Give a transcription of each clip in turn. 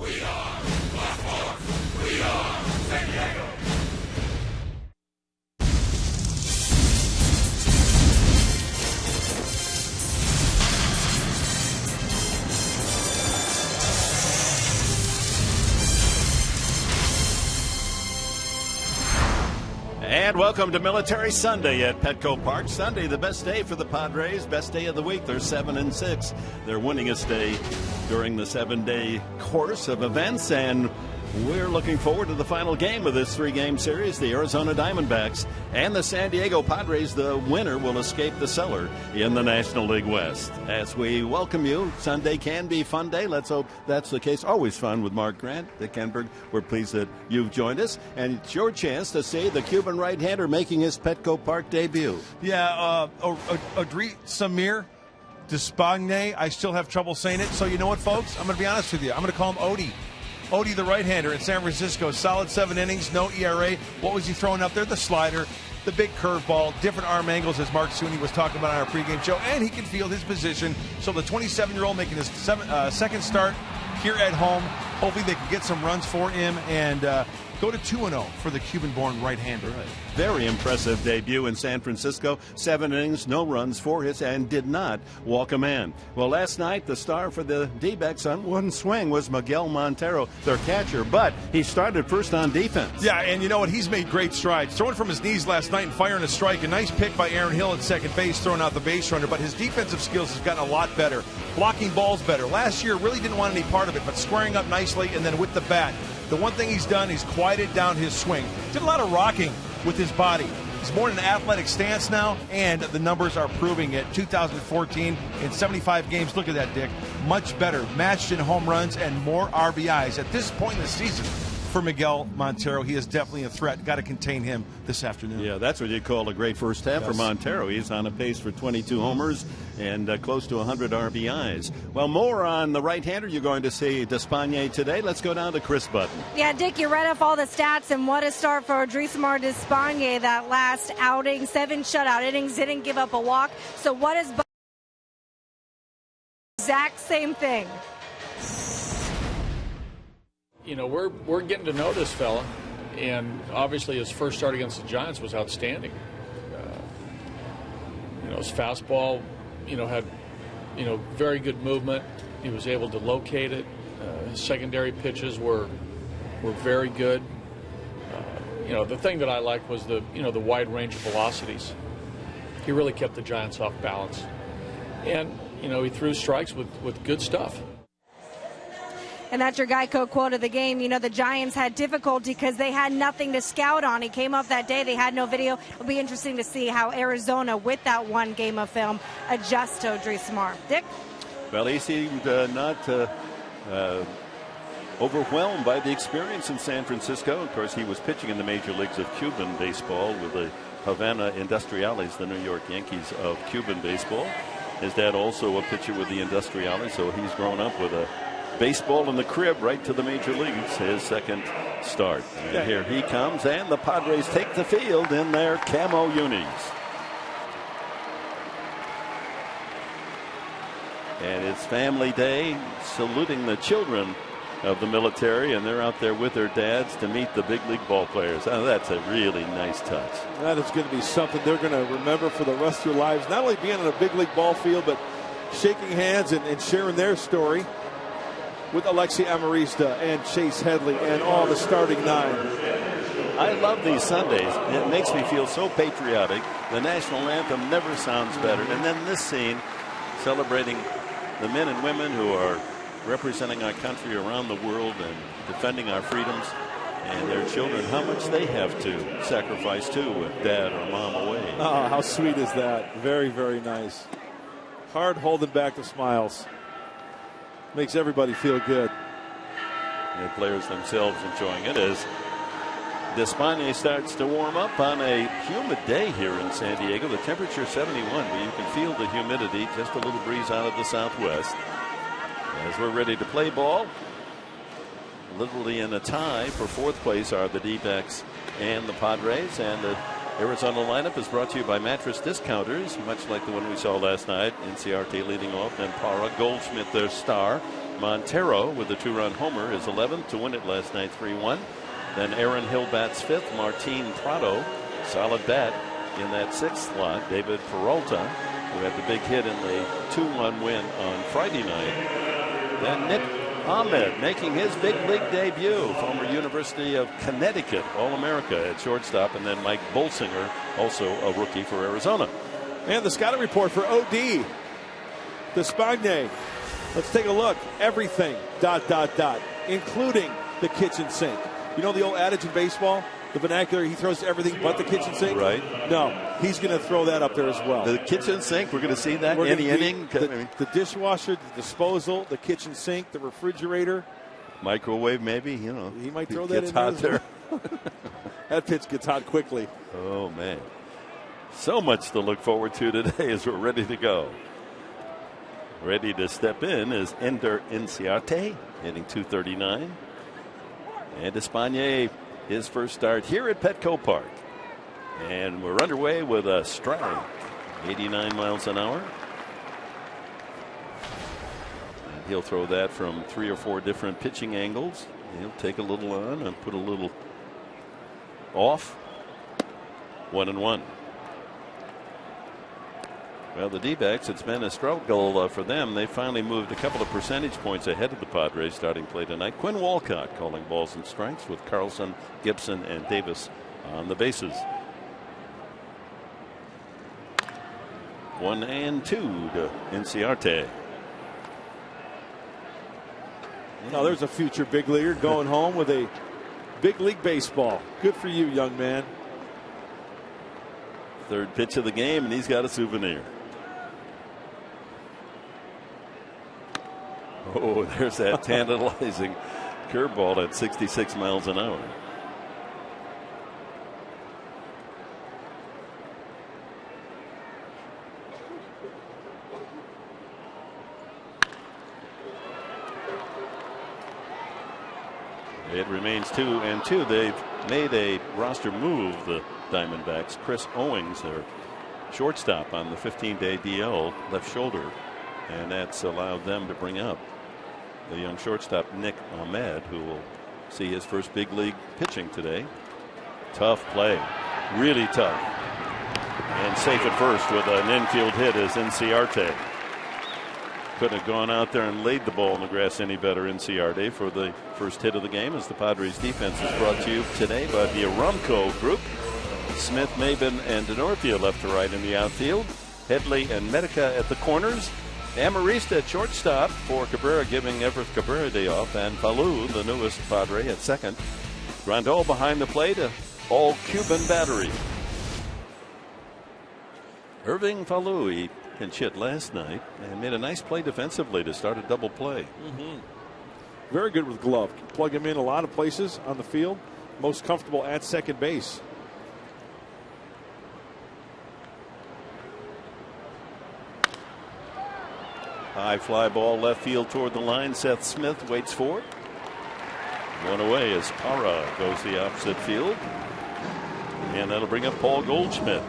We are Baltimore. We are San Diego. And welcome to Military Sunday at Petco Park. Sunday, the best day for the Padres, best day of the week. They're 7-6. Their winningest day during the 7-day course of events, and we're looking forward to the final game of this 3-game series. The Arizona Diamondbacks and the San Diego Padres. The winner will escape the cellar in the National League West. As we welcome you, Sunday can be fun day. Let's hope that's the case. Always fun with Mark Grant, Dick Enberg. We're pleased that you've joined us, and it's your chance to see the Cuban right-hander making his Petco Park debut. Yeah, Samir Despagne. I still have trouble saying it. So you know what, folks? I'm going to be honest with you. I'm going to call him Odie. Odie, the right-hander in San Francisco, solid 7 innings, no ERA. What was he throwing up there? The slider, the big curveball, different arm angles, as Mark Sweeney was talking about on our pregame show, and he can field his position. So the 27-year-old making his second start here at home. Hopefully they can get some runs for him and go to 2-0 for the Cuban-born right-hander. Right. Very impressive debut in San Francisco. 7 innings, no runs for his, and did not walk a man. Well, last night, the star for the D-backs on one swing was Miguel Montero, their catcher, but he started first on defense. Yeah, and you know what? He's made great strides. Throwing from his knees last night and firing a strike. A nice pick by Aaron Hill at second base, throwing out the base runner, but his defensive skills has gotten a lot better. Blocking balls better. Last year, really didn't want any part of it, but squaring up nicely, and then with the bat. The one thing he's done, he's quieted down his swing. Did a lot of rocking with his body. He's more in an athletic stance now, and the numbers are proving it. 2014 in 75 games. Look at that, Dick. Much better. Matched in home runs and more RBIs. At this point in the season, for Miguel Montero, he is definitely a threat. Got to contain him this afternoon. Yeah, that's what you call a great first half for Montero. He's on a pace for 22 homers and close to 100 RBIs. Well, more on the right-hander. You're going to see Despagne today. Let's go down to Chris Button. Yeah, Dick, you read off all the stats, and what a start for Odrisamer Despagne that last outing. 7 shutout innings, didn't give up a walk. So what is exact same thing? You know, we're getting to know this fella, and obviously his first start against the Giants was outstanding. His fastball, had, very good movement. He was able to locate it. His secondary pitches were very good. The thing that I liked was the wide range of velocities. He really kept the Giants off balance, and he threw strikes with good stuff. And that's your Geico quote of the game. The Giants had difficulty because they had nothing to scout on. He came up that day. They had no video. It'll be interesting to see how Arizona, with that one game of film, adjusts to Odrisamer. Dick? Well, he seemed not overwhelmed by the experience in San Francisco. Of course, he was pitching in the major leagues of Cuban baseball with the Havana Industriales, the New York Yankees of Cuban baseball. His dad also a pitcher with the Industriales, so he's grown up with a baseball in the crib right to the major leagues, his second start. And here he comes, and the Padres take the field in their camo unis. And it's family day, saluting the children of the military, and they're out there with their dads to meet the big league ball players. Oh, that's a really nice touch. That is going to be something they're going to remember for the rest of their lives, not only being on a big league ball field, but shaking hands and sharing their story with Alexi Amarista and Chase Headley and all the starting 9. I love these Sundays. It makes me feel so patriotic. The national anthem never sounds better. And then this scene celebrating the men and women who are representing our country around the world and defending our freedoms, and their children, how much they have to sacrifice too with dad or mom away. Oh, how sweet is that? Very, very nice. Hard holding back the smiles. Makes everybody feel good. The players themselves enjoying it as Despagne starts to warm up on a humid day here in San Diego. The temperature 71, but you can feel the humidity, just a little breeze out of the southwest. As we're ready to play ball, literally in a tie for fourth place are the D-backs and the Padres, and the Arizona lineup is brought to you by Mattress Discounters, much like the one we saw last night. NCRT leading off, and Para Goldschmidt, their star. Montero with a 2-run homer is 11th to win it last night 3-1. Then Aaron Hill bats 5th. Martin Prado, solid bat in that 6th slot. David Peralta, who had the big hit in the 2-1 win on Friday night. Then Nick Ahmed making his big league debut, former University of Connecticut All-America at shortstop, and then Mike Bolsinger, also a rookie for Arizona. And the scouting report for O.D. Despagne. Let's take a look. Everything, ... including the kitchen sink. You know the old adage in baseball? The vernacular, he throws everything but the kitchen sink? Right. No, he's going to throw that up there as well. The kitchen sink, we're going to see that any inning. The dishwasher, the disposal, the kitchen sink, the refrigerator. Microwave, maybe, you know. He might throw that in hot there. That pitch gets hot quickly. Oh, man. So much to look forward to today as we're ready to go. Ready to step in is Ender Inciarte, hitting .239. And Despagne, his first start here at Petco Park. And we're underway with a strike, 89 miles an hour. And he'll throw that from 3 or 4 different pitching angles. He'll take a little on and put a little off. 1-1. Well, the D-backs, it's been a struggle for them. They finally moved a couple of percentage points ahead of the Padres starting play tonight. Quinn Walcott calling balls and strikes with Carlson, Gibson, and Davis on the bases. 1-2 to Inciarte. Now there's a future big leaguer going home with a big league baseball. Good for you, young man. Third pitch of the game, and he's got a souvenir. Oh, there's that tantalizing curveball at 66 miles an hour. It remains 2-2. They've made a roster move, the Diamondbacks. Chris Owings, their shortstop, on the 15-day DL, left shoulder, and that's allowed them to bring up the young shortstop Nick Ahmed, who will see his first big league pitching today. Tough play, really tough, and safe at first with an infield hit is Inciarte. Couldn't have gone out there and laid the ball in the grass any better. Inciarte for the first hit of the game, as the Padres defense is brought to you today by the Arumco Group. Smith, Maben, and Denorfia left to right in the outfield. Headley and Medica at the corners. Amarista at shortstop for Cabrera, giving Everett Cabrera day off, and Falou, the newest Padre, at second. Grandal behind the plate, a all-Cuban battery. Irving Falou, he pinch hit last night and made a nice play defensively to start a double play. Very good with glove. Plug him in a lot of places on the field. Most comfortable at second base. High fly ball left field toward the line. Seth Smith waits for it. One away as Parra goes the opposite field. And that'll bring up Paul Goldschmidt.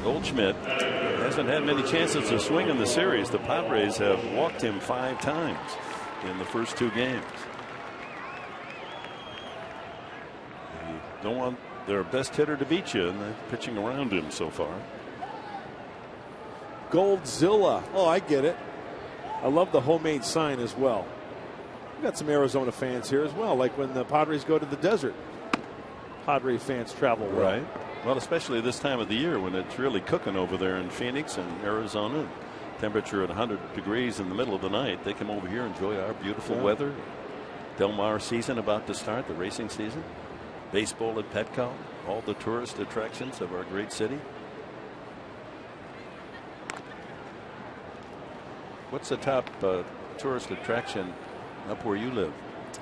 Goldschmidt hasn't had many chances to swing in the series. The Padres have walked him 5 times in the first 2 games. They don't want their best hitter to beat you, and they're pitching around him so far. Goldzilla. Oh, I get it. I love the homemade sign as well. We've got some Arizona fans here as well, like when the Padres go to the desert. Padre fans travel well. Right. Well, especially this time of the year when it's really cooking over there in Phoenix and Arizona. Temperature at 100 degrees in the middle of the night. They come over here, enjoy our beautiful weather. Del Mar season about to start, the racing season. Baseball at Petco. All the tourist attractions of our great city. What's the top tourist attraction up where you live?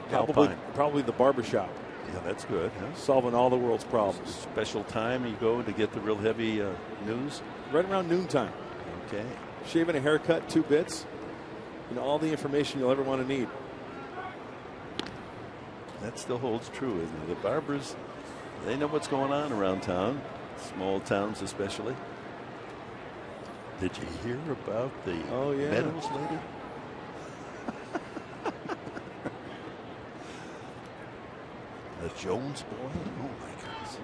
Probably the barbershop. Yeah, that's good. Huh? Solving all the world's problems. Special time you go to get the real heavy news? Right around noontime. Okay. Shaving, a haircut, 2 bits. And all the information you'll ever want to need. That still holds true, isn't it? The barbers, they know what's going on around town. Small towns especially. Did you hear about the Meadows lady? The Jones boy? Oh my goodness.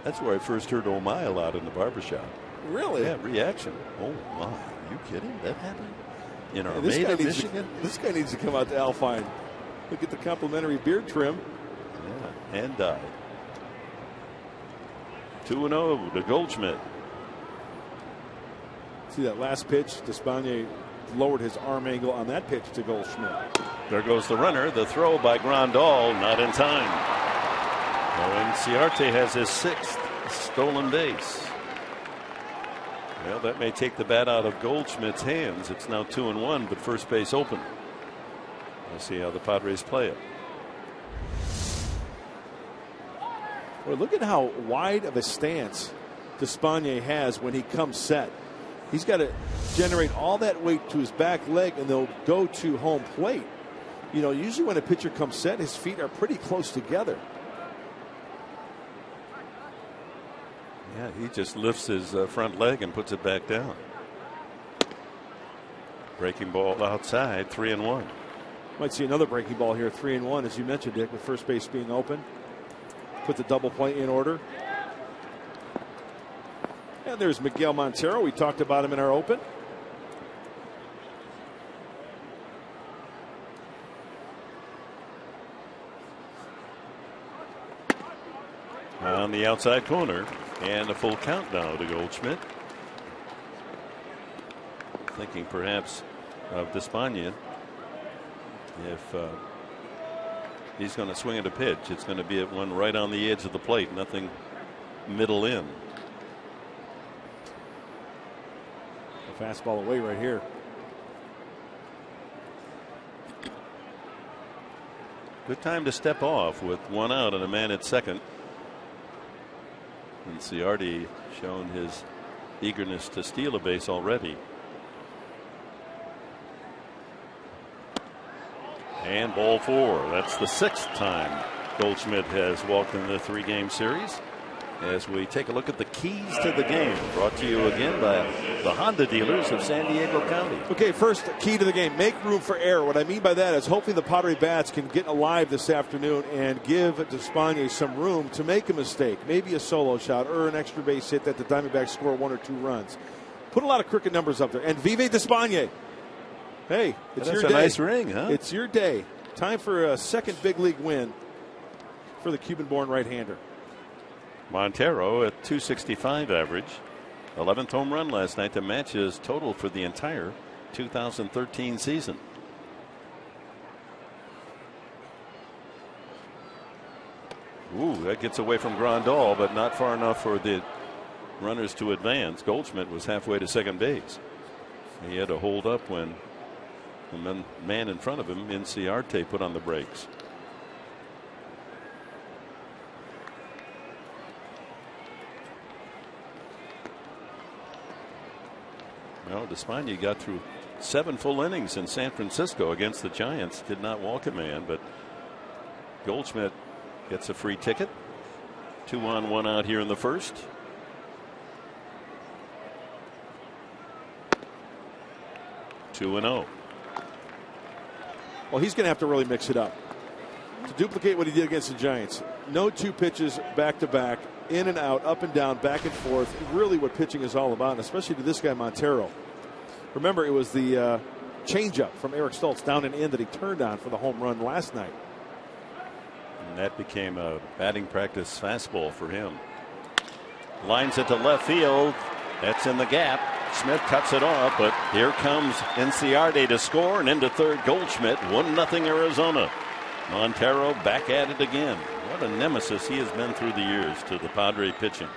That's where I first heard "Oh my" a lot in the barbershop. Really? Yeah, reaction. Oh my. Are you kidding? That happened? In this Armada, Michigan? This guy needs to come out to Alpine. Look at the complimentary beard trim. Yeah, and died. 2-0 to Goldschmidt. See that last pitch? Despaigne lowered his arm angle on that pitch to Goldschmidt. There goes the runner. The throw by Grandal, not in time. And Ciarte has his 6th stolen base. Well, that may take the bat out of Goldschmidt's hands. It's now 2-1, but first base open. We'll see how the Padres play it. Well, look at how wide of a stance Despaigne has when he comes set. He's got to generate all that weight to his back leg, and they'll go to home plate. You know, usually when a pitcher comes set, his feet are pretty close together. Yeah, he just lifts his front leg and puts it back down. Breaking ball outside, 3-1. Might see another breaking ball here, 3-1, as you mentioned, Dick, with first base being open. Put the double play in order. And there's Miguel Montero. We talked about him in our open. On the outside corner, and a full count now to Goldschmidt. Thinking perhaps of Despaigne. If he's going to swing at a pitch, it's going to be at one right on the edge of the plate, nothing middle in. A fastball away right here. Good time to step off with one out and a man at second. And Ciarte shown his eagerness to steal a base already. And ball 4. That's the 6th time Goldschmidt has walked in the 3-game series. As we take a look at the keys to the game, brought to you again by the Honda dealers of San Diego County. Okay, first key to the game, make room for error. What I mean by that is hopefully the Padre bats can get alive this afternoon and give Despaigne some room to make a mistake, maybe a solo shot or an extra base hit that the Diamondbacks score 1 or 2 runs. Put a lot of crooked numbers up there. And vive Despaigne. Hey, it's your day. That's a nice ring, huh? It's your day. Time for a second big league win for the Cuban-born right-hander. Montero at .265 average. 11th home run last night to match his total for the entire 2013 season. Ooh, that gets away from Grandal, but not far enough for the runners to advance. Goldschmidt was halfway to second base. He had to hold up when the man in front of him, Ciarte, put on the brakes. Well, Despaigne got through 7 full innings in San Francisco against the Giants. Did not walk a man, but Goldschmidt gets a free ticket. 2 on, 1 out here in the first. Two and 0. Well, he's going to have to really mix it up to duplicate what he did against the Giants. No 2 pitches back to back, in and out, up and down, back and forth. Really what pitching is all about, and especially to this guy Montero. Remember, it was the changeup from Eric Stoltz down and in that he turned on for the home run last night. And that became a batting practice fastball for him. Lines it to left field. That's in the gap. Smith cuts it off, but here comes Ciarte to score, and into third Goldschmidt. 1-0 Arizona. Montero back at it again. What a nemesis he has been through the years to the Padre pitching.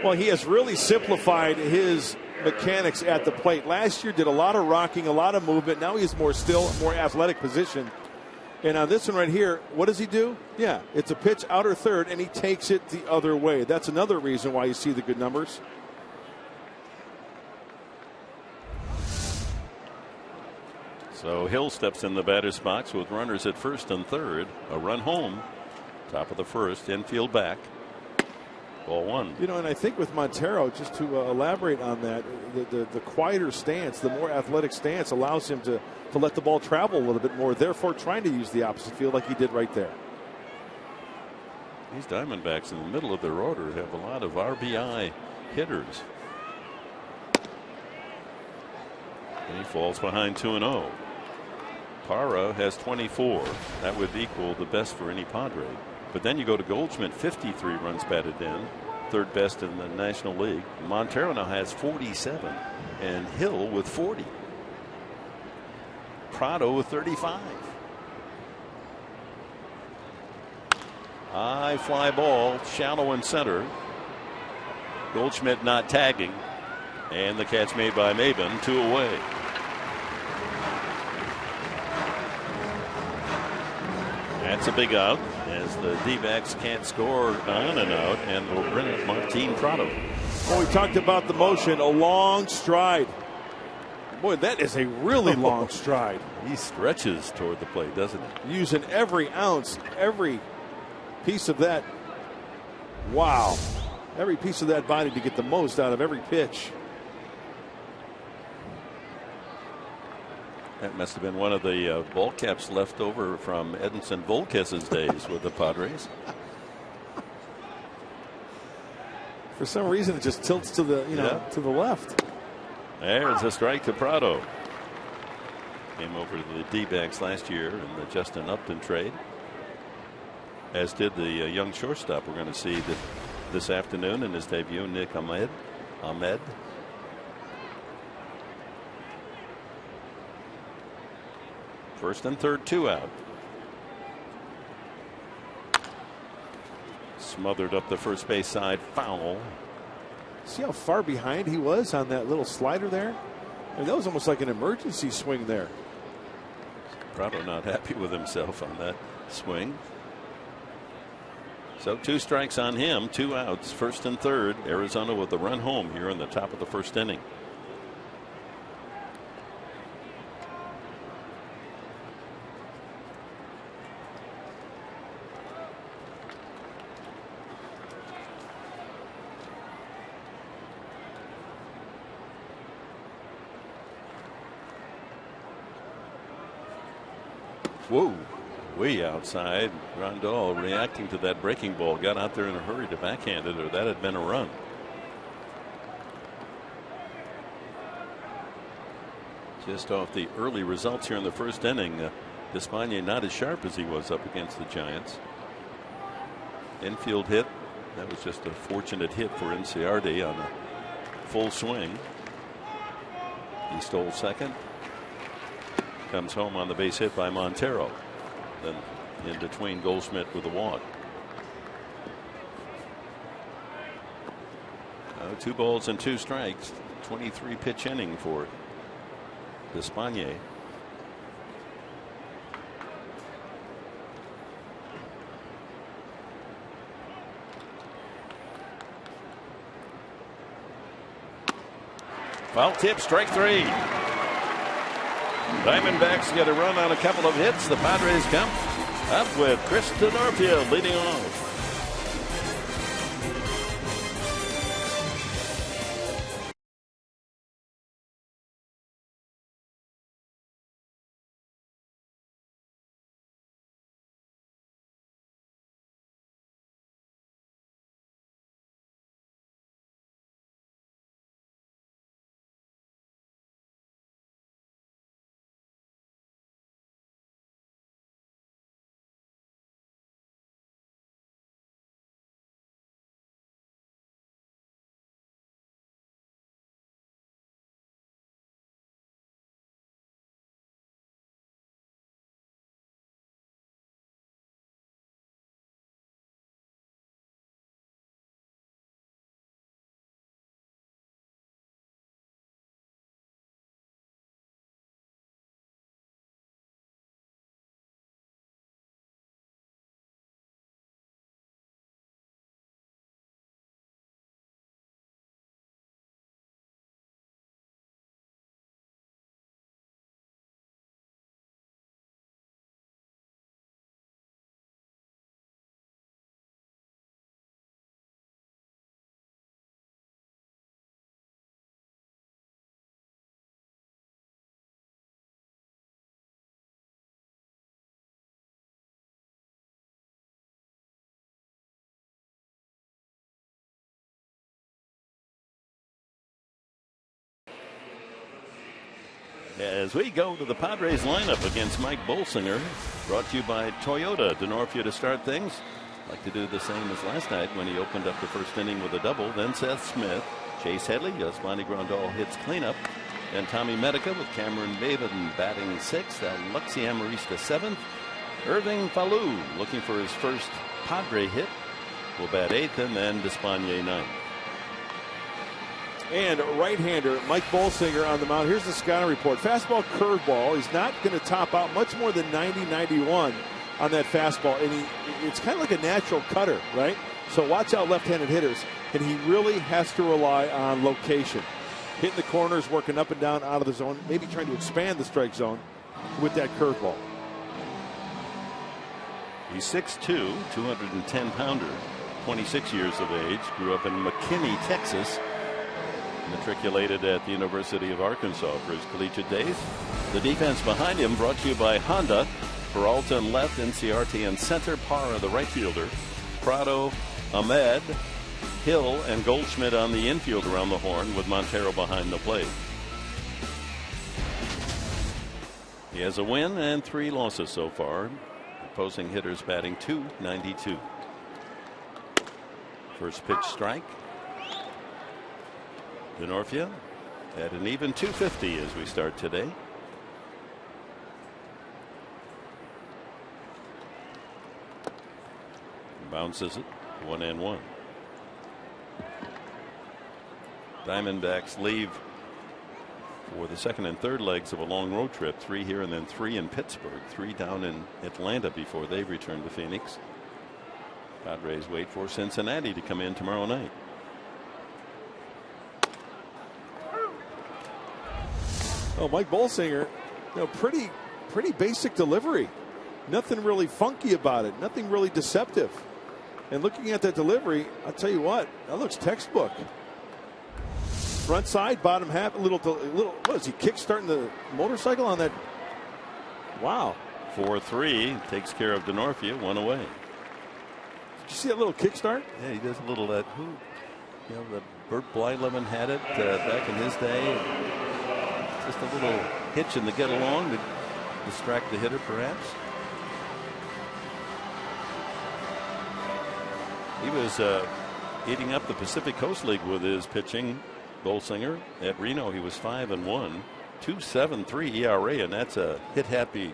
Well, he has really simplified his mechanics at the plate. Last year did a lot of rocking, a lot of movement. Now he's more still, more athletic position. And on this one right here, what does he do? Yeah, it's a pitch outer third, and he takes it the other way. That's another reason why you see the good numbers. So Hill steps in the batter's box with runners at first and third. A run home. Top of the first, infield back. Ball one. You know, and I think with Montero, just to elaborate on that, the quieter stance, the more athletic stance allows him to let the ball travel a little bit more, therefore trying to use the opposite field like he did right there. These Diamondbacks in the middle of their order have a lot of RBI hitters. And he falls behind 2-0. Parra has 24. That would equal the best for any Padre. But then you go to Goldschmidt, 53 runs batted in, third best in the National League. Montero now has 47, and Hill with 40. Prado with 35. High fly ball, shallow in center. Goldschmidt not tagging, and the catch made by Maben, 2 away. That's a big out as the D-backs can't score on and out, and will bring up Martin Prado. Well, we talked about the motion, a long stride. Boy, that is a really long stride. He stretches toward the plate, doesn't he? Using every ounce, every piece of that. Wow. Every piece of that body to get the most out of every pitch. That must have been one of the ball caps left over from Edinson Volquez's days with the Padres. For some reason, it just tilts to the to the left. There's a strike to Prado. Came over to the D-backs last year in the Justin Upton trade, as did the young shortstop we're going to see this afternoon in his debut, Nick Ahmed. First and third, 2 out. Smothered up the first base side, foul. See how far behind he was on that little slider there? I mean, that was almost like an emergency swing there. Prado not happy with himself on that swing. So 2 strikes on him, 2 outs, first and third. Arizona with the run home here in the top of the first inning. Whoa, way outside. Rondell reacting to that breaking ball, got out there in a hurry to backhand it, or that had been a run. Just off the early results here in the first inning, Despaigne not as sharp as he was up against the Giants. Infield hit. That was just a fortunate hit for Inciardi on a full swing. He stole second. Comes home on the base hit by Montero. Then in between, Goldschmidt with a walk. 2 balls and 2 strikes. 23 pitch inning for Despaigne. Foul tip, strike 3. Diamondbacks get a run on a couple of hits. The Padres come up with Chris Northfield leading off. As we go to the Padres lineup against Mike Bolsinger, brought to you by Toyota. Denorfia to start things. Like to do the same as last night when he opened up the first inning with a double. Then Seth Smith, Chase Headley, Yasmani Grandal hits cleanup. Then Tommy Medica with Cameron Maven batting sixth. Alexi Amarista seventh. Irving Falou looking for his first Padre hit will bat eighth, and then Despaigne ninth. And right-hander Mike Bolsinger on the mound. Here's the scouting report. Fastball, curveball. He's not going to top out much more than 90-91 on that fastball. And it's kind of like a natural cutter, right? So watch out left-handed hitters. And he really has to rely on location. Hitting the corners, working up and down out of the zone, maybe trying to expand the strike zone with that curveball. He's 6'2", 210-pounder, 26 years of age. Grew up in McKinney, Texas. Matriculated at the University of Arkansas for his collegiate days. The defense behind him brought to you by Honda. Peralta in left, NCRT in center, Parra the right fielder. Prado, Ahmed, Hill, and Goldschmidt on the infield around the horn with Montero behind the plate. He has a win and 3 losses so far. Opposing hitters batting .292. First pitch strike. Denorfia at an even 250 as we start today. Bounces it 1-1. Diamondbacks leave for the second and third legs of a long road trip. 3 here and then 3 in Pittsburgh. 3 down in Atlanta before they return to Phoenix. Padres wait for Cincinnati to come in tomorrow night. Oh, Mike Bolsinger, pretty basic delivery. Nothing really funky about it. Nothing really deceptive. And looking at that delivery, I'll tell you what, that looks textbook. Front side, bottom half, a little. What is he kick-starting the motorcycle on that? Wow. 4-3 takes care of Denorfia, 1 away. Did you see that little kickstart? Yeah, he does a little that. The Bert Blyleven had it back in his day. Just a little hitch in the get along to distract the hitter, perhaps. He was eating up the Pacific Coast League with his pitching. Bolsinger at Reno, he was 5-1, 2.73 ERA, and that's a hit-happy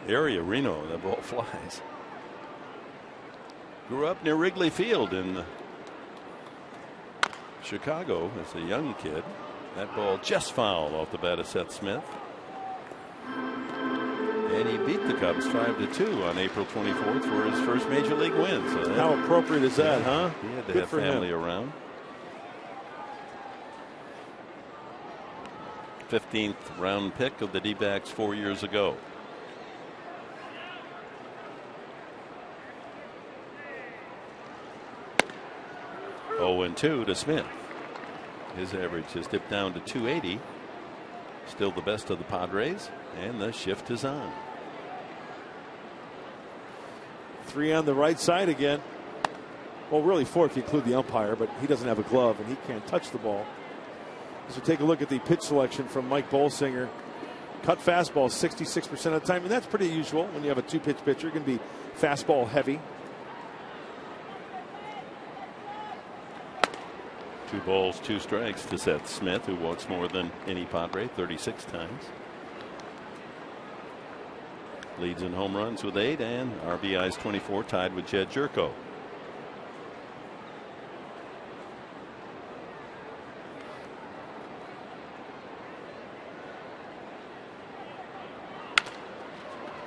area. Reno, that ball flies. Grew up near Wrigley Field in Chicago as a young kid. That ball just foul off the bat of Seth Smith. And he beat the Cubs 5-2 on April 24th for his first major league win. So how appropriate is that, huh? He had to Good have for family him. around. 15th round pick of the D-backs 4 years ago. Oh, and 2 to Smith. His average has dipped down to 280. Still the best of the Padres, and the shift is on. 3 on the right side again. Well, really 4 if you include the umpire, but he doesn't have a glove and he can't touch the ball. So take a look at the pitch selection from Mike Bolsinger. Cut fastball 66% of the time, and that's pretty usual when you have a 2-pitch pitcher. It can be fastball heavy. 2 balls, 2 strikes to Seth Smith, who walks more than any Padre, 36 times. Leads in home runs with 8 and RBIs 24, tied with Jed Jerko.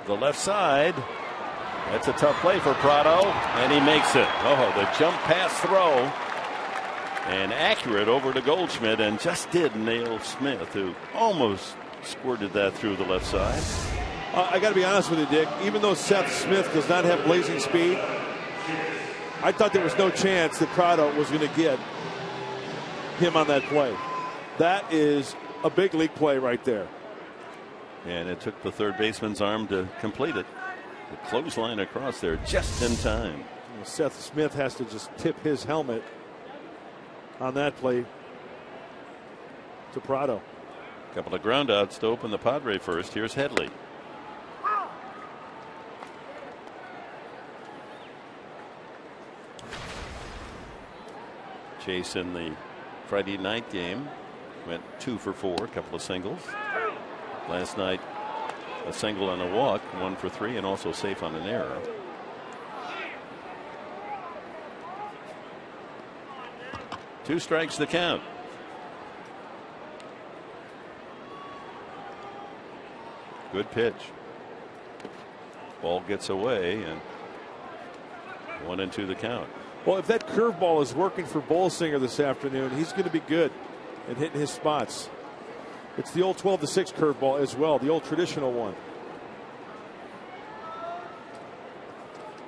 The left side. That's a tough play for Prado, and he makes it. Oh, the jump pass throw. And accurate over to Goldschmidt, and just did nail Smith, who almost squirted that through the left side. I got to be honest with you, Dick. Even though Seth Smith does not have blazing speed, I thought there was no chance that Prado was going to get him on that play. That is a big league play right there. And it took the third baseman's arm to complete it. The clothesline across there just in time. Seth Smith has to just tip his helmet on that play to Prado. Couple of groundouts to open the Padre first. Here's Headley. Chase in the Friday night game went 2 for 4, a couple of singles. Last night, a single and a walk, 1 for 3, and also safe on an error. Two strikes the count. Good pitch. Ball gets away, and 1-2 the count. Well, if that curveball is working for Bolsinger this afternoon, he's going to be good at hitting his spots. It's the old 12-6 curveball as well, the old traditional one.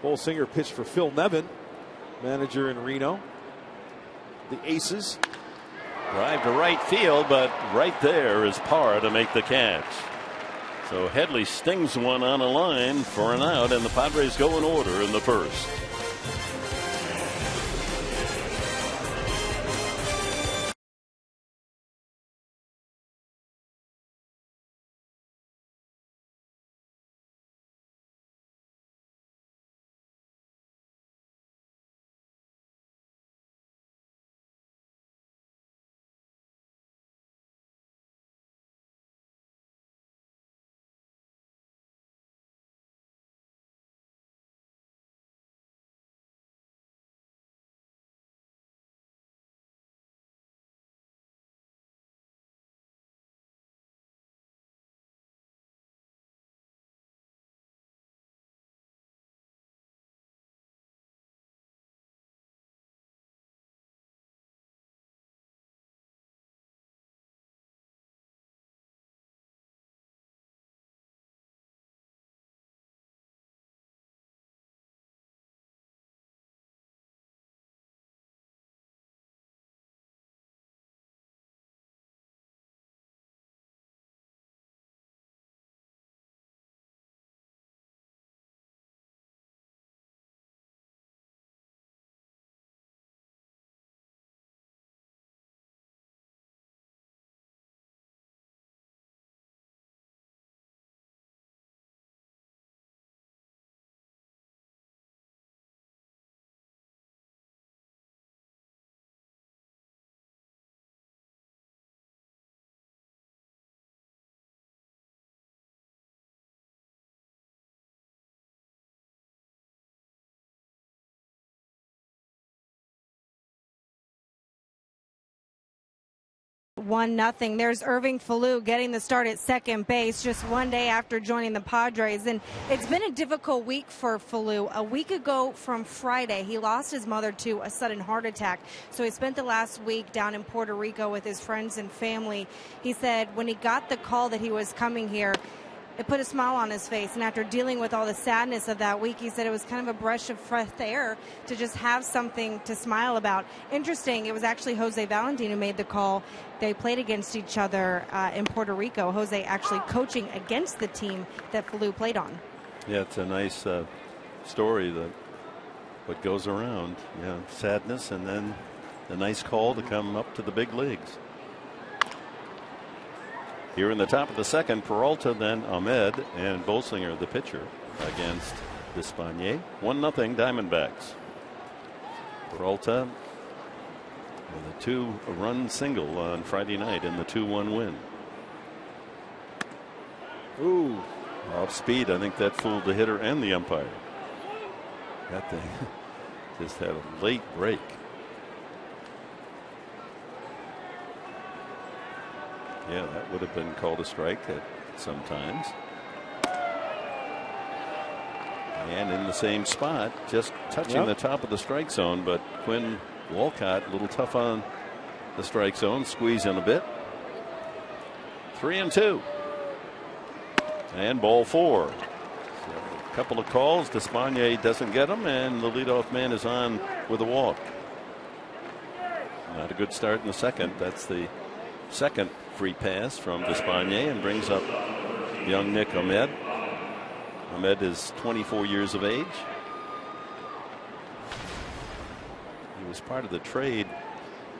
Bolsinger pitched for Phil Nevin, manager in Reno. The Aces. Drive to right field, but right there is Parr to make the catch. So Headley stings one on a line for an out, and the Padres go in order in the first. One nothing. There's Irving Falou getting the start at second base just one day after joining the Padres. And it's been a difficult week for Falou. A week ago from Friday, he lost his mother to a sudden heart attack. So he spent the last week down in Puerto Rico with his friends and family. He said when he got the call that he was coming here, it put a smile on his face. And after dealing with all the sadness of that week, he said it was kind of a breath of fresh air to just have something to smile about. Interesting, it was actually Jose Valentin who made the call. They played against each other in Puerto Rico. Jose actually coaching against the team that Falou played on. Yeah, it's a nice story, that what goes around. Yeah, sadness, and then a nice call to come up to the big leagues. Here in the top of the second, Peralta, then Ahmed, and Bolsinger, the pitcher, against Despaigne. 1-0 Diamondbacks. Peralta with a 2-run single on Friday night in the 2-1 win. Ooh. Off speed. I think that fooled the hitter and the umpire. That thing just had a late break. Yeah, that would have been called a strike at sometimes. And in the same spot, just touching the top of the strike zone, but Quinn Walcott a little tough on the strike zone, squeezing a bit. 3-2. And ball 4. So a couple of calls. Despaigne doesn't get them, and the leadoff man is on with a walk. Not a good start in the second. That's the second free pass from Despaigne, and brings up young Nick Ahmed. Ahmed is 24 years of age. He was part of the trade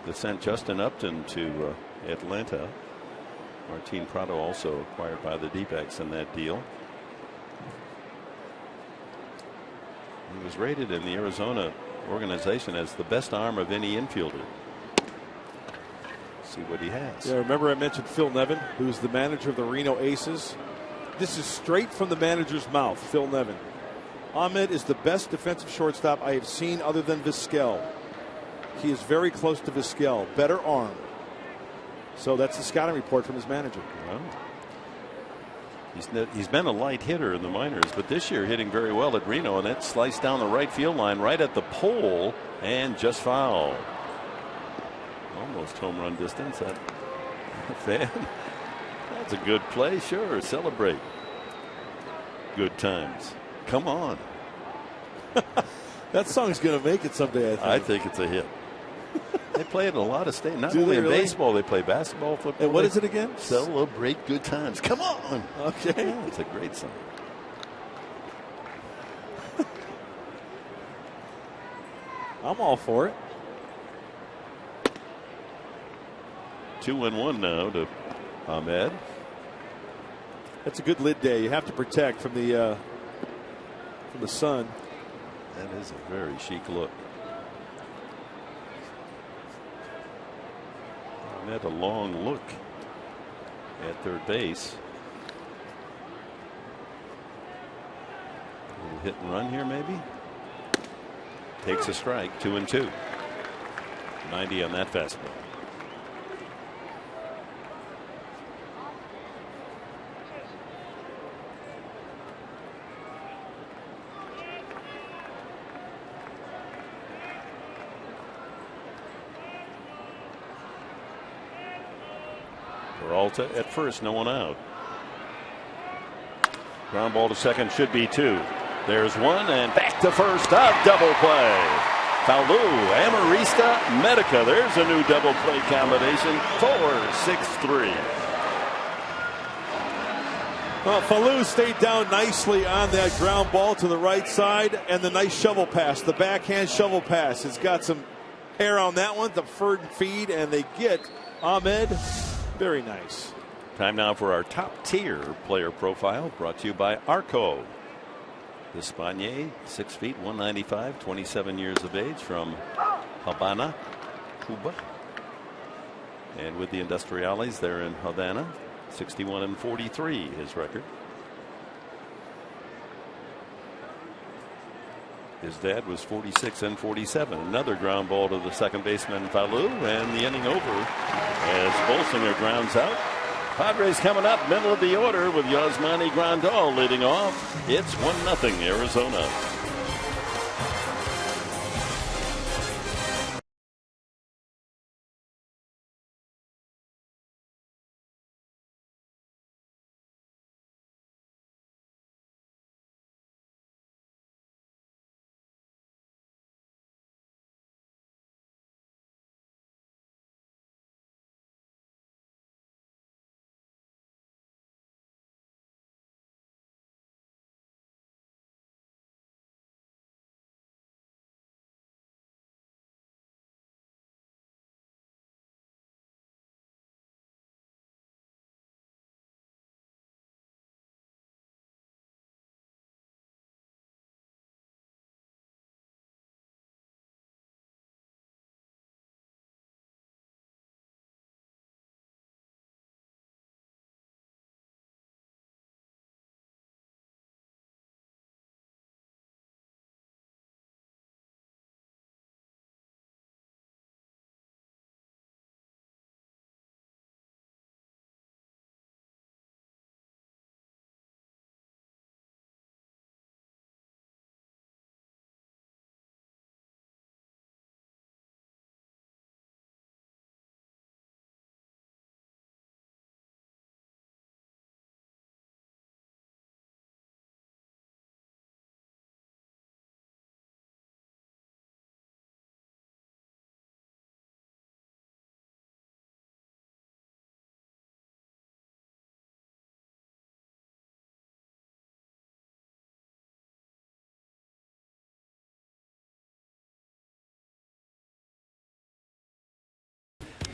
that sent Justin Upton to Atlanta. Martin Prado also acquired by the D-backs in that deal. He was rated in the Arizona organization as the best arm of any infielder. See what he has. Yeah, remember I mentioned Phil Nevin, who's the manager of the Reno Aces. This is straight from the manager's mouth, Phil Nevin. Ahmed is the best defensive shortstop I have seen other than Vizquel. He is very close to Vizquel. Better arm. So that's the scouting report from his manager. Well, he's been a light hitter in the minors, but this year hitting very well at Reno, and it sliced down the right field line right at the pole and just foul. Almost home run distance. That fan. That's a good play. Sure, celebrate. Good times. Come on. That song's going to make it someday, I think it's a hit. They play it in a lot of states. Not Do only they in really? baseball, they play basketball, football. And what is it again? Celebrate good times. Come on. Okay. Yeah, it's a great song. I'm all for it. 2-1 now to Ahmed. That's a good lid day. You have to protect from the sun. That is a very chic look. Ahmed, a long look at third base. A little hit and run here, maybe. Takes a strike. 2-2. 90 on that fastball. Peralta at first, no one out. Ground ball to second, should be 2. There's 1, and back to first. A double play. Faulu, Amarista, Medica. There's a new double play combination. 4-6-3. Well, Faulu stayed down nicely on that ground ball to the right side, and the nice shovel pass, the backhand shovel pass. It's got some hair on that one, the third feed, and they get Ahmed. Very nice. Time now for our top tier player profile, brought to you by Arco. Despaigne, 6 feet, 195, 27 years of age, from Habana, Cuba. And with the Industriales, they're in Havana. 61-43, his record. His dad was 46-47. Another ground ball to the second baseman, Falu, and the inning over as Bolsinger grounds out. Padres coming up, middle of the order, with Yasmani Grandal leading off. It's 1-0 Arizona.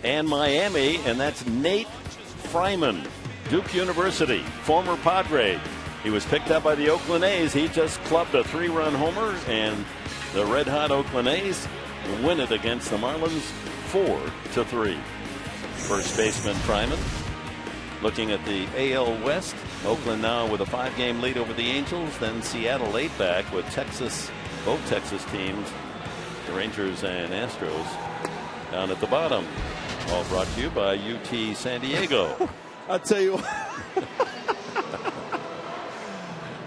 And Miami, and that's Nate Fryman, Duke University, former Padre. He was picked up by the Oakland A's. He just clubbed a 3-run homer, and the red-hot Oakland A's win it against the Marlins 4-3. First baseman Fryman. Looking at the AL West, Oakland now with a 5-game lead over the Angels. Then Seattle 8 back with Texas, both Texas teams, the Rangers and Astros, down at the bottom. All brought to you by UT San Diego. I'll tell you what.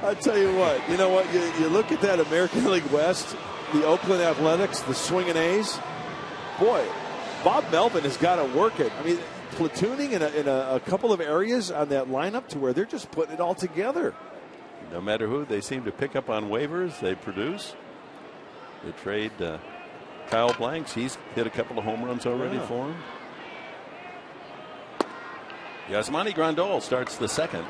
I'll tell you what. You know what? You look at that American League West, the Oakland Athletics, the swinging A's. Boy, Bob Melvin has got to work it. I mean, platooning in a couple of areas on that lineup to where they're just putting it all together. No matter who, they seem to pick up on waivers. They produce. They trade Kyle Blanks. He's hit a couple of home runs already for him. Yasmani Grandal starts the second.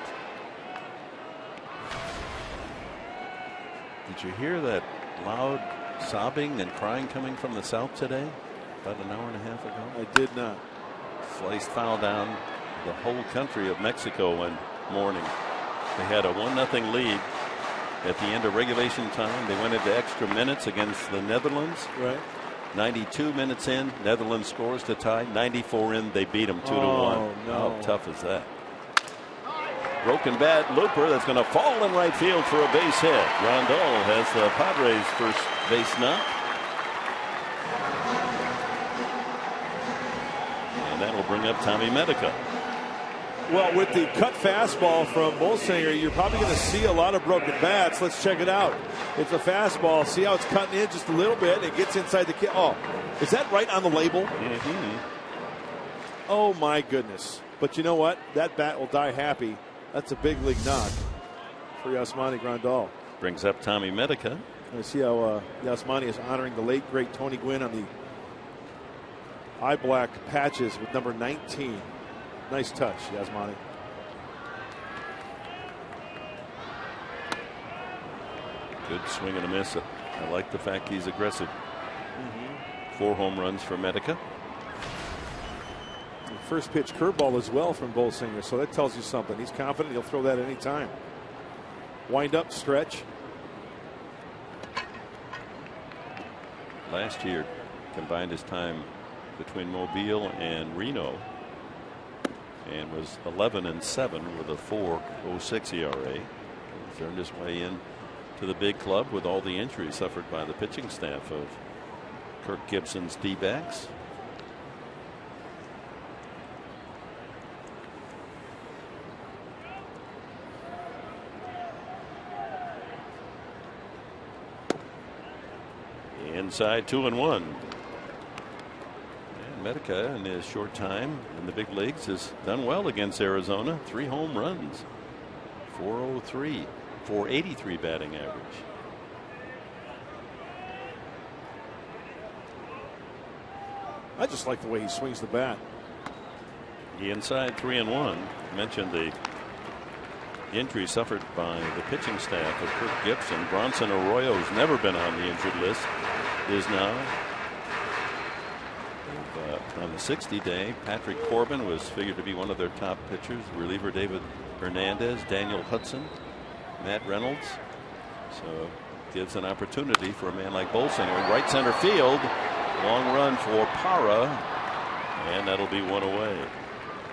Did you hear that loud sobbing and crying coming from the south today? About an hour and a half ago? I did not. Sliced foul down the whole country of Mexico one morning. They had a 1-0 lead at the end of regulation time. They went into extra minutes against the Netherlands. Right. 92 minutes in, Netherlands scores to tie. 94 in, they beat them 2-1. No. How tough is that? Broken bat, Looper, that's going to fall in right field for a base hit. Rondell has the Padres' first base knock. And that'll bring up Tommy Medica. Well, with the cut fastball from Bolsinger, you're probably going to see a lot of broken bats. Let's check it out. It's a fastball. See how it's cutting in just a little bit. It gets inside the kit. Oh, is that right on the label? Mm-hmm. Oh, my goodness. But you know what? That bat will die happy. That's a big league knock for Yasmani Grandal. Brings up Tommy Medica. I see how Yasmani is honoring the late, great Tony Gwynn on the eye black patches with number 19. Nice touch, Yasmani. Good swing and a miss. I like the fact he's aggressive. 4 home runs for Medica. First pitch curveball as well from Bolsinger, so that tells you something. He's confident he'll throw that any time. Wind up, stretch. Last year combined his time between Mobile and Reno and was 11-7 with a 4.06 ERA. He's earned his way in to the big club with all the injuries suffered by the pitching staff of Kirk Gibson's D-backs. Inside 2-1. And Medica in his short time in the big leagues has done well against Arizona. 3 home runs, 403, 483 batting average. I just like the way he swings the bat. The inside 3-1. Mentioned the injury suffered by the pitching staff of Kirk Gibson. Bronson Arroyo's never been on the injured list. Is now. On the 60-day, Patrick Corbin was figured to be one of their top pitchers. Reliever David Hernandez, Daniel Hudson, Matt Reynolds. So gives an opportunity for a man like Bolsinger. Right center field. Long run for Parra. And that'll be one away.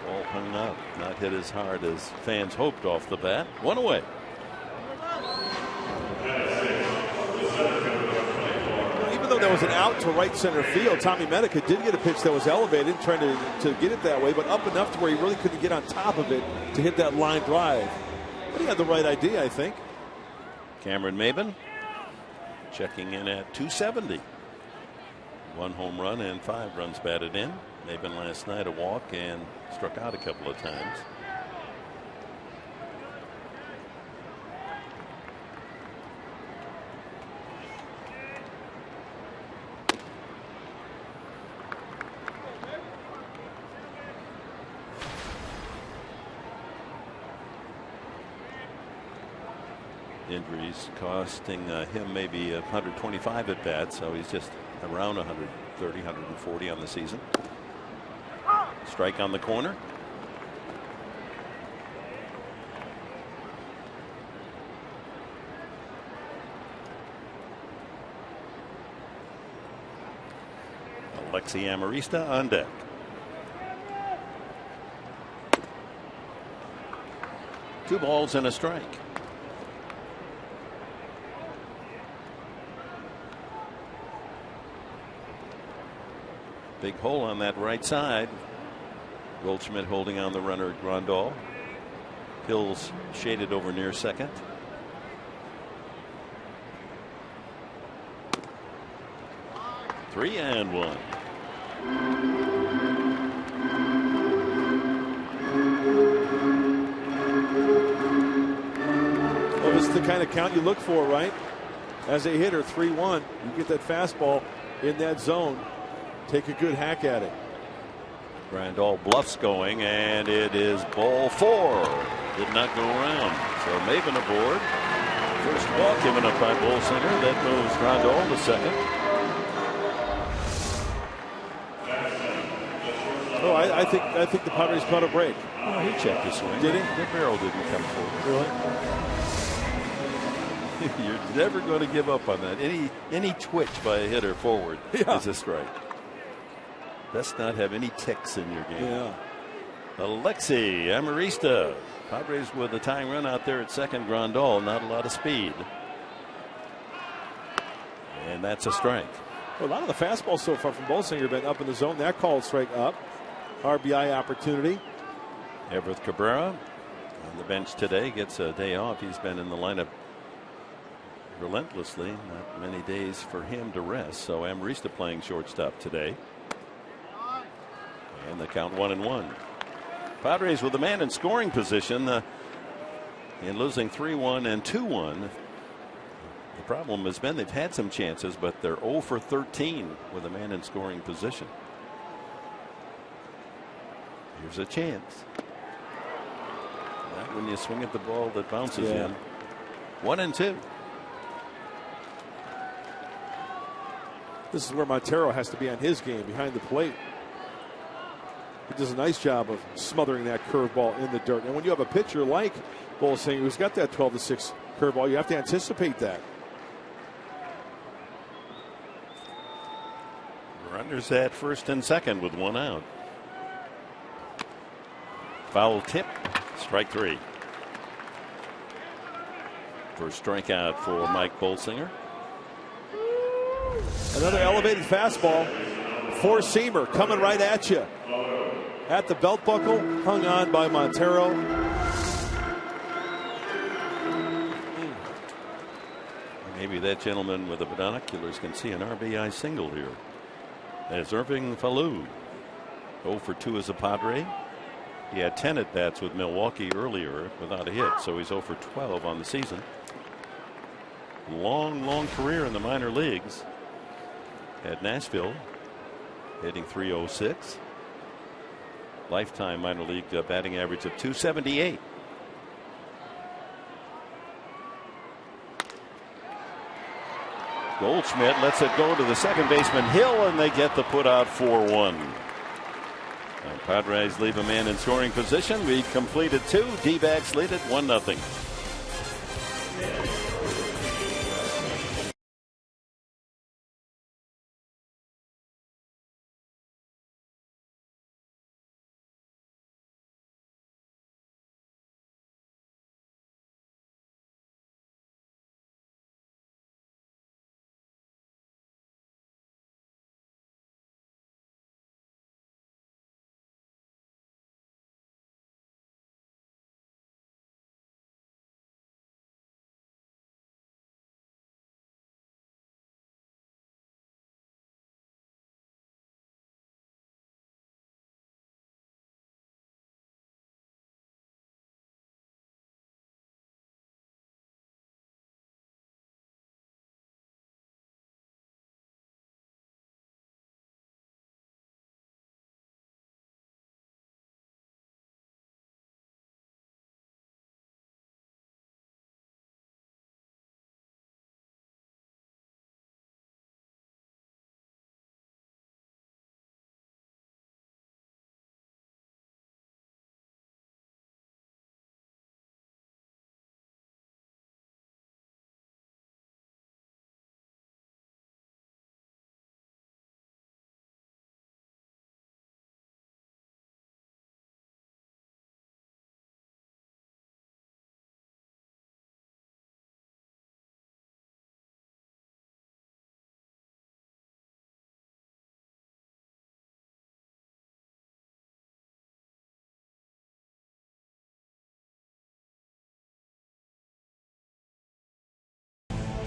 Ball hung up. Not hit as hard as fans hoped off the bat. One away. Even though there was an out to right center field, Tommy Medica did get a pitch that was elevated, trying to get it that way, but up enough to where he really couldn't get on top of it to hit that line drive. But he had the right idea, I think. Cameron Maben checking in at 270. 1 home run and 5 runs batted in. Maben last night a walk and struck out a couple of times. Injuries costing him maybe 125 at bats, so he's just around 130, 140 on the season. Strike on the corner. Alexi Amarista on deck. Two balls and a strike. Big hole on that right side. Goldschmidt holding on the runner at Grandal. Hills shaded over near second. Three and one. Well, this is the kind of count you look for, right? As a hitter, 3-1. You get that fastball in that zone. Take a good hack at it. Grandal bluffs going, and it is ball 4. Did not go around. So Maven aboard. First walk given up by Bolsinger. That moves Grandal to second. Oh, I think the Padres caught a break. Oh, he checked his swing. Did he? The barrel didn't come forward. Really? You're never going to give up on that. Any twitch by a hitter forward is a strike. Best not have any ticks in your game. Yeah. Alexi Amarista. Padres with a tying run out there at second. Grandal, not a lot of speed. And that's a strike. Well, a lot of the fastballs so far from Bolsinger have been up in the zone. That called strike up. RBI opportunity. Everett Cabrera on the bench today gets a day off. He's been in the lineup relentlessly. Not many days for him to rest. So Amarista playing shortstop today. And the count 1-1. Padres with a man in scoring position in losing 3-1 and 2-1. The problem has been they've had some chances, but they're 0 for 13 with a man in scoring position. Here's a chance. Not when you swing at the ball that bounces in. 1-2. This is where Montero has to be on his game behind the plate. He does a nice job of smothering that curveball in the dirt. And when you have a pitcher like Bolsinger who's got that 12-6 curveball, you have to anticipate that. Runners at first and second with one out. Foul tip, strike 3. First strikeout for Mike Bolsinger. Another elevated fastball. Four-seamer coming right at you. At the belt buckle, hung on by Montero. Maybe that gentleman with the binoculars can see an RBI single here. As Irving Falou, 0 for 2 as a Padre. He had 10 at bats with Milwaukee earlier without a hit, so he's 0 for 12 on the season. Long career in the minor leagues. At Nashville, hitting .306. Lifetime minor league batting average of .278. Goldschmidt lets it go to the second baseman Hill, and they get the put out 4-1. Padres leave a man in scoring position. We completed 2. D-backs lead it 1-0.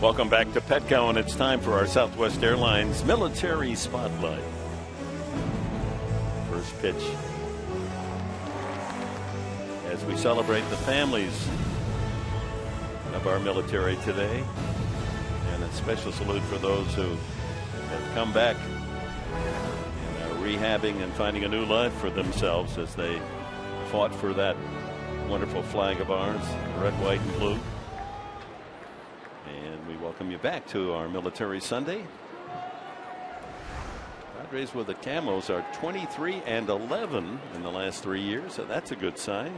Welcome back to Petco, and it's time for our Southwest Airlines Military Spotlight. First pitch as we celebrate the families of our military today, and a special salute for those who have come back and are rehabbing and finding a new life for themselves as they fought for that wonderful flag of ours, red, white, and blue. And we welcome you back to our Military Sunday. Padres with the camos are 23-11 in the last 3 years, so that's a good sign.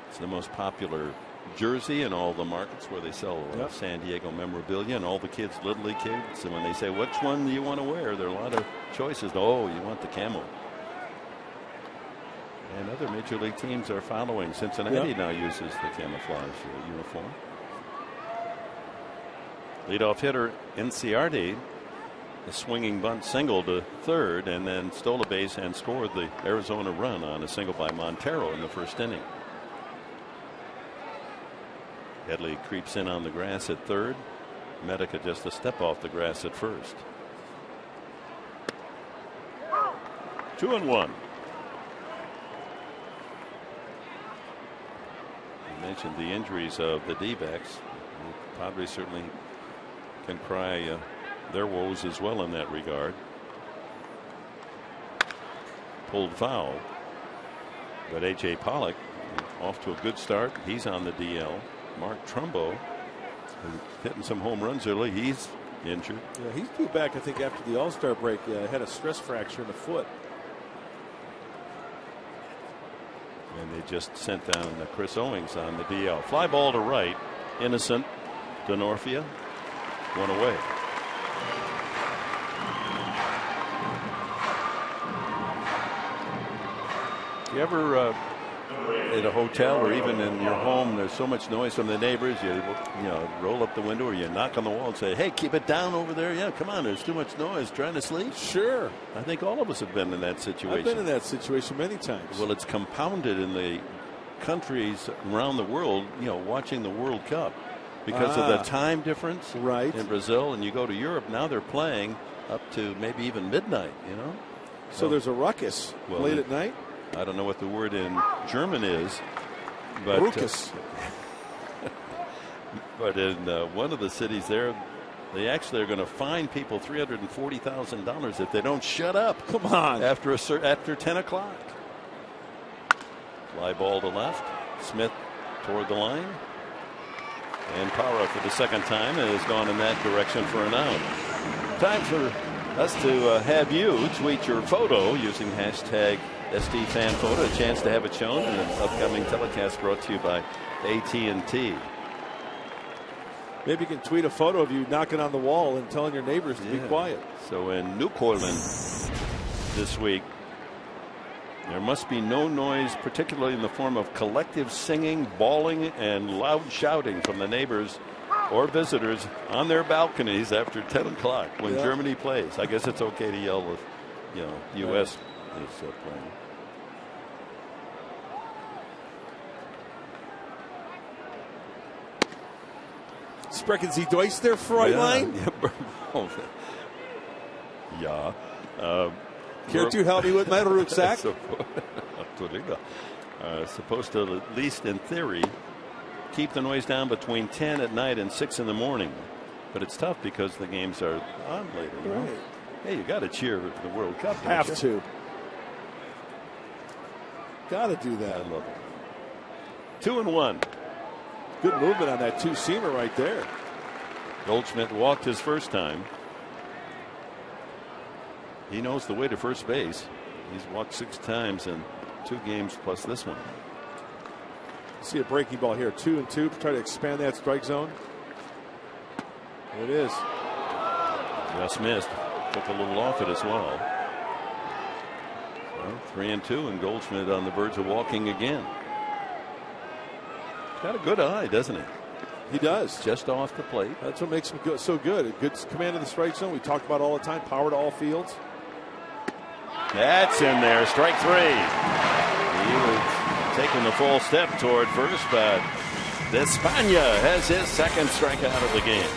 It's the most popular jersey in all the markets where they sell San Diego memorabilia, and all the kids, Little League kids. And when they say, which one do you want to wear? There are a lot of choices. Oh, you want the camo. And other major league teams are following. Cincinnati now uses the camouflage uniform. Leadoff hitter Inciarte, a swinging bunt single to third, and then stole a base and scored the Arizona run on a single by Montero in the first inning. Headley creeps in on the grass at third. Medica just a step off the grass at first. 2-1. You mentioned the injuries of the D-backs. The Padres certainly can cry their woes as well in that regard. Pulled foul, but A.J. Pollock off to a good start. He's on the DL. Mark Trumbo, who's hitting some home runs early, he's injured. Yeah, he's due back, I think, after the All-Star break. Had a stress fracture in the foot. And they just sent down Chris Owings on the DL. Fly ball to right. Innocent. Denorfia. One away. You ever at a hotel or even in your home, there's so much noise from the neighbors, you roll up the window or you knock on the wall and say, hey, keep it down over there. Yeah, come on, there's too much noise. Trying to sleep? Sure. I think all of us have been in that situation. I've been in that situation many times. Well, it's compounded in the countries around the world, watching the World Cup because of the time difference in Brazil. And you go to Europe, now they're playing up to maybe even midnight, So there's a ruckus late at night? I don't know what the word in German is, but ruckus. But in one of the cities there, they actually are going to fine people $340,000 if they don't shut up. Come on. After 10 o'clock. Fly ball to left. Smith toward the line. And Parra for the second time has gone in that direction for an out. Time for us to have you tweet your photo using hashtag SDFanPhoto. A chance to have it shown in an upcoming telecast brought to you by AT&T. Maybe you can tweet a photo of you knocking on the wall and telling your neighbors to be quiet. So in New Orleans this week, there must be no noise, particularly in the form of collective singing, bawling, and loud shouting from the neighbors or visitors on their balconies after 10 o'clock when Germany plays. I guess it's okay to yell if, U.S. is playing. Sprechen Sie Deutsch there, Fräulein? Yeah. Care to help me with my rucksack? Supposed to, at least in theory, keep the noise down between 10 at night and 6 in the morning. But it's tough because the games are on later. Right. Hey, you got to cheer the World Cup. Have to. Got to do that. I love it. 2-1. Good movement on that two-seamer right there. Goldschmidt walked his first time. He knows the way to first base. He's walked 6 times in 2 games plus this one. See a breaking ball here. 2-2. Try to expand that strike zone. There it is. Just missed. Took a little off it as well. So 3-2, and Goldschmidt on the verge of walking again. Got a good eye, doesn't he? He does. Just off the plate. That's what makes him so good. A good command of the strike zone. We talked about all the time. Power to all fields. That's in there. Strike 3. He was taking the full step toward first, but Despaigne has his second strikeout of the game.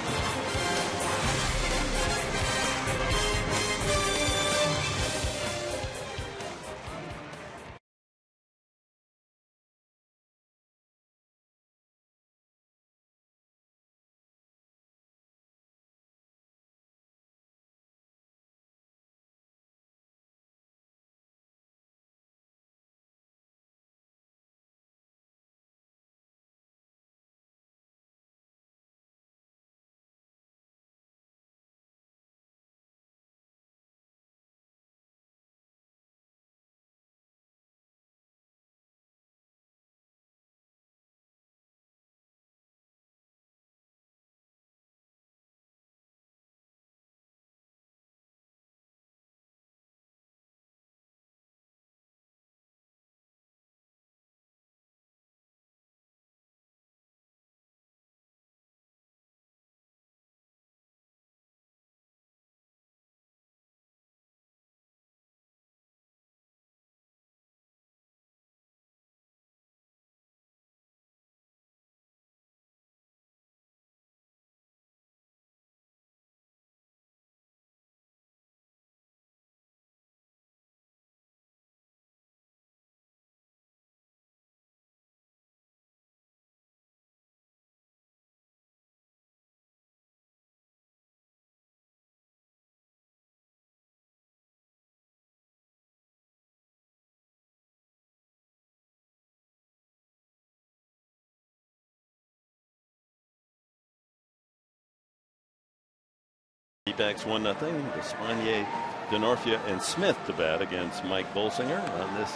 D-backs 1-0. Despaigne, Denorfia, and Smith to bat against Mike Bolsinger on this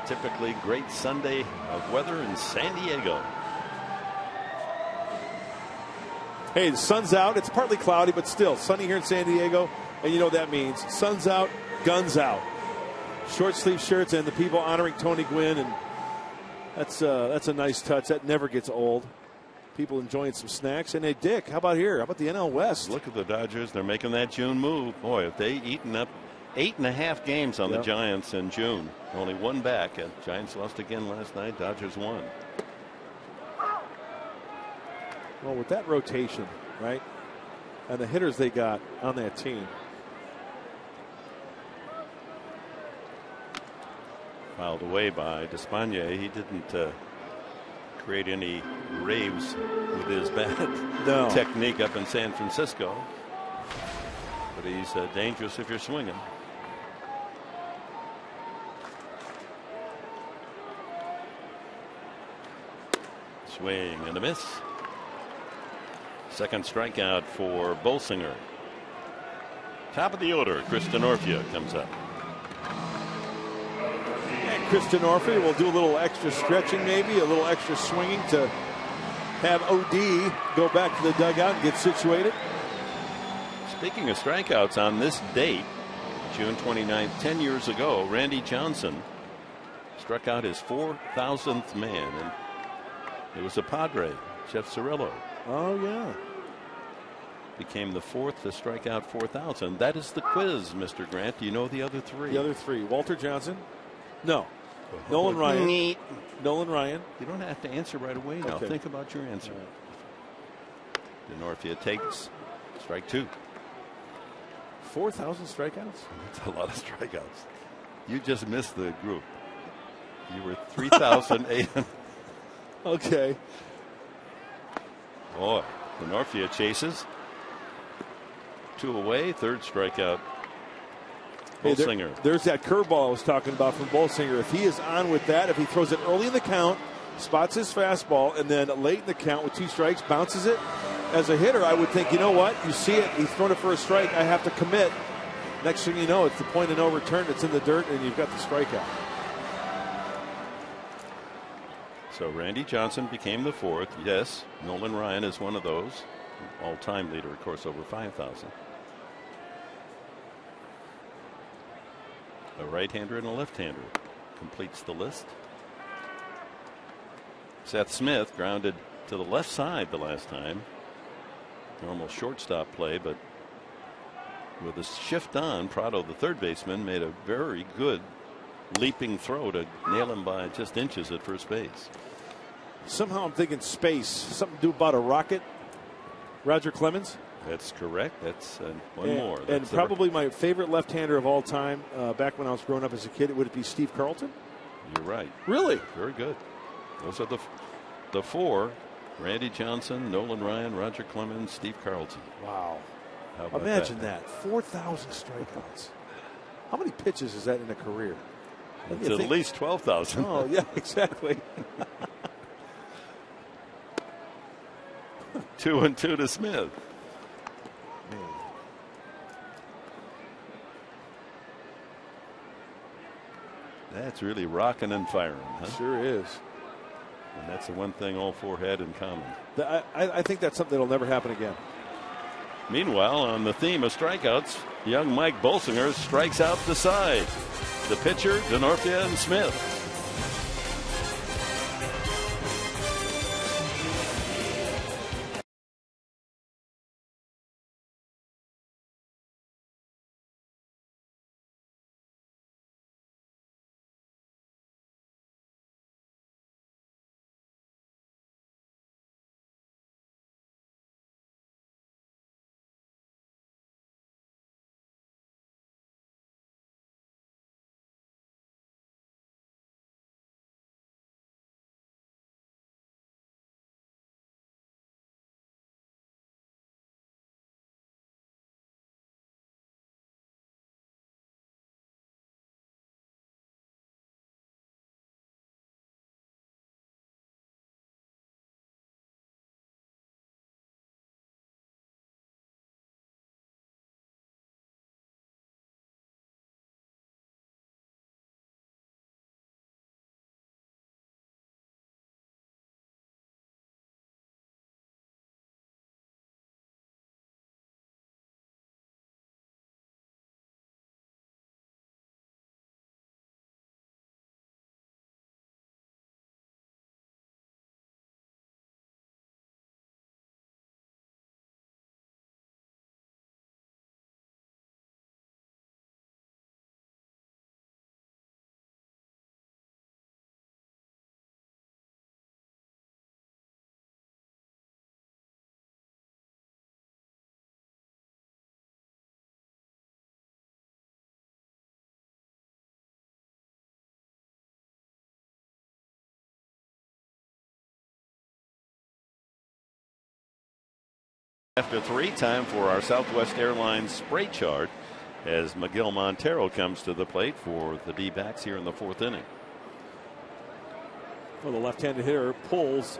typically great Sunday of weather in San Diego. Hey, the sun's out. It's partly cloudy, but still sunny here in San Diego. And you know what that means. Sun's out, guns out. Short sleeve shirts and the people honoring Tony Gwynn. And that's a nice touch. That never gets old. People enjoying some snacks. And hey, Dick, how about here? How about the NL West? Look at the Dodgers. They're making that June move. Boy, if they eaten up 8.5 games on the Giants in June. Only one back. And Giants lost again last night. Dodgers won. Well, with that rotation, right, and the hitters they got on that team. Fouled away by Despaigne. He didn't create any raves with his bad technique up in San Francisco. But he's dangerous if you're swinging. Swing and a miss. Second strikeout for Bolsinger. Top of the order, Chris Denorfia comes up. And Chris Denorfia will do a little extra stretching, maybe a little extra swinging to have OD go back to the dugout and get situated. Speaking of strikeouts, on this date, June 29th, 10 years ago, Randy Johnson struck out his 4,000th man, and it was a Padre, Jeff Cirillo. Oh, yeah. Became the fourth to strike out 4,000. That is the quiz, Mr. Grant. Do you know the other three? The other three. Walter Johnson? No. Nolan Ryan. Neat. Nolan Ryan. You don't have to answer right away now. Okay. Think about your answer. Denorfia takes strike two. 4,000 strikeouts? That's a lot of strikeouts. You just missed the group. You were 3,800. Okay. Boy, Denorfia chases. Two away, third strikeout. Bolsinger. There's that curveball I was talking about from Bolsinger. If he is on with that, if he throws it early in the count, spots his fastball, and then late in the count with two strikes, bounces it. As a hitter, I would think, you know what? You see it, he's thrown it for a strike, I have to commit. Next thing you know, it's the point of no return. It's in the dirt, and you've got the strikeout. So Randy Johnson became the fourth. Yes, Nolan Ryan is one of those. All-time leader, of course, over 5,000. A right-hander and a left-hander completes the list. Seth Smith grounded to the left side the last time. Normal shortstop play, but with a shift on, Prado, the third baseman, made a very good leaping throw to nail him by just inches at first base. Somehow I'm thinking space. Something to do about a rocket. Roger Clemens. That's correct. That's one and, more. That's and probably my favorite left-hander of all time, back when I was growing up as a kid, would it be Steve Carlton? You're right. Really? Very good. Those are the four. Randy Johnson, Nolan Ryan, Roger Clemens, Steve Carlton. Wow. How about Imagine that. 4,000 strikeouts. How many pitches is that in a career? It's at least 12,000. Oh, yeah, exactly. 2-2 to Smith. That's really rocking and firing, huh? Sure is. And that's the one thing all four had in common. I think that's something that'll never happen again. Meanwhile, on the theme of strikeouts, young Mike Bolsinger strikes out the side. The pitcher, Denorfia and Smith. After 3, time for our Southwest Airlines spray chart as Miguel Montero comes to the plate for the D-backs here in the 4th inning. Well, the left-handed hitter pulls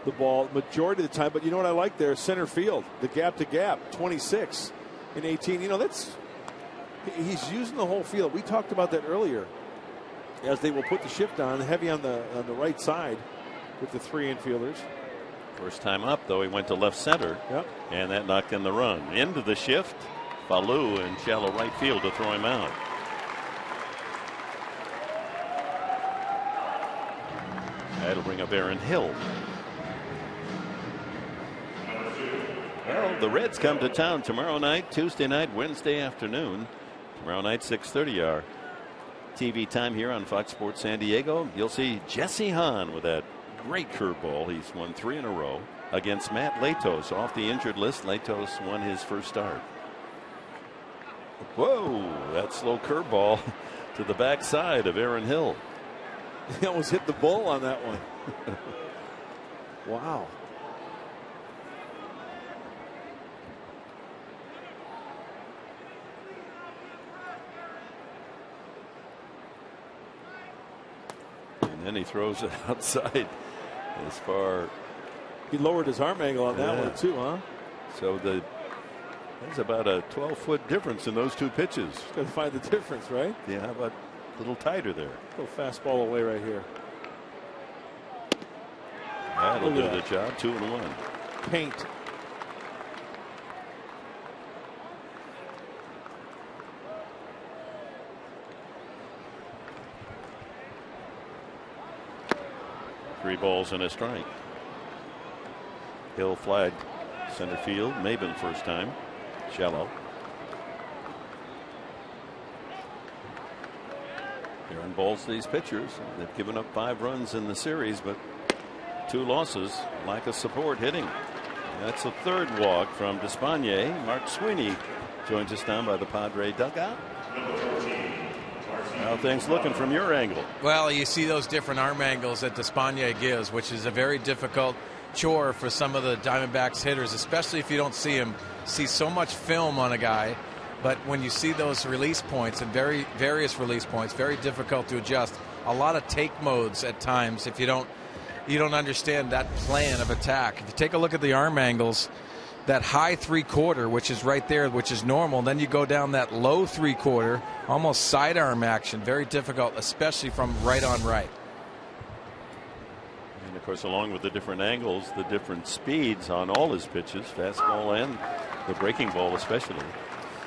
the ball majority of the time, but you know what I like there? Center field, the gap to gap, 26 in 18. You know, he's using the whole field. We talked about that earlier, as they will put the shift on heavy on the right side with the 3 infielders. First time up, though, he went to left center, yep, and that knocked in the run. Into the shift, Falou in shallow right field to throw him out. That'll bring up Aaron Hill. Well, the Reds come to town tomorrow night, Tuesday night, Wednesday afternoon. Tomorrow night, 6:30, our TV time here on Fox Sports San Diego. You'll see Jesse Hahn with that great curveball. He's won 3 in a row against Matt Latos. Off the injured list, Latos won his first start. Whoa, that slow curveball to the backside of Aaron Hill. He almost hit the ball on that one. Wow. And then he throws it outside as far. He lowered his arm angle on that one too, huh? So there's about a 12-foot difference in those 2 pitches. Got to find the difference, right? Yeah, how about a little tighter there? A little fastball away right here. That'll do the job. 2-1. Paint. Three balls and a strike. Hill flagged center field. Maben first time. Shallow. Aaron balls these pitchers. They've given up 5 runs in the series, but 2 losses. Lack of support hitting. That's a 3rd walk from Despaigne. Mark Sweeney joins us down by the Padre dugout. How things looking from your angle? Well, you see those different arm angles that Despaigne gives, which is a very difficult chore for some of the Diamondbacks hitters, especially if you don't see so much film on a guy. But when you see those release points and various release points, very difficult to adjust. A lot of take modes at times if you don't understand that plan of attack. If you take a look at the arm angles, that high 3/4, which is right there, which is normal, then you go down that low 3/4, almost sidearm action. Very difficult, especially from right on right. And of course, along with the different angles, the different speeds on all his pitches, fastball and the breaking ball especially.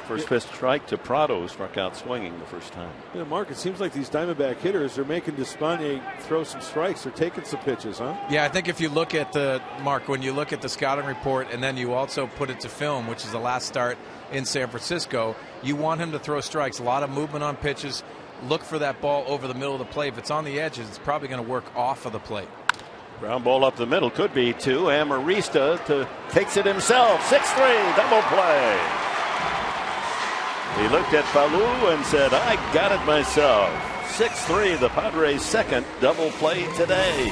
First pitch strike to Prado, struck out swinging the first time. Yeah, Mark, it seems like these Diamondback hitters are making Despaigne throw some strikes. They're taking some pitches, huh? Yeah, I think if you look at Mark, when you look at the scouting report and then you also put it to film, which is the last start in San Francisco, you want him to throw strikes. A lot of movement on pitches. Look for that ball over the middle of the plate. If it's on the edges, it's probably going to work off of the plate. Ground ball up the middle, could be 2. Amarista takes it himself. 6-3, double play. He looked at Falou and said, I got it myself. 6-3, the Padres' second double play today.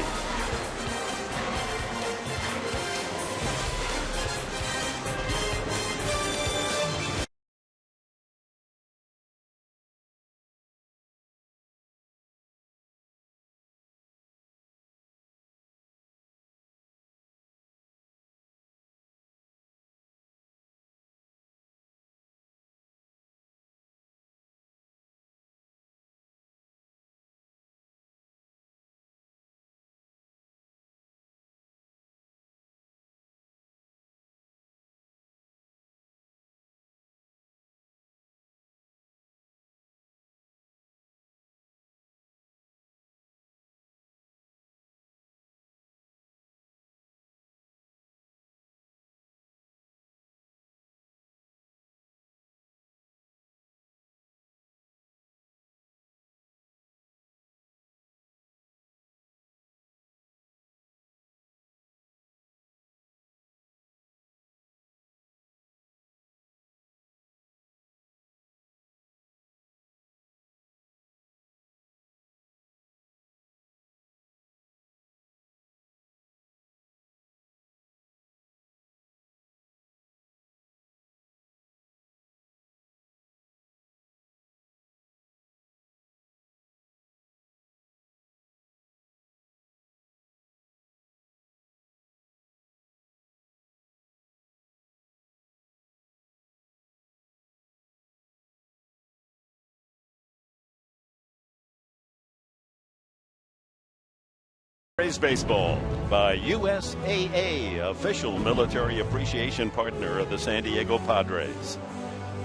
Padres baseball by USAA, official military appreciation partner of the San Diego Padres.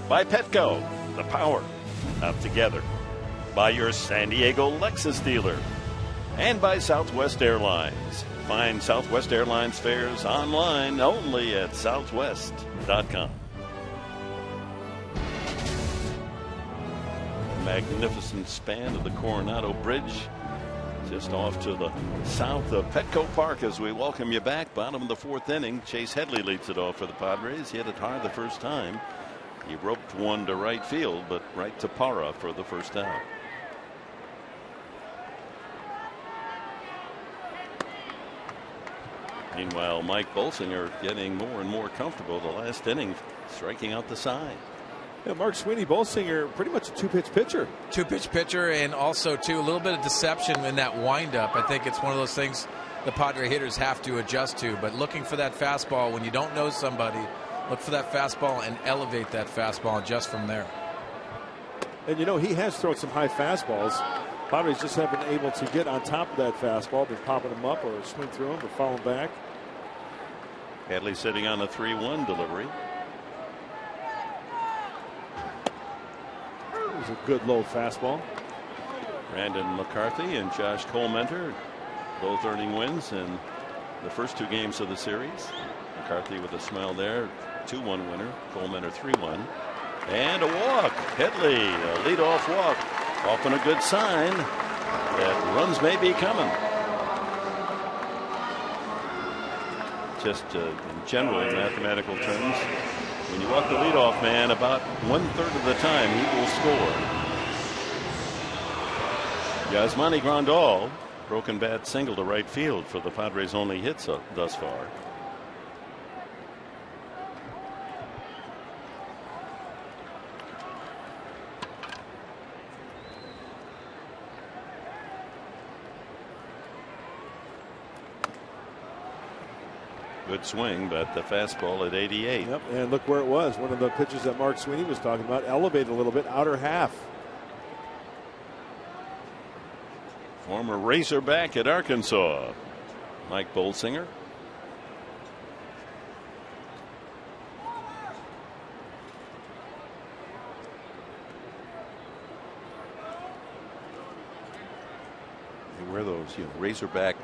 By Petco, the power of together. By your San Diego Lexus dealer. And by Southwest Airlines. Find Southwest Airlines fares online only at southwest.com. A magnificent span of the Coronado Bridge just off to the south of Petco Park as we welcome you back. Bottom of the fourth inning. Chase Headley leads it off for the Padres. He hit it hard the first time. He roped one to right field, but right to Parra for the first out. Meanwhile, Mike Bolsinger getting more and more comfortable the last inning, striking out the side. Yeah, Mark Sweeney, Bolsinger, pretty much a two-pitch pitcher. Two-pitch pitcher, and also, too, a little bit of deception in that windup. I think it's one of those things the Padre hitters have to adjust to. But looking for that fastball when you don't know somebody, look for that fastball and elevate that fastball just from there. And, you know, he has thrown some high fastballs. Padres just haven't been able to get on top of that fastball, been popping them up or swing through them or falling back. Hadley sitting on a 3-1 delivery. It was a good low fastball. Brandon McCarthy and Josh Colmenter both earning wins in the first two games of the series. McCarthy with a smile there, 2-1 winner. Colmenter 3-1. And a walk. Headley, a leadoff walk. Often a good sign that runs may be coming. Just in general, in mathematical terms, when you walk the leadoff man, about 1/3 of the time he will score. Yasmani Grandal, broken bat single to right field for the Padres' only hits thus far. Good swing, but the fastball at 88. Yep, and look where it was. One of the pitches that Mark Sweeney was talking about, elevated a little bit, outer half. Former Razorback at Arkansas, Mike Bolsinger. They wear those, Razorback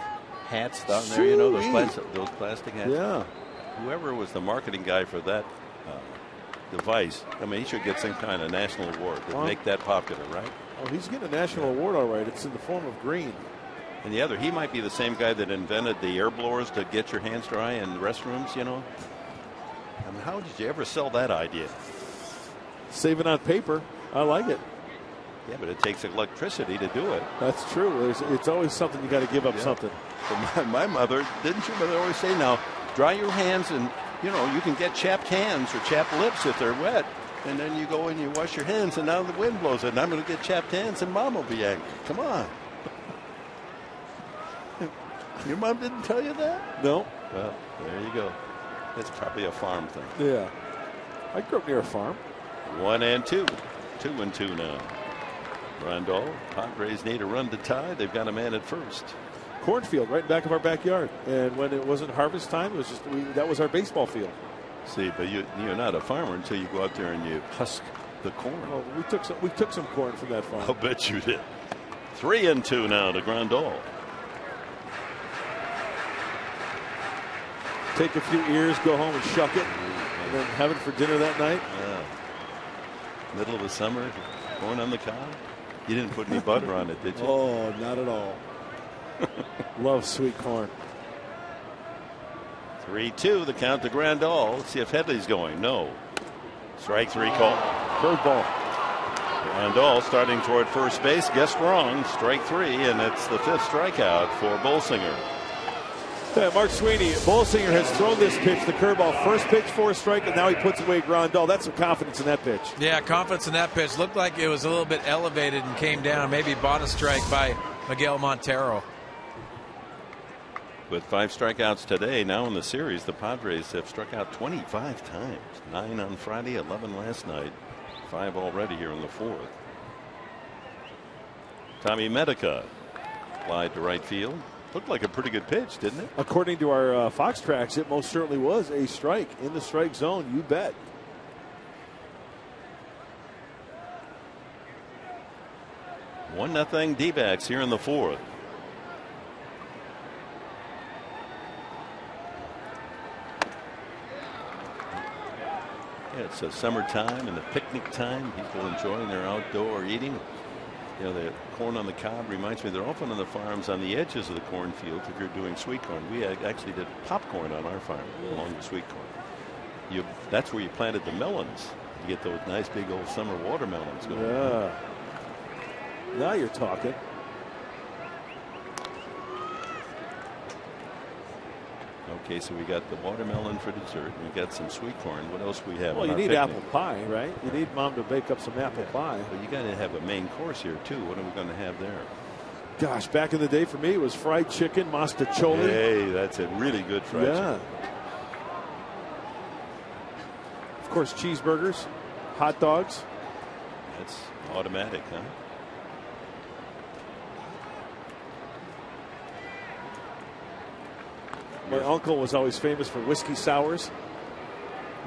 hats down there, those plastic hats. Yeah. Whoever was the marketing guy for that device, I mean, he should get some kind of national award to make that popular, right? Oh, he's getting a national award, all right. It's in the form of green. And the other, he might be the same guy that invented the air blowers to get your hands dry in restrooms, I mean, how did you ever sell that idea? Save it on paper. I like it. Yeah, but it takes electricity to do it. That's true. It's always something you got to give up something. So my mother, didn't your mother always say, now dry your hands and, you can get chapped hands or chapped lips if they're wet. And then you go and you wash your hands and now the wind blows it and I'm going to get chapped hands and Mom will be angry. Come on. Your mom didn't tell you that? No. Well, there you go. It's probably a farm thing. Yeah. I grew up near a farm. 1-2. 2-2 now. Grandal, Padres need a run to tie. They've got a man at first. Cornfield right back of our backyard. And when it wasn't harvest time, it was just that was our baseball field. See, but you're not a farmer until you go out there and you husk the corn. Well, we took some corn from that farm. I'll bet you did. 3-2 now to Grandal. Take a few ears, go home and shuck it, and then have it for dinner that night. Yeah. Middle of the summer, corn on the cob. You didn't put any butter on it, did you? Oh, not at all. Love sweet corn. 3-2, the count to Grandal. Let's see if Headley's going. No. Strike 3 call. Curveball. Grandal starting toward first base. Guessed wrong. Strike 3, and it's the 5th strikeout for Bolsinger. Yeah, Mark Sweeney, Bolsinger has thrown this pitch, the curveball, first pitch for a strike, and now he puts away Grandal. That's some confidence in that pitch. Yeah, confidence in that pitch. Looked like it was a little bit elevated and came down. Maybe bought a strike by Miguel Montero. With 5 strikeouts today, now in the series, the Padres have struck out 25 times. 9 on Friday, 11 last night, 5 already here in the 4th. Tommy Medica applied to right field. Looked like a pretty good pitch, didn't it? According to our Fox tracks, it most certainly was a strike in the strike zone. You bet. 1-0 D-backs here in the fourth. Yeah, it's summertime and the picnic time. People enjoying their outdoor eating. You know, the corn on the cob reminds me they're often on the farms on the edges of the cornfields if you're doing sweet corn. We actually did popcorn on our farm along the sweet corn. That's where you planted the melons. You get those nice big old summer watermelons going. Yeah. Now you're talking. Okay, so we got the watermelon for dessert. We got some sweet corn. What else we have? Well, you need apple pie, right? You need Mom to bake up some apple pie. But you got to have a main course here too. What are we going to have there? Gosh, back in the day for me, it was fried chicken, mostaccioli. Hey, that's a really good fried chicken. Of course, cheeseburgers, hot dogs. That's automatic, huh? My uncle was always famous for whiskey sours.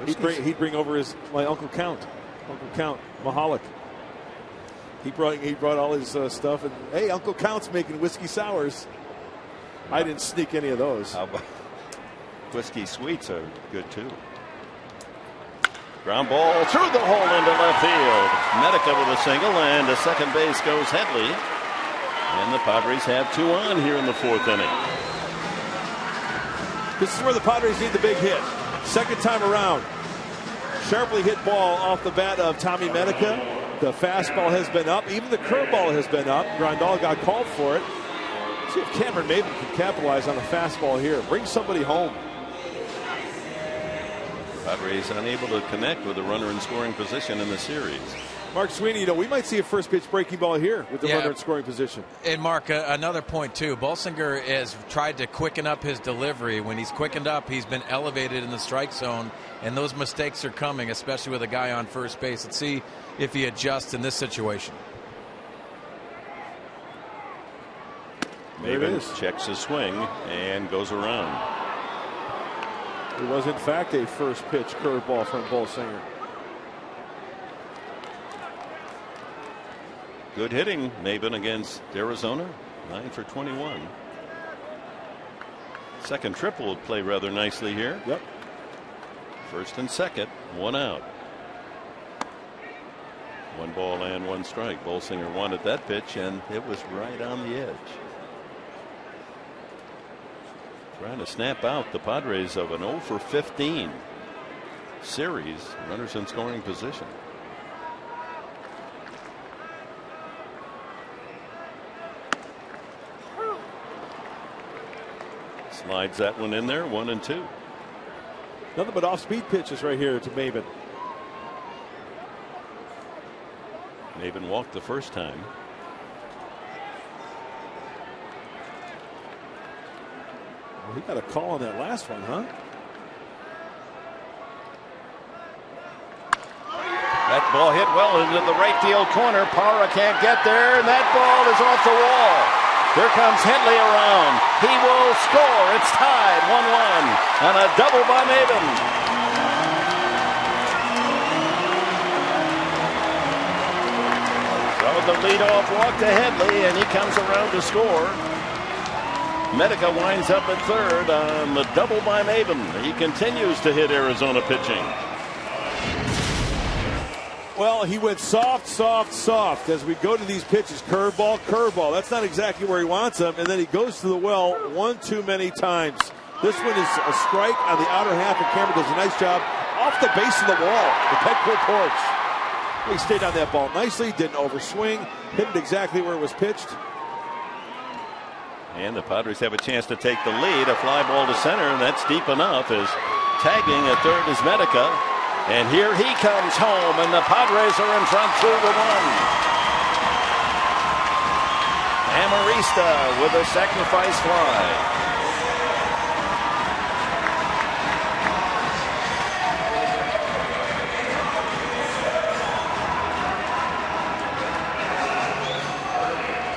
He'd bring over my Uncle Count Mahalik. He brought all his stuff, and hey, Uncle Count's making whiskey sours. I didn't sneak any of those. How about whiskey sweets are good too. Ground ball through the hole into left field. Medica with a single, and to second base goes Headley. And the Padres have 2 on here in the fourth inning. This is where the Padres need the big hit. Second time around. Sharply hit ball off the bat of Tommy Medica. The fastball has been up. Even the curveball has been up. Grandal got called for it. See if Cameron Maben can capitalize on a fastball here. Bring somebody home. Padres unable to connect with a runner in scoring position in the series. Mark Sweeney, we might see a first pitch breaking ball here with the runner in scoring position. And Mark, another point too. Bolsinger has tried to quicken up his delivery. When he's quickened up, he's been elevated in the strike zone, and those mistakes are coming, especially with a guy on first base. Let's see if he adjusts in this situation. Maben checks his swing and goes around. It was in fact a first pitch curveball from Bolsinger. Good hitting, Maben against Arizona, 9 for 21. Second triple will play rather nicely here. Yep. First and second, 1 out. 1 ball and 1 strike. Bolsinger wanted that pitch, and it was right on the edge. Trying to snap out the Padres of an 0 for 15 series. Runners in scoring position. Slides that one in there, 1 and 2. Nothing but off-speed pitches right here to Maben. Maben walked the first time. Well, he got a call on that last one, huh? That ball hit well into the right field corner. Parra can't get there, and that ball is off the wall. Here comes Headley around. He will score. It's tied 1-1 on a double by Maben. So the leadoff walk to Headley, and he comes around to score. Medica winds up at third on the double by Maben. He continues to hit Arizona pitching. Well, he went soft, soft, soft as we go to these pitches. Curveball, curveball. That's not exactly where he wants them. And then he goes to the well one too many times. This one is a strike on the outer half, and Cameron does a nice job off the base of the wall, the Petco porch. He stayed on that ball nicely, didn't overswing, hit it exactly where it was pitched. And the Padres have a chance to take the lead. A fly ball to center, and that's deep enough as tagging at third is Medica. And here he comes home, and the Padres are in front 2-1. Amarista with a sacrifice fly.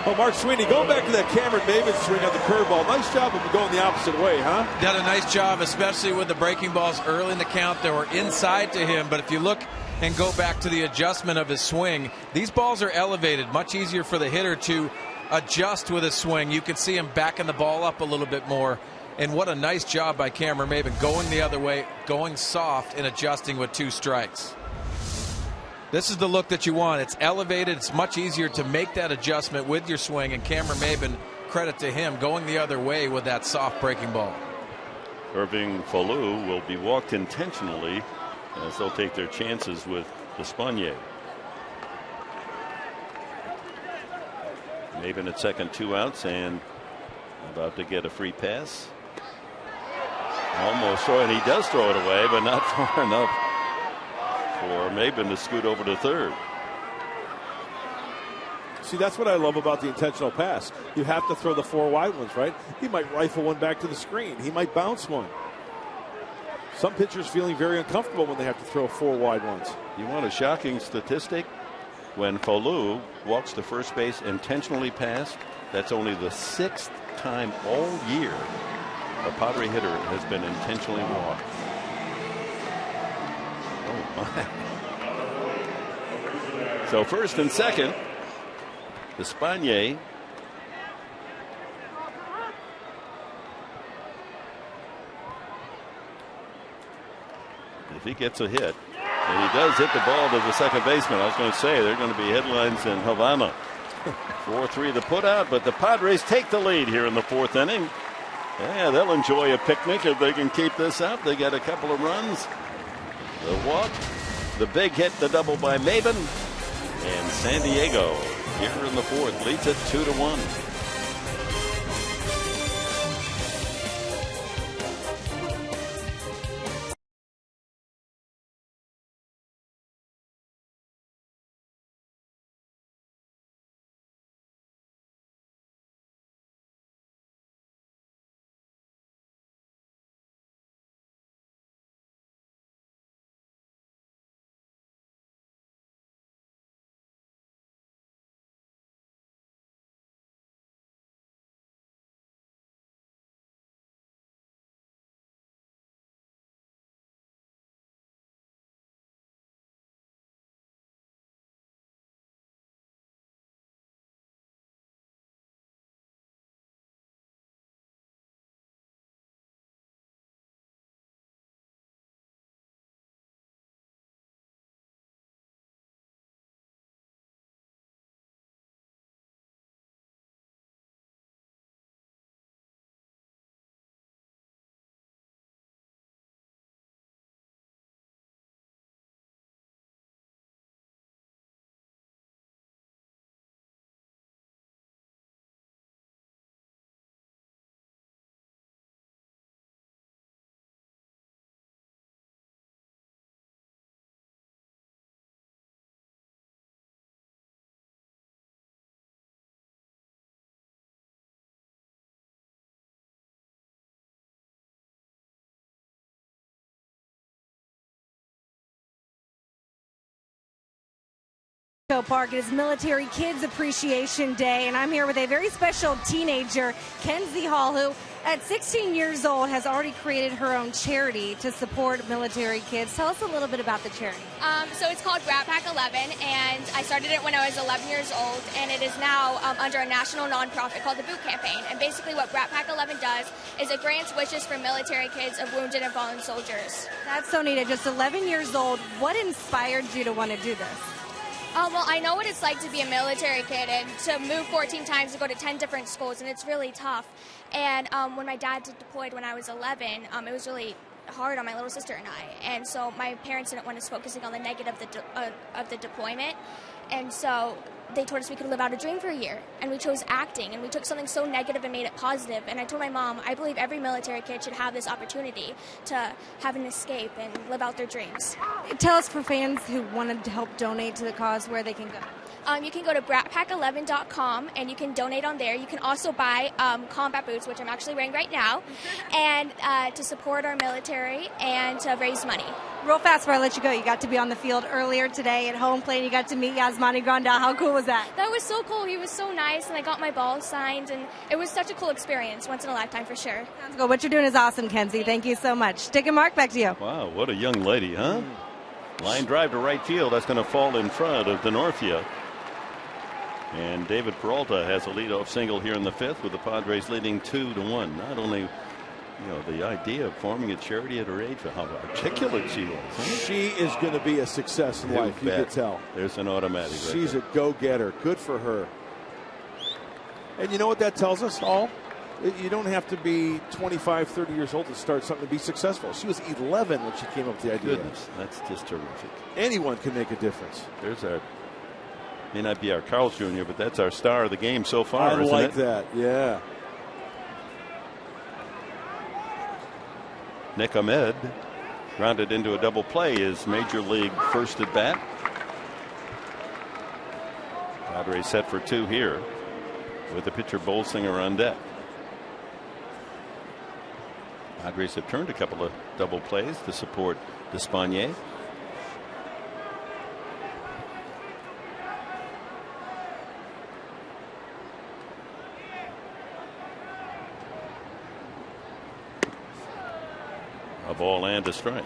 Well, Mark Sweeney, going back to that Cameron Maven swing on the curveball. Nice job of going the opposite way, huh? Did a nice job, especially with the breaking balls early in the count. They were inside to him, but if you look and go back to the adjustment of his swing, these balls are elevated. Much easier for the hitter to adjust with his swing. You can see him backing the ball up a little bit more. And what a nice job by Cameron Maven, going the other way, going soft and adjusting with 2 strikes. This is the look that you want. It's elevated. It's much easier to make that adjustment with your swing. And Cameron Maven, credit to him, going the other way with that soft breaking ball. Irving Falou will be walked intentionally as they'll take their chances with Despaigne. Maven at second, 2 outs, and about to get a free pass. Almost throw, and he does throw it away, but not far enough for Maven to scoot over to third. See, that's what I love about the intentional pass. You have to throw the 4 wide ones, right? He might rifle one back to the screen. He might bounce one. Some pitchers feeling very uncomfortable when they have to throw 4 wide ones. You want a shocking statistic? When Falou walks to first base intentionally passed, that's only the 6th time all year a Padre hitter has been intentionally walked. Oh my. So first and second, Despaigne. If he gets a hit, and he does hit the ball to the second baseman, I was going to say there are going to be headlines in Havana. 4-3 to put out, but the Padres take the lead here in the 4th inning. Yeah, they'll enjoy a picnic if they can keep this up. They get a couple of runs. The walk, the big hit, the double by Maven, and San Diego here in the 4th leads it 2-1. Park. It is Military Kids Appreciation Day, and I'm here with a very special teenager, Kenzie Hall, who at 16 years old has already created her own charity to support military kids. Tell us a little bit about the charity. So it's called Brat Pack 11, and I started it when I was 11 years old, and it is now under a national nonprofit called the Boot Campaign. And basically what Brat Pack 11 does is it grants wishes for military kids of wounded and fallen soldiers. That's so neat. At just 11 years old, what inspired you to want to do this? Well, I know what it's like to be a military kid and to move 14 times to go to 10 different schools, and it's really tough. And when my dad deployed when I was 11, it was really hard on my little sister and I. And so my parents didn't want us focusing on the negative of the deployment. And so they told us we could live out a dream for a year. And we chose acting. And we took something so negative and made it positive. And I told my mom, I believe every military kid should have this opportunity to have an escape and live out their dreams. Tell us, for fans who wanted to help donate to the cause, where they can go. You can go to bratpack11.com and you can donate on there. You can also buy combat boots, which I'm actually wearing right now, and to support our military and to raise money. Real fast before I let you go, you got to be on the field earlier today at home plate. You got to meet Yasmani Grandal. How cool was that? That was so cool. He was so nice, and I got my ball signed, and it was such a cool experience, once in a lifetime for sure. Sounds good. What you're doing is awesome, Kenzie. Thank you so much. Dick and Mark, back to you. Wow, what a young lady, huh? Line drive to right field. That's going to fall in front of Denorfia. And David Peralta has a leadoff single here in the 5th with the Padres leading 2-1. Not only, the idea of forming a charity at her age, how articulate she was. Huh? She is going to be a success in life, you can tell. There's an automatic. She's a go-getter. Good for her. And you know what that tells us all? You don't have to be 25, 30 years old to start something to be successful. She was 11 when she came up with the idea. Goodness, that's just terrific. Anyone can make a difference. There's our, may not be our Carl's Jr., but that's our star of the game so far. I like that, yeah. Nick Ahmed grounded into a double play, his major league first at bat. Padres set for 2 here with the pitcher Bolsinger on deck. Padres have turned a couple of double plays to support Despaigne. A ball and a strike.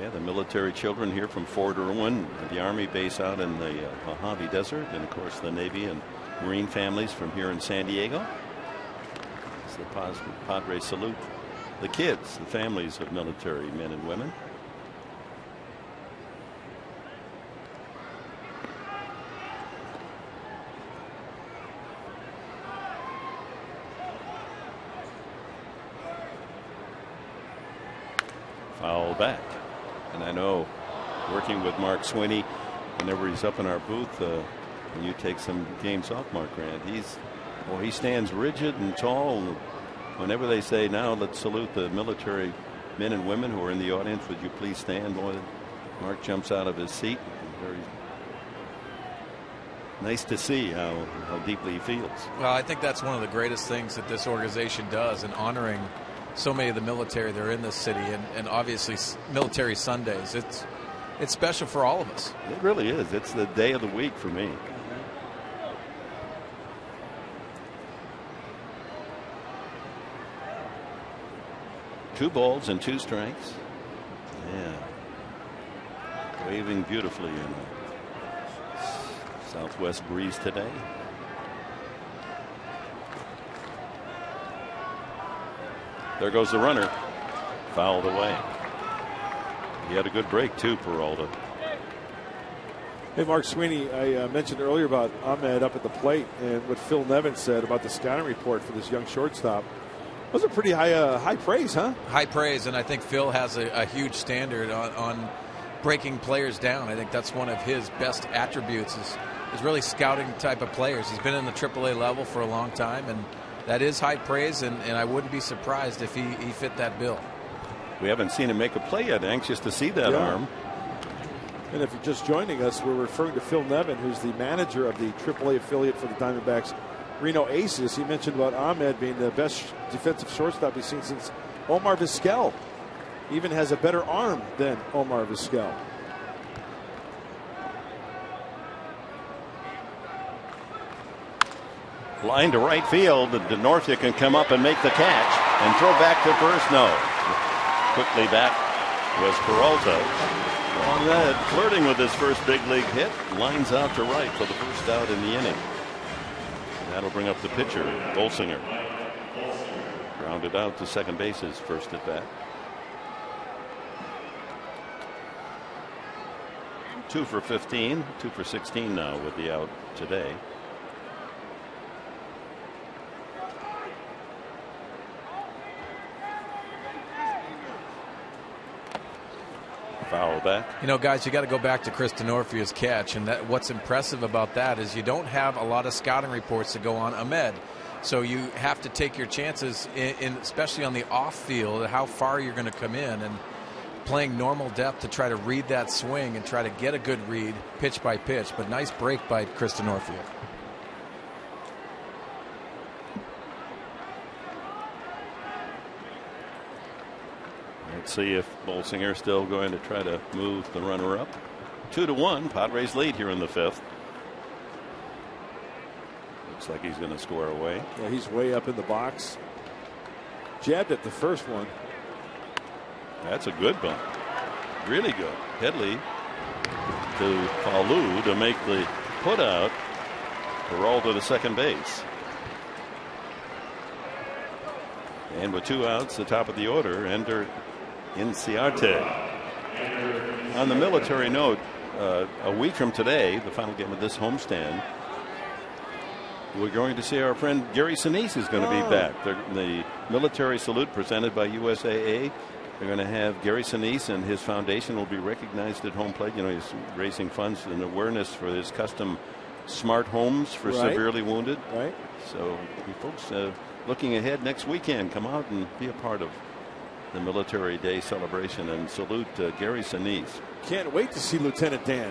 Yeah, the military children here from Fort Irwin, the Army base out in the Mojave Desert, and of course the Navy and Marine families from here in San Diego. As the Padres salute the kids, the families of military men and women. Foul back. And I know, working with Mark Sweeney, whenever he's up in our booth, when you take some games off Mark Grant, he stands rigid and tall. And whenever they say, now let's salute the military men and women who are in the audience, would you please stand? Boy, Mark jumps out of his seat. Very nice to see how deeply he feels. Well, I think that's one of the greatest things that this organization does in honoring so many of the military that are in this city, and obviously Military Sundays. It's special for all of us. It really is. It's the day of the week for me. Two balls and 2 strikes. Yeah. Waving beautifully in the southwest breeze today. There goes the runner. Fouled away. He had a good break too, Peralta. Hey, Mark Sweeney, I mentioned earlier about Ahmed up at the plate and what Phil Nevin said about the scouting report for this young shortstop. Those are pretty high praise, huh? High praise, and I think Phil has a huge standard on breaking players down. I think that's one of his best attributes is really scouting type of players. He's been in the AAA level for a long time, and that is high praise, and I wouldn't be surprised if he fit that bill. We haven't seen him make a play yet. Anxious to see that arm. And if you're just joining us, we're referring to Phil Nevin, who's the manager of the AAA affiliate for the Diamondbacks, Reno Aces. He mentioned about Ahmed being the best defensive shortstop he's seen since Omar Vizquel. Even has a better arm than Omar Vizquel. Line to right field. Denorfia can come up and make the catch and throw back to first. No. Quickly back was Peralta. On that, flirting with his first big league hit. Lines out to right for the first out in the inning. That'll bring up the pitcher, Bolsinger. Grounded out to second base his first at bat. 2 for 15, 2 for 16 now with the out today. Foul back. You know, guys, you got to go back to Chris Denorfia's catch, and what's impressive about that is you don't have a lot of scouting reports to go on Ahmed. So you have to take your chances, especially on the off field, how far you're going to come in, and playing normal depth to try to read that swing and try to get a good read pitch by pitch. But nice break by Chris Denorfia. Let's see if Bolsinger's still going to try to move the runner up. 2-1, Padres lead here in the 5th. Looks like he's going to score away. Yeah, he's way up in the box. Jabbed at the first one. That's a good bump. Really good. Headley to Falou to make the put out to roll to the second base. And with 2 outs, the top of the order, enter Inciarte. On the military note, a week from today, the final game of this homestand, we're going to see our friend Gary Sinise is going to be back. The military salute presented by USAA. They're going to have Gary Sinise, and his foundation will be recognized at home plate. You know, he's raising funds and awareness for his custom smart homes for severely wounded. Right. So, you folks looking ahead next weekend, come out and be a part of the Military Day celebration and salute Gary Sinise. Can't wait to see Lieutenant Dan.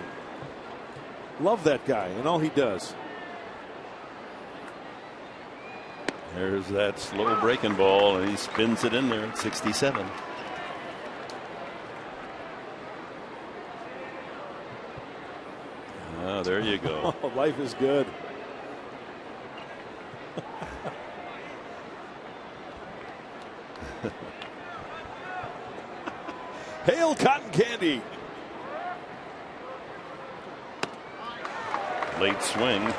Love that guy and all he does. There's that slow breaking ball, and he spins it in there at 67. Oh, there you go. Oh, life is good. Hail cotton candy. Late swing.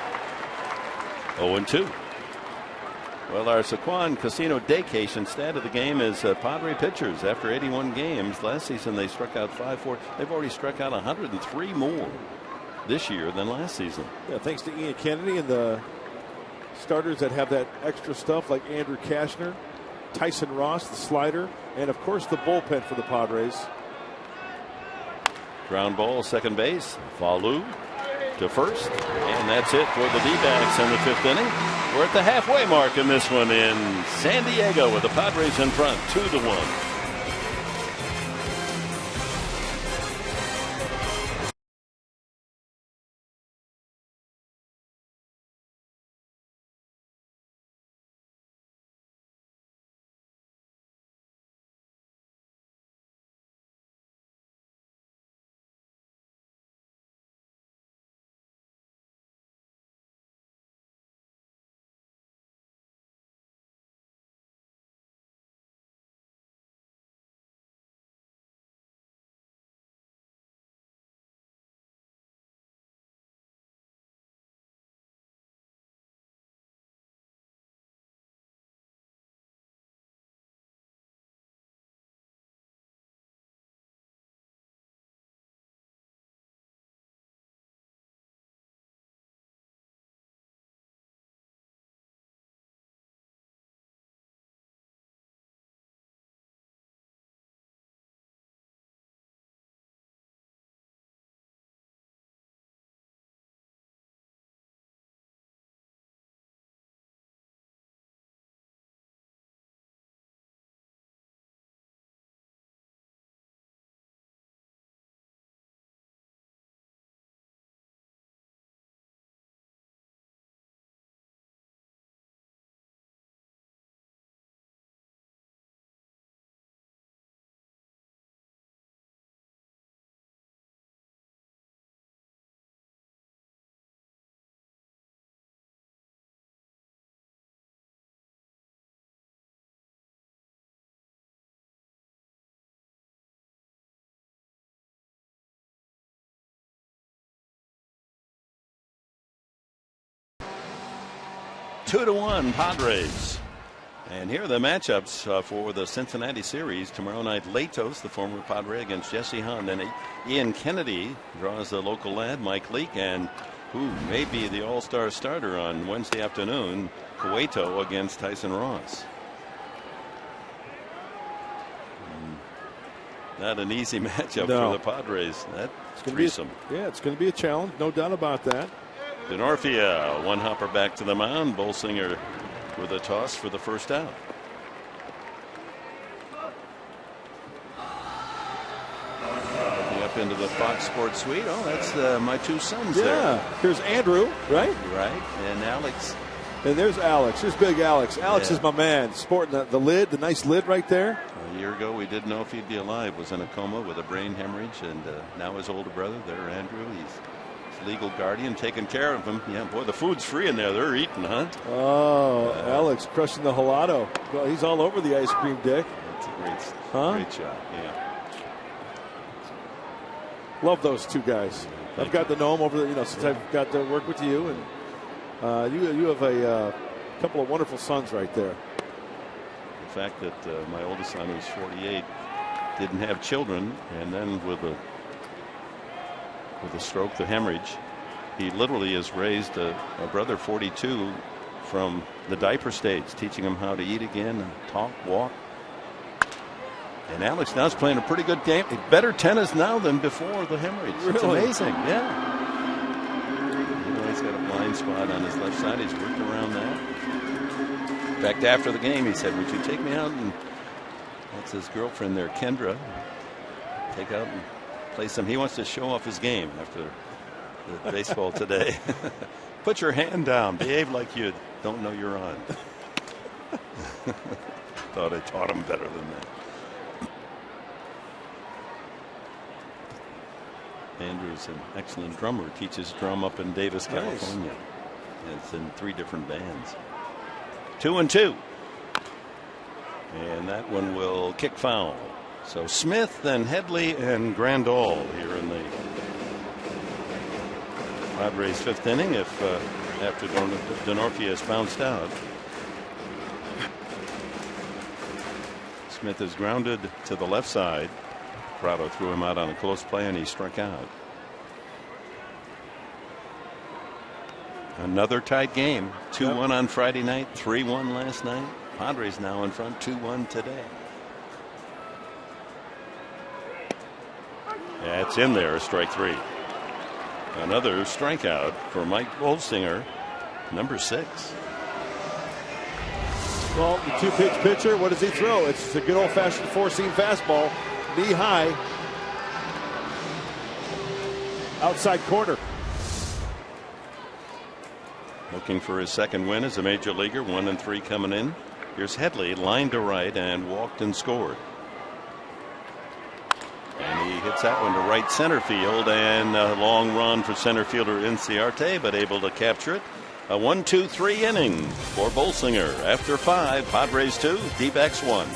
0-2. Well, our Saquon Casino Daycation stat of the game is Padre pitchers. After 81 games last season, they struck out 5-4. They've already struck out 103 more this year than last season. Yeah, thanks to Ian Kennedy and the starters that have that extra stuff like Andrew Kashner, Tyson Ross, the slider, and of course the bullpen for the Padres. Ground ball, second base. Falou to first, and that's it for the D-backs in the 5th inning. We're at the halfway mark in this one in San Diego with the Padres in front, 2-1. Two to 1 Padres. And here are the matchups for the Cincinnati series. Tomorrow night, Latos, the former Padre, against Jesse Hahn. Then Ian Kennedy draws the local lad, Mike Leake, and who may be the all-star starter on Wednesday afternoon, Cueto against Tyson Ross. Not an easy matchup No. for the Padres. That It's gonna threesome. it's going to be a challenge, no doubt about that. Denorfia, one hopper back to the mound. Bolsinger with a toss for the first out. Looking up into the Fox Sports Suite. Oh, that's my two sons there. Here's Andrew, right? Right. And Alex. And there's Alex. Here's big Alex. Alex is my man, sporting the lid, the nice lid right there. A year ago, we didn't know if he'd be alive. Was in a coma with a brain hemorrhage, and now his older brother, there, Andrew, he's his legal guardian, taking care of him. Yeah, boy, the food's free in there. They're eating, huh? Oh, Alex crushing the gelato. Well, he's all over the ice cream, Dick. That's a great shot. Yeah. Love those two guys. I've got to know them over the, since I've got to work with you, and you have a couple of wonderful sons right there. The fact that my oldest son, who's 48, didn't have children, and then with a stroke, the hemorrhage, he literally has raised a brother 42 from the diaper stage, teaching him how to eat again and talk, walk. And Alex now is playing a pretty good game. Better tennis now than before the hemorrhage. Really? It's amazing. Yeah. He's got a blind spot on his left side. He's worked around that. In fact, after the game, he said, "Would you take me out?" And that's his girlfriend there, Kendra. Take out and play some. He wants to show off his game after the baseball today. Put your hand down. Behave like you don't know you're on. Thought I taught him better than that. Andrew's an excellent drummer. Teaches drum up in Davis, California. It's in 3 different bands. 2-2. And that one will kick foul. So Smith, then Headley, and Grandal here in the Padres' 5th inning. If after Denorfia has bounced out, Smith is grounded to the left side. Prado threw him out on a close play, and he struck out. Another tight game. 2-1 on Friday night, 3-1 last night. Padres now in front, 2-1 today. That's in there, strike 3. Another strikeout for Mike Bolsinger, number 6. Well, the 2-pitch pitcher, what does he throw? It's a good old-fashioned 4-seam fastball. Knee high, outside corner. Looking for his second win as a major leaguer, 1-3 coming in. Here's Headley, line to right, and walked and scored. And he hits that one to right center field, and a long run for center fielder Inciarte, but able to capture it. A 1-2-3 inning for Bolsinger. After 5, Padres 2, D-backs 1.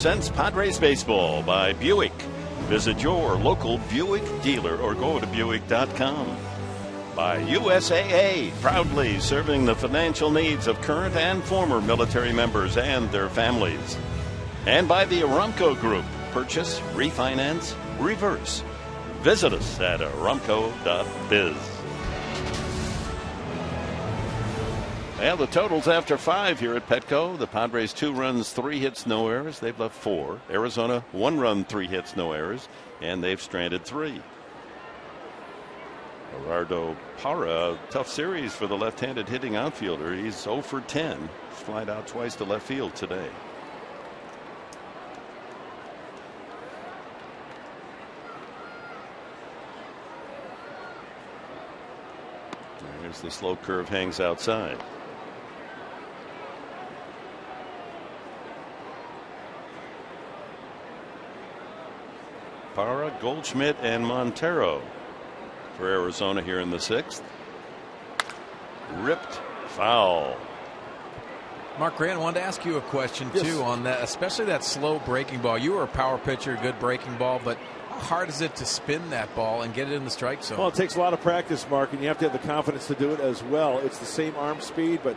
Sense Padres Baseball by Buick. Visit your local Buick dealer or go to Buick.com. By USAA, proudly serving the financial needs of current and former military members and their families. And by the Aramco Group, purchase, refinance, reverse. Visit us at aramco.biz. And the totals after 5 here at Petco. The Padres 2 runs, 3 hits, no errors. They've left 4. Arizona 1 run, 3 hits, no errors, and they've stranded 3. Gerardo Parra, tough series for the left-handed hitting outfielder. He's 0 for 10. Flied out twice to left field today. There's the slow curve, hangs outside. Parra, Goldschmidt, and Montero for Arizona here in the 6th. Ripped foul. Mark Grant, wanted to ask you a question too on that, especially that slow breaking ball. You were a power pitcher, good breaking ball, but how hard is it to spin that ball and get it in the strike zone? Well, it takes a lot of practice, Mark, and you have to have the confidence to do it as well. It's the same arm speed, but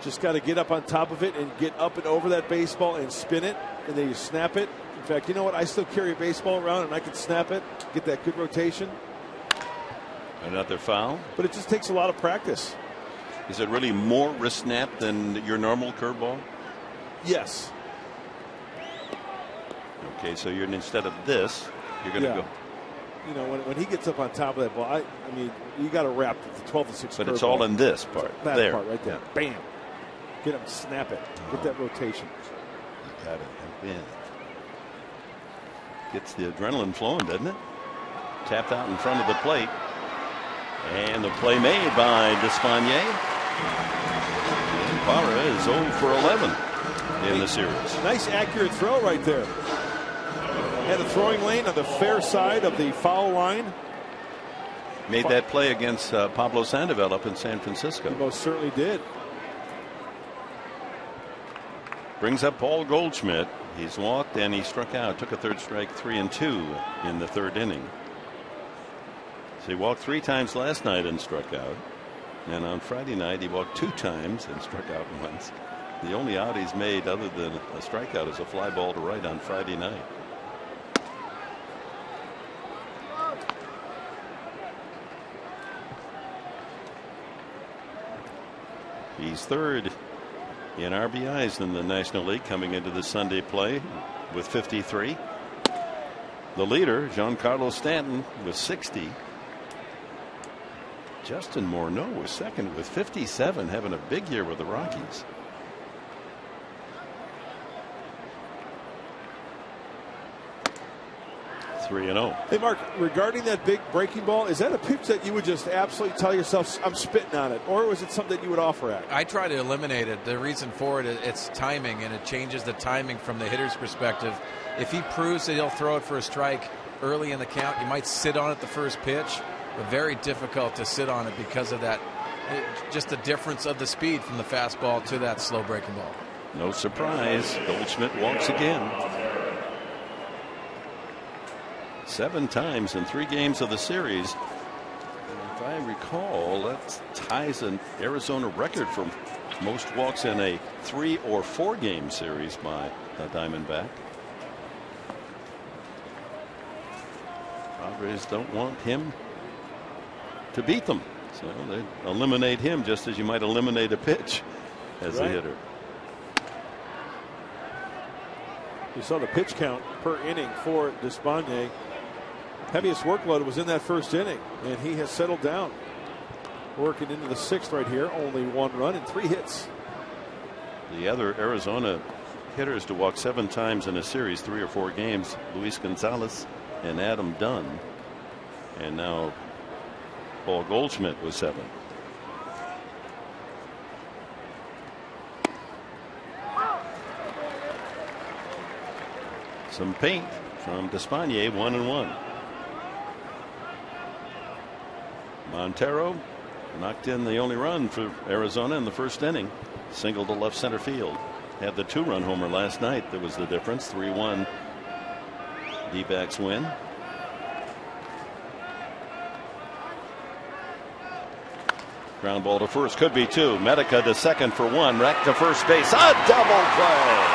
just got to get up on top of it and get up and over that baseball and spin it, and then you snap it. In fact, you know what? I still carry a baseball around, and I can snap it, get that good rotation. Another foul. But it just takes a lot of practice. Is it really more wrist snap than your normal curveball? Yes. Okay, so you're instead of this, you're going to go. You know, when he gets up on top of that ball, I mean, you got to wrap the 12-6. But it's all in this part. That there. part right there. Bam. Get him, snap it. Get that rotation. You got it. Yeah. Gets the adrenaline flowing, doesn't it? Tapped out in front of the plate. And the play made by Despaigne. Parra is 0 for 11 in the series. Nice accurate throw right there. Had a throwing lane on the fair side of the foul line. Made that play against Pablo Sandoval up in San Francisco. He most certainly did. Brings up Paul Goldschmidt. He's walked and he struck out. Took a third strike, 3-2 in the 3rd inning. So he walked 3 times last night and struck out. And on Friday night, he walked 2 times and struck out once. The only out he's made other than a strikeout is a fly ball to right on Friday night. He's 3rd in RBIs in the National League coming into the Sunday play with 53. The leader, Giancarlo Stanton, with 60. Justin Morneau was 2nd with 57, having a big year with the Rockies. (3-0). Hey, Mark, regarding that big breaking ball, is that a pitch that you would just absolutely tell yourself, I'm spitting on it, or was it something that you would offer at? I try to eliminate it. The reason for it, it's timing, and it changes the timing from the hitter's perspective. If he proves that he'll throw it for a strike early in the count, you might sit on it the first pitch. But very difficult to sit on it because of that, just the difference of the speed from the fastball to that slow breaking ball. No surprise, Goldschmidt walks again. 7 times in 3 games of the series. If I recall, that ties an Arizona record for most walks in a 3 or 4 game series by a Diamondback. Padres don't want him to beat them, so they eliminate him just as you might eliminate a pitch as a hitter. You saw the pitch count per inning for Despaigne. Heaviest workload was in that 1st inning, and he has settled down. Working into the 6th right here. Only 1 run and 3 hits. The other Arizona hitters to walk 7 times in a series, 3 or 4 games, Luis Gonzalez and Adam Dunn. And now Paul Goldschmidt was 7. Some paint from Despaigne, 1-1. Montero knocked in the only run for Arizona in the 1st inning. Single to left center field. Had the 2-run homer last night. That was the difference. 3-1 D-backs win. Ground ball to first, could be two. Medica to second for one. Rack to first base. A double play.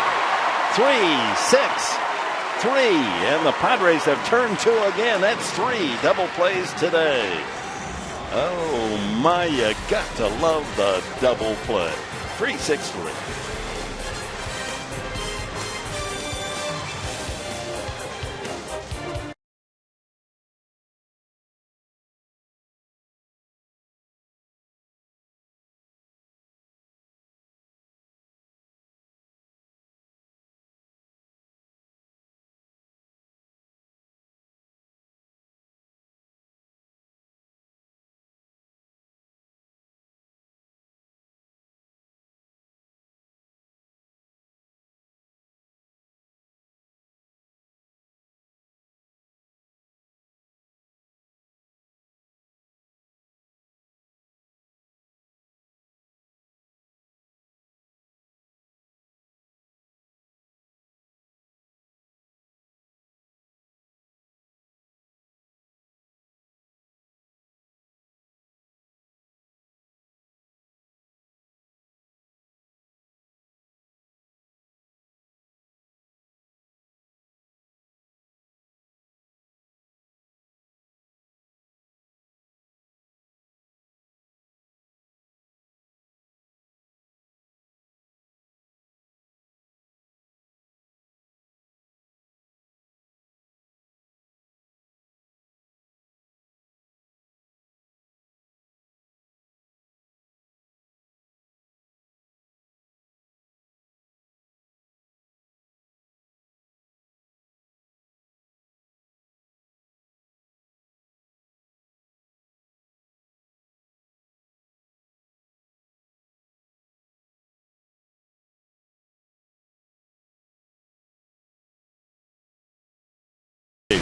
3-6-3. And the Padres have turned two again. That's three double plays today. Oh my, you got to love the double play. 3-6-3.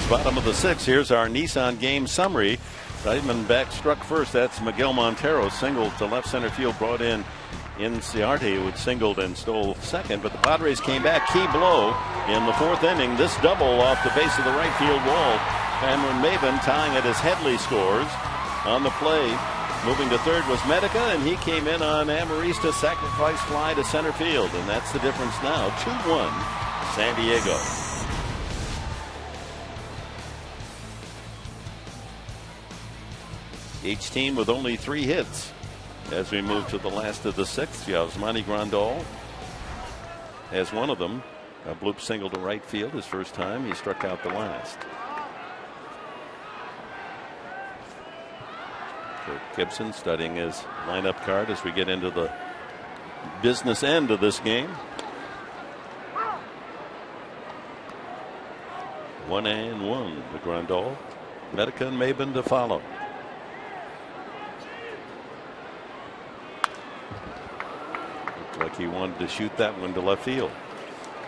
Bottom of the sixth. Here's our Nissan game summary. Diamondbacks struck first. That's Miguel Montero. Single to left center field. Brought in Cincinnati, who had singled and stole second. But the Padres came back. Key blow in the fourth inning. This double off the base of the right field wall. Cameron Maben tying it as Headley scores. On the play, moving to third was Medica, and he came in on Amarista's sacrifice fly to center field. And that's the difference now. 2-1 San Diego. Each team with only 3 hits as we move to the last of the sixth. Yasmani Grandal has one of them. A bloop single to right field. His first time. He struck out the last. Kirk Gibson studying his lineup card as we get into the business end of this game. 1-1 to Grandal. Medica and Maben to follow. Like he wanted to shoot that one to left field.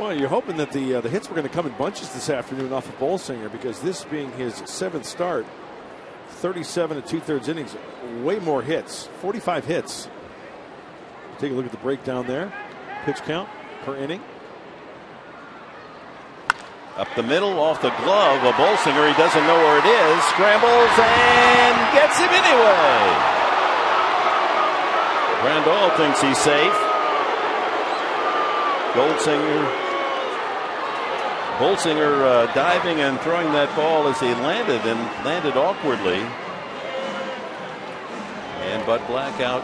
Well, you're hoping that the hits were going to come in bunches this afternoon off of Bolsinger, because this being his 7th start, 37 2/3 innings, way more hits, 45 hits. Take a look at the breakdown there. Pitch count per inning. Up the middle, off the glove of Bolsinger. He doesn't know where it is. Scrambles and gets him anyway. Grandal thinks he's safe. Bolsinger diving and throwing that ball as he landed awkwardly. And Bud Black out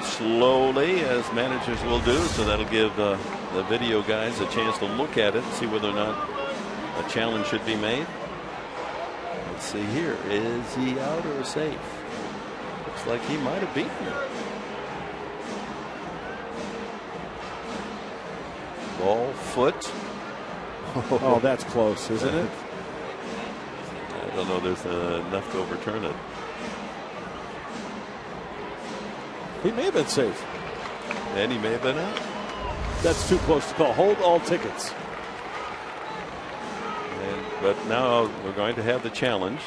slowly, as managers will do, so that'll give the video guys a chance to look at it and see whether or not a challenge should be made. Let's see here. Is he out or safe? Looks like he might have beaten him. Ball, foot. Oh, that's close, isn't it? I don't know. There's enough to overturn it. He may have been safe. And he may have been out. That's too close to call. Hold all tickets. But now we're going to have the challenge.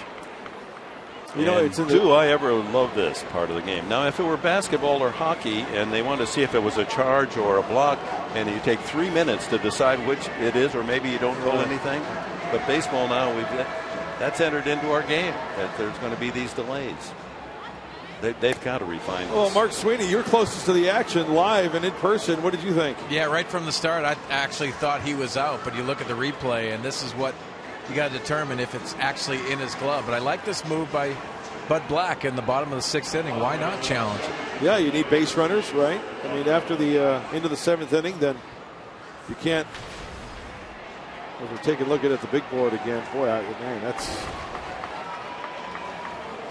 You know, it's in do I ever love this part of the game. Now, if it were basketball or hockey and they want to see if it was a charge or a block, and you take 3 minutes to decide which it is, or maybe you don't call anything. But baseball now, that's entered into our game, that there's going to be these delays. they've got to refine this. Well, Mark Sweeney, you're closest to the action live and in person. What did you think? Yeah, right from the start, I actually thought he was out, but you look at the replay, and this is what you got to determine if it's actually in his glove. But I like this move by Bud Black in the bottom of the 6th inning. Why not challenge it? Yeah, you need base runners, right? I mean, after the into the 7th inning, then you can't. As we're taking a look at the big board again, boy, man, that's.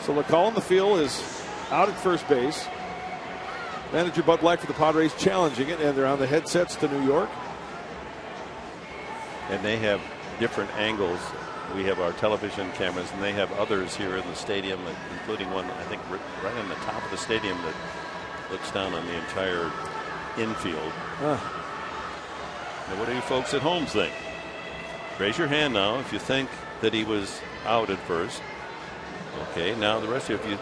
So LaCall in the field is out at first base. Manager Bud Black for the Padres challenging it, and they're on the headsets to New York. And they have different angles. We have our television cameras, and they have others here in the stadium, including one, I think, right on the top of the stadium that looks down on the entire infield. Now, what do you folks at home think? Raise your hand now if you think that he was out at first. Okay, now the rest of you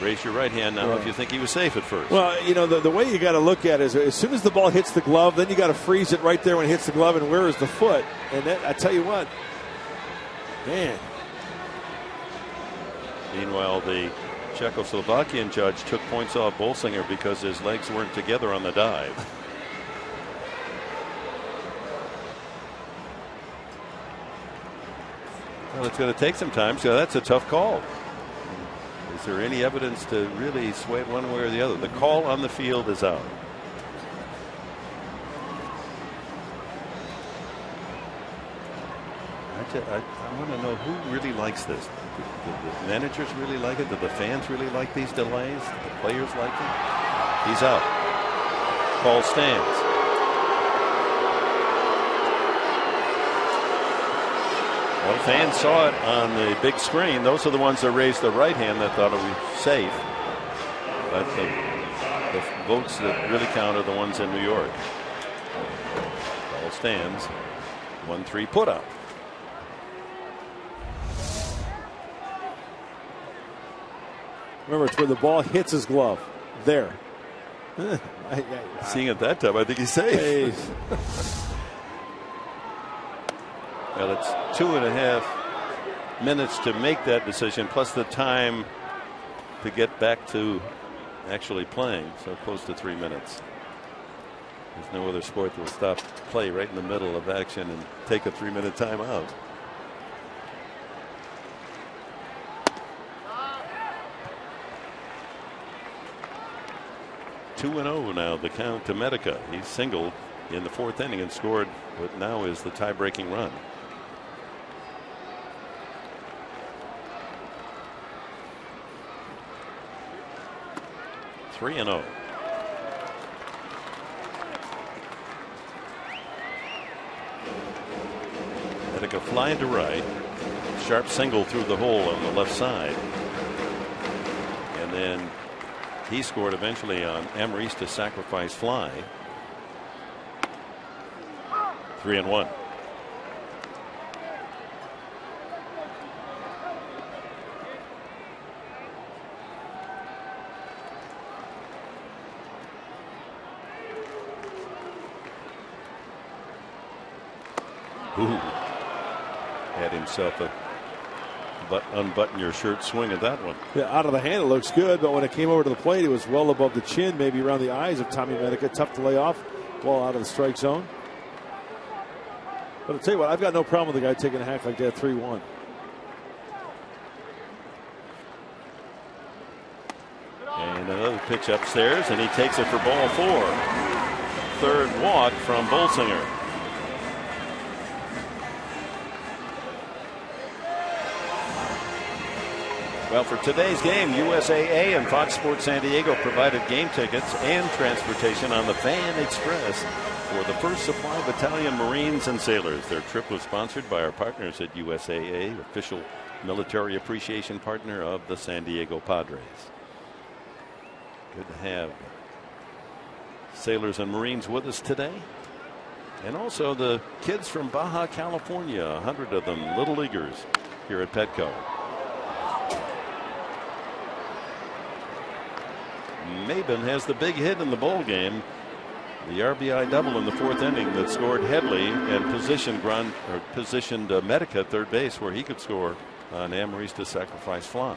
raise your right hand now if you think he was safe at first. Well, you know, the way you got to look at it is as soon as the ball hits the glove, then you got to freeze it right there when it hits the glove, and where is the foot? And that, I tell you what, man. Meanwhile, the Czechoslovakian judge took points off Bolsinger because his legs weren't together on the dive. Well, it's going to take some time, so that's a tough call. Is there any evidence to really sway it one way or the other? The call on the field is out. I want to know who really likes this. Do the managers really like it? Do the fans really like these delays? Do the players like it? He's out. Call stands. Well, fans saw it on the big screen. Those are the ones that raised the right hand that thought it was safe. But the votes that really count are the ones in New York. All stands. 1-3 put up. Remember, it's where the ball hits his glove. There. Seeing it that time, I think he's safe. Well, it's 2.5 minutes to make that decision, plus the time to get back to actually playing, so close to 3 minutes. There's no other sport that will stop play right in the middle of action and take a 3-minute timeout. (2-0) now the count to Medica. He singled in the 4th inning and scored what now is the tie-breaking run. (3-0). Medica flying to right. Sharp single through the hole on the left side. And then he scored eventually on Amarista sacrifice fly. 3-1. Ooh. Had himself a unbutton your shirt swing at that one. Yeah, out of the hand it looks good, but when it came over to the plate, it was well above the chin, maybe around the eyes of Tommy Medica. Tough to lay off. Ball out of the strike zone. But I'll tell you what, I've got no problem with the guy taking a hack like that. 3-1. And another pitch upstairs, and he takes it for ball 4. 3rd walk from Bolsinger. Well, for today's game, USAA and Fox Sports San Diego provided game tickets and transportation on the Fan Express for the 1st Supply Battalion Marines and Sailors. Their trip was sponsored by our partners at USAA, official military appreciation partner of the San Diego Padres. Good to have Sailors and Marines with us today. And also the kids from Baja California, 100 of them, Little Leaguers, here at Petco. Maben has the big hit in the bowl game. The RBI double in the 4th inning that scored Headley and positioned Medica at 3rd base where he could score on Amarista's sacrifice fly.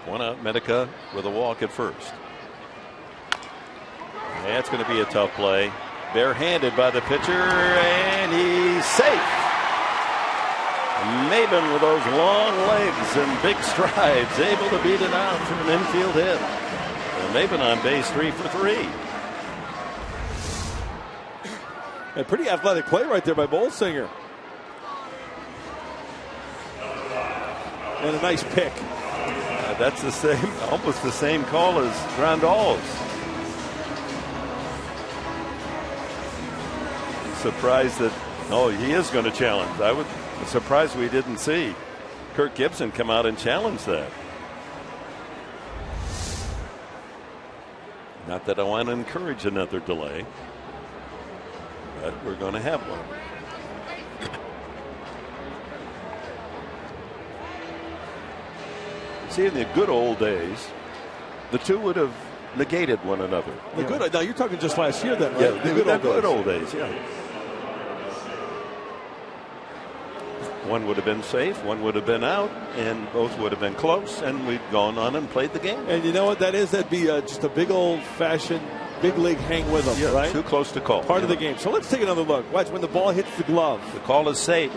One out. Medica with a walk at first. That's going to be a tough play. Barehanded by the pitcher, and he's safe. Maben with those long legs and big strides, able to beat it out for an infield hit. And Maben on base, 3 for 3. A pretty athletic play right there by Bolsinger. And a nice pick. That's the same, almost the same call as Grandal's. Surprised that, he is going to challenge. I was surprised we didn't see Kirk Gibson come out and challenge that. Not that I want to encourage another delay, but we're going to have one. See, in the good old days, the two would have negated one another. Now you're talking just last year then, right? Yeah, the good old days, yeah. One would have been safe, one would have been out, and both would have been close, and we'd gone on and played the game. And you know what that is? That'd be just a big old-fashioned big league hang with them, right? Too close to call. Part of the game. So let's take another look. Watch when the ball hits the glove. The call is safe,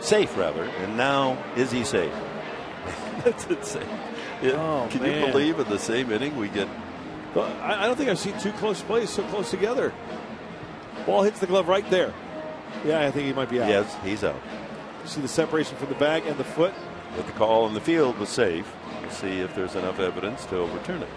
safe rather, and now is he safe? That's insane. Can you believe in the same inning we get? Well, I don't think I've seen two close plays so close together. Ball hits the glove right there. Yeah, I think he might be out. Yes, he's out. You see the separation from the bag and the foot? But the call in the field was safe. We'll see if there's enough evidence to overturn it.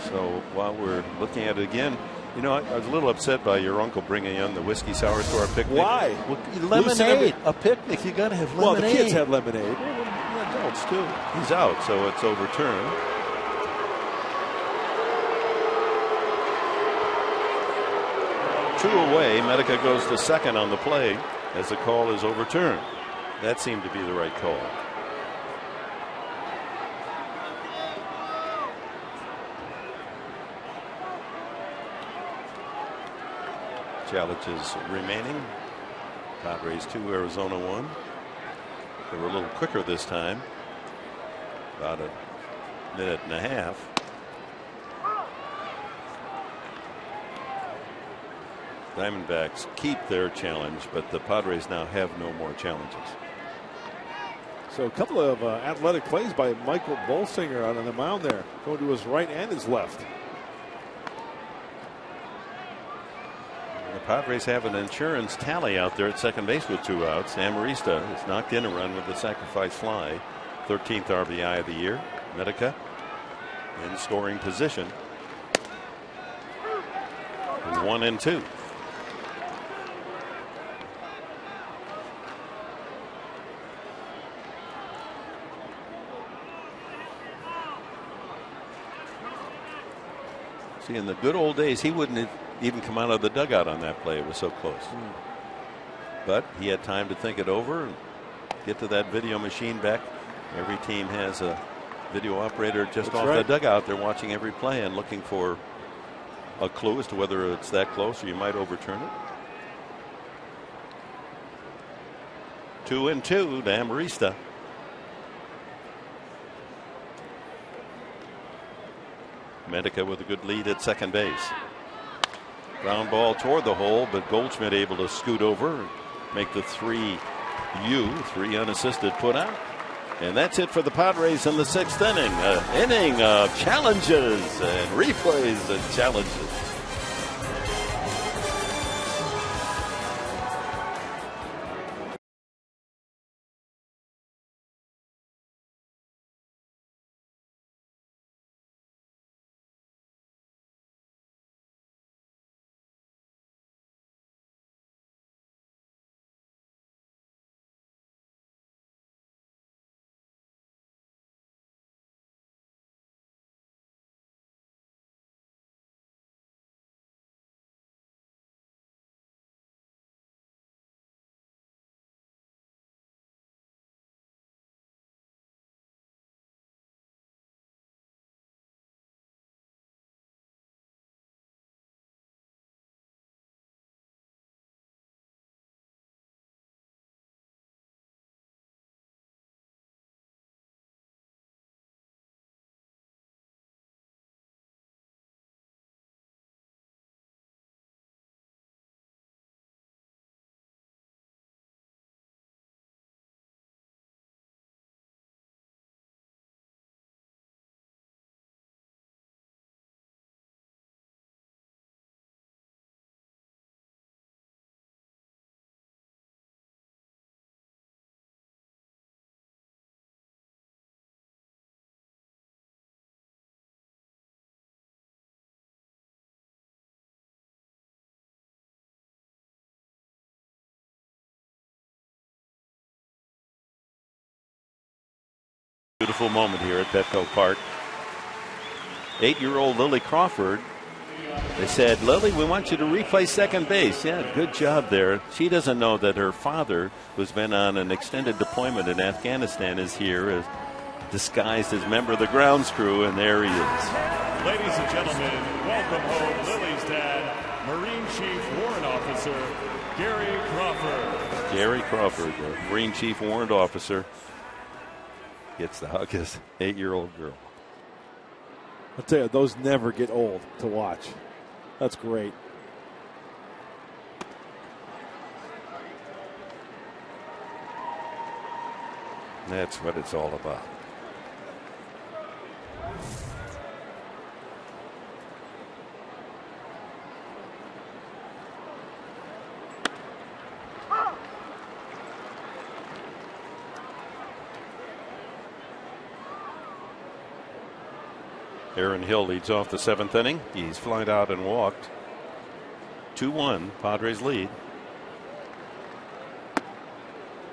So while we're looking at it again, I was a little upset by your uncle bringing in the whiskey sour to our picnic. Why? Well, lemonade. A picnic, you got to have lemonade. Well, the kids had lemonade. Well, the adults too. He's out, so it's overturned. Two away. Medica goes to second on the play as the call is overturned. That seemed to be the right call. Challenges remaining. Padres 2, Arizona 1. They were a little quicker this time. About a minute and a half. Diamondbacks keep their challenge, but the Padres now have no more challenges. So a couple of athletic plays by Michael Bolsinger out on the mound there, going to his right and his left. The Padres have an insurance tally out there at second base with 2 outs. Amarista has knocked in a run with the sacrifice fly. 13th RBI of the year. Medica in scoring position. 1 and 2. See, in the good old days, he wouldn't have even come out of the dugout on that play. It was so close. But he had time to think it over and get to that video machine back. Every team has a video operator just off the dugout. They're watching every play and looking for a clue as to whether it's that close or you might overturn it. 2 and 2 to Amarista. Medica with a good lead at second base. Ground ball toward the hole, but Goldschmidt able to scoot over and make the 3 unassisted put out. And that's it for the Padres in the 6th inning. An inning of challenges and replays and challenges. Beautiful moment here at Petco Park. 8-year-old Lily Crawford. They said, Lily, we want you to replay second base. Yeah, good job there. She doesn't know that her father, who's been on an extended deployment in Afghanistan, is here as disguised as member of the grounds crew, and there he is. Ladies and gentlemen, welcome home Lily's dad, Marine Chief Warrant Officer Gary Crawford. Gary Crawford, the Marine Chief Warrant Officer, gets to hug his 8-year-old girl. I'll tell you, those never get old to watch. That's great. That's what it's all about. Aaron Hill leads off the 7th inning. He's flied out and walked. 2-1, Padres lead.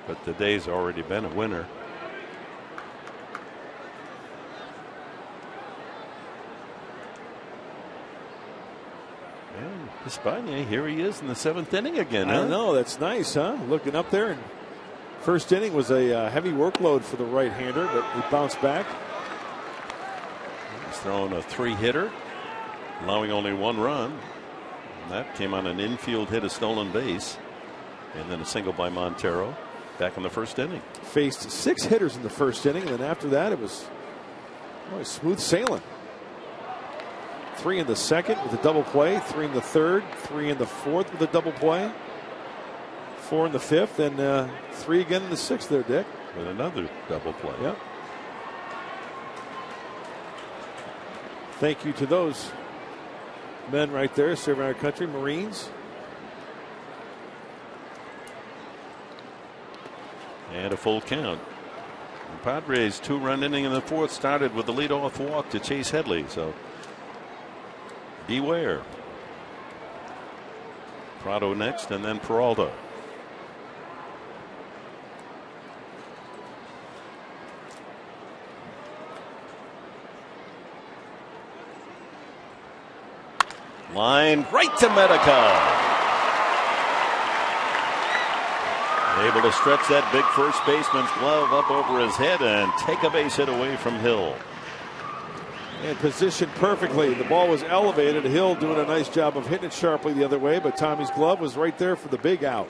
But the day's already been a winner. And Espana, here he is in the 7th inning again. I know, that's nice, huh? Looking up there. And first inning was a heavy workload for the right-hander, but he bounced back. He's throwing a 3-hitter, allowing only 1 run. And that came on an infield hit, a stolen base, and then a single by Montero back in the 1st inning. Faced 6 hitters in the 1st inning, and then after that it was smooth sailing. 3 in the 2nd with a double play, 3 in the 3rd, 3 in the 4th with a double play, 4 in the 5th, and 3 again in the 6th there, Dick. With another double play. Yep. Thank you to those men right there serving our country, Marines. And a full count. The Padres' 2-run inning in the 4th started with the leadoff walk to Chase Headley. So beware. Prado next, and then Peralta. Line right to Medica. Able to stretch that big first baseman's glove up over his head and take a base hit away from Hill. And positioned perfectly. The ball was elevated. Hill doing a nice job of hitting it sharply the other way, but Tommy's glove was right there for the big out.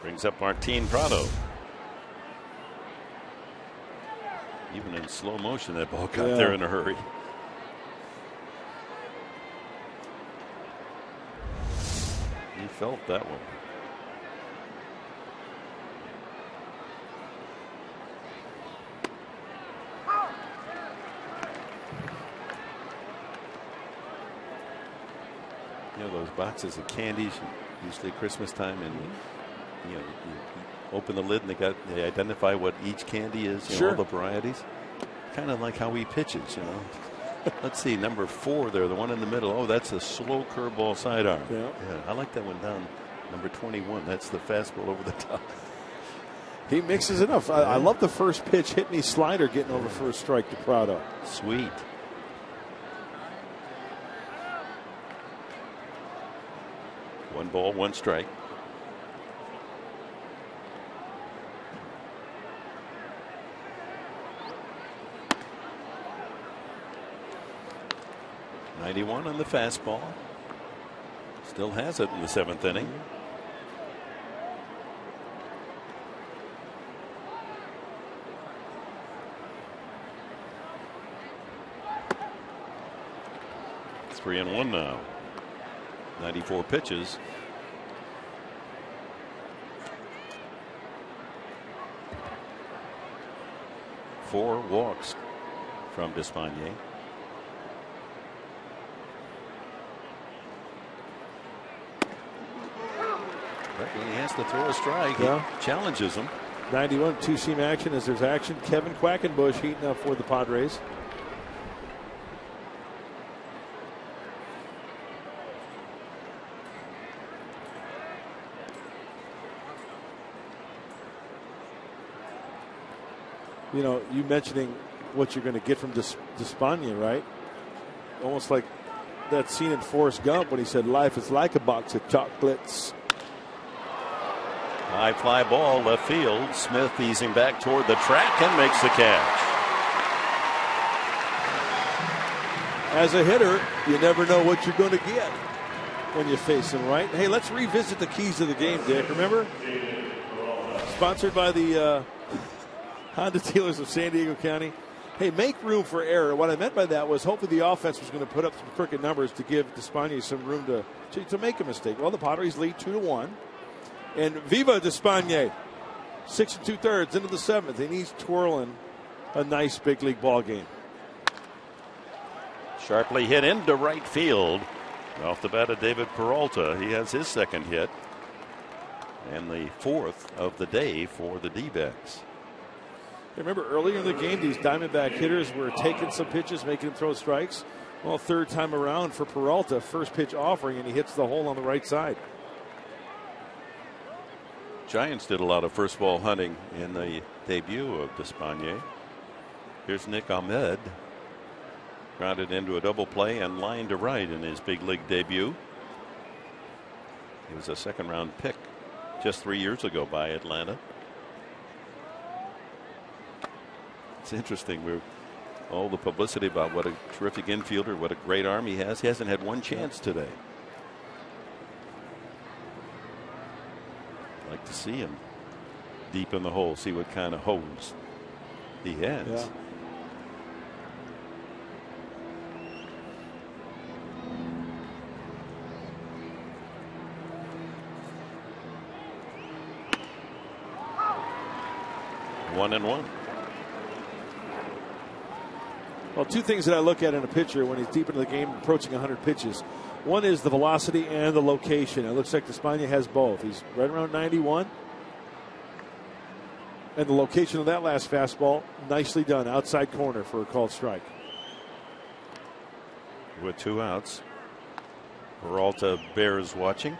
Brings up Martin Prado. Even in slow motion, that ball got there in a hurry. He felt that one. You know those boxes of candies, usually Christmas time, and you open the lid and they identify what each candy is, sure. All the varieties. Kind of like how he pitches, Let's see, number 4 there, the one in the middle. Oh, that's a slow curveball sidearm. Yeah, I like that one down. Number 21. That's the fastball over the top. He mixes it up. I love the first pitch hit me slider getting over first strike to Prado. Sweet. One ball, 1 strike. .91 on the fastball. Still has it in the 7th inning. It's 3-1 now. 94 pitches. Four walks from Despaigne. He has to throw a strike. Yeah. He challenges him. 91 two-seam action as there's action. Kevin Quackenbush heating up for the Padres. You know, you mentioning what you're going to get from Despaigne, right? Almost like that scene in Forrest Gump when he said, "Life is like a box of chocolates." High fly ball, left field. Smith easing back toward the track and makes the catch. As a hitter, you never know what you're going to get when you face him, right? Hey, let's revisit the keys of the game, Dick. Remember? Sponsored by the Honda dealers of San Diego County. Hey, make room for error. What I meant by that was hopefully the offense was going to put up some crooked numbers to give Despaigne some room to make a mistake. Well, the Padres lead 2-1. And viva Despaigne. 6 2/3 into the 7th, and he's twirling a nice big league ball game. Sharply hit into right field. Off the bat of David Peralta. He has his second hit. And the 4th of the day for the D-backs. Remember earlier in the game, these Diamondback hitters were taking some pitches, making him throw strikes. Well, third time around for Peralta, first pitch offering, and he hits the hole on the right side. Giants did a lot of first ball hunting in the debut of Despaigne. Here's Nick Ahmed. Grounded into a double play and line to right in his big league debut. He was a second round pick just 3 years ago by Atlanta. It's interesting. All the publicity about what a terrific infielder, what a great arm he has. He hasn't had one chance today. I'd like to see him deep in the hole, see what kind of hose he has. Yeah. One and one. Well, two things that I look at in a pitcher when he's deep into the game, approaching 100 pitches. One is the velocity and the location. It looks like Despaigne has both. He's right around 91. And the location of that last fastball, nicely done. Outside corner for a called strike. With 2 outs. Peralta bears watching.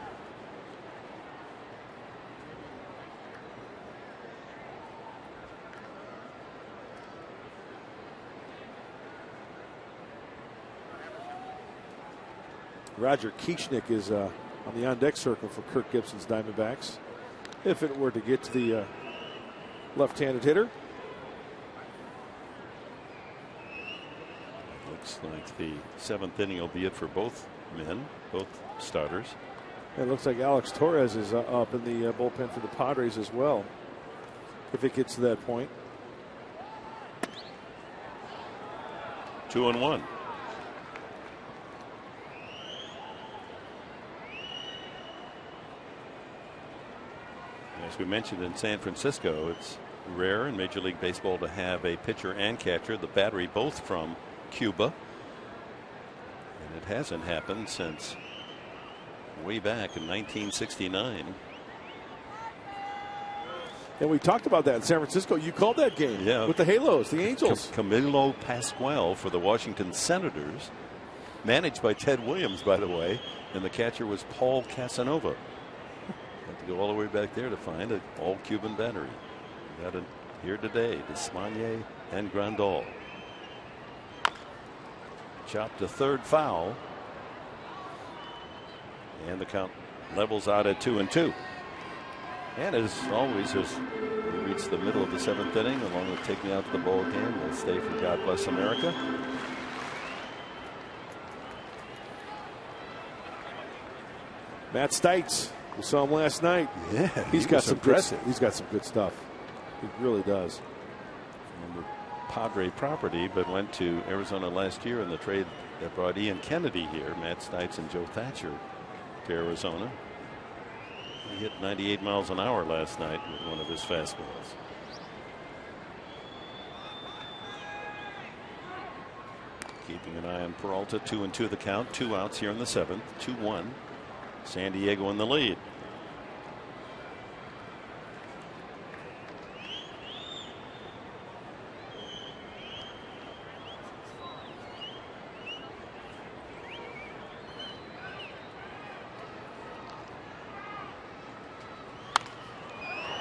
Roger Kieschnick is on the on-deck circle for Kirk Gibson's Diamondbacks. If it were to get to the left-handed hitter. Looks like the 7th inning will be it for both men, both starters. It looks like Alex Torres is up in the bullpen for the Padres as well, if it gets to that point. 2-1. As we mentioned in San Francisco, it's rare in Major League Baseball to have a pitcher and catcher, the battery both from Cuba. And it hasn't happened since way back in 1969. And we talked about that in San Francisco. You called that game with the Halos, the Angels. Camilo Pascual for the Washington Senators, managed by Ted Williams, by the way, and the catcher was Paul Casanova. Had to go all the way back there to find an all-Cuban battery. Got it here today, Despaigne and Grandal. Chopped to third foul. And the count levels out at 2-2. And as always, as we reach the middle of the 7th inning, along with taking out the ball game, we'll stay for God Bless America. Matt Stites. We saw him last night. Yeah, he's got some impressive. He's got some good stuff. He really does. From Padre property, but went to Arizona last year in the trade that brought Ian Kennedy here. Matt Stites and Joe Thatcher to Arizona. He hit 98 miles an hour last night with one of his fastballs. Keeping an eye on Peralta. 2-2 the count. 2 outs here in the 7th. 2-1. San Diego in the lead.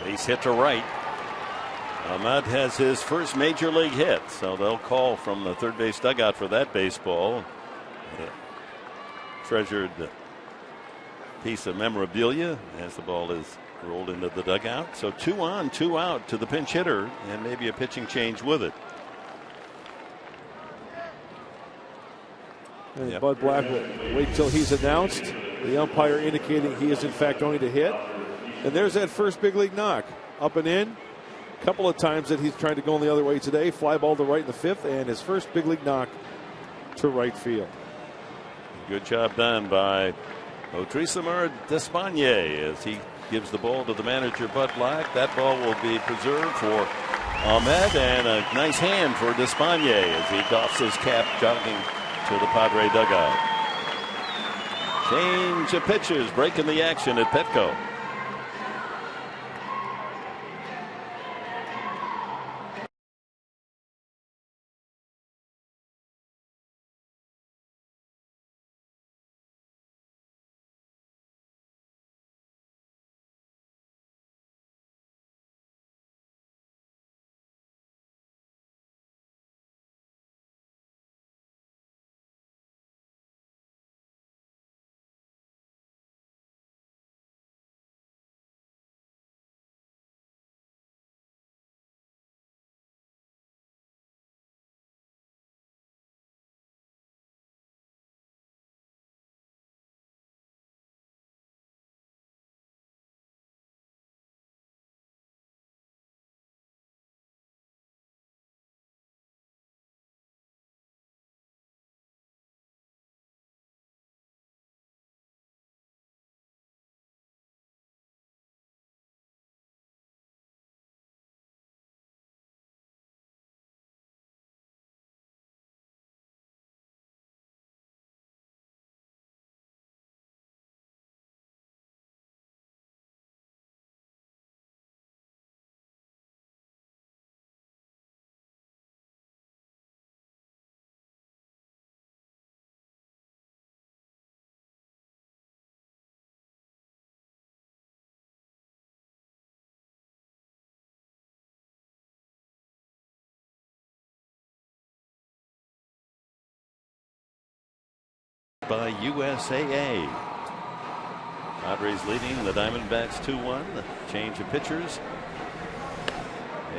Base hit to right. Ahmed has his first major league hit, so they'll call from the third base dugout for that baseball. Treasured piece of memorabilia as the ball is rolled into the dugout. So 2 on, 2 out to the pinch hitter, and maybe a pitching change with it. And Yep. Bud Black will wait till he's announced. The umpire indicating he is in fact going to hit. And there's that first big league knock. Up and in. A couple of times that he's trying to go in the other way today. Fly ball to right in the 5th, and his first big league knock to right field. Good job done by Otrisamer Despagne as he gives the ball to the manager, Bud Black. That ball will be preserved for Ahmed, and a nice hand for Despagne as he doffs his cap, jogging to the Padre dugout. Change of pitches, breaking the action at Petco. By USAA. Padres leading the Diamondbacks 2-1. Change of pitchers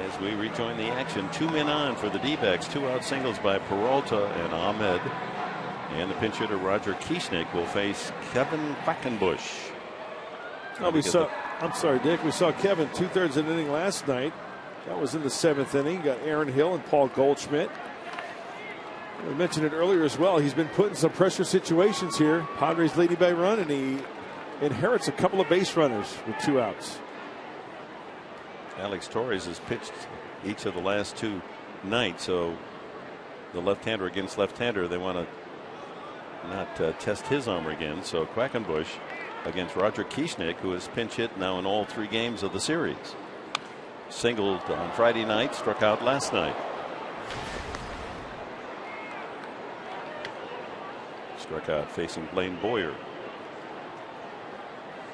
as we rejoin the action. 2 men on for the D-backs. 2 out singles by Peralta and Ahmed. And the pinch hitter Roger Kieschnick will face Kevin Quackenbush. Oh, I'm sorry, Dick. We saw Kevin 2/3 of an inning last night. That was in the 7th inning. Got Aaron Hill and Paul Goldschmidt. We mentioned it earlier as well. He's been put in some pressure situations here. Padres leading by run, and he inherits a couple of base runners with 2 outs. Alex Torres has pitched each of the last 2 nights, so the left-hander against left-hander, they want to not test his arm again. So Quackenbush against Roger Kieschnick, who has pinch hit now in all 3 games of the series. Singled on Friday night, struck out last night. Struck out facing Blaine Boyer.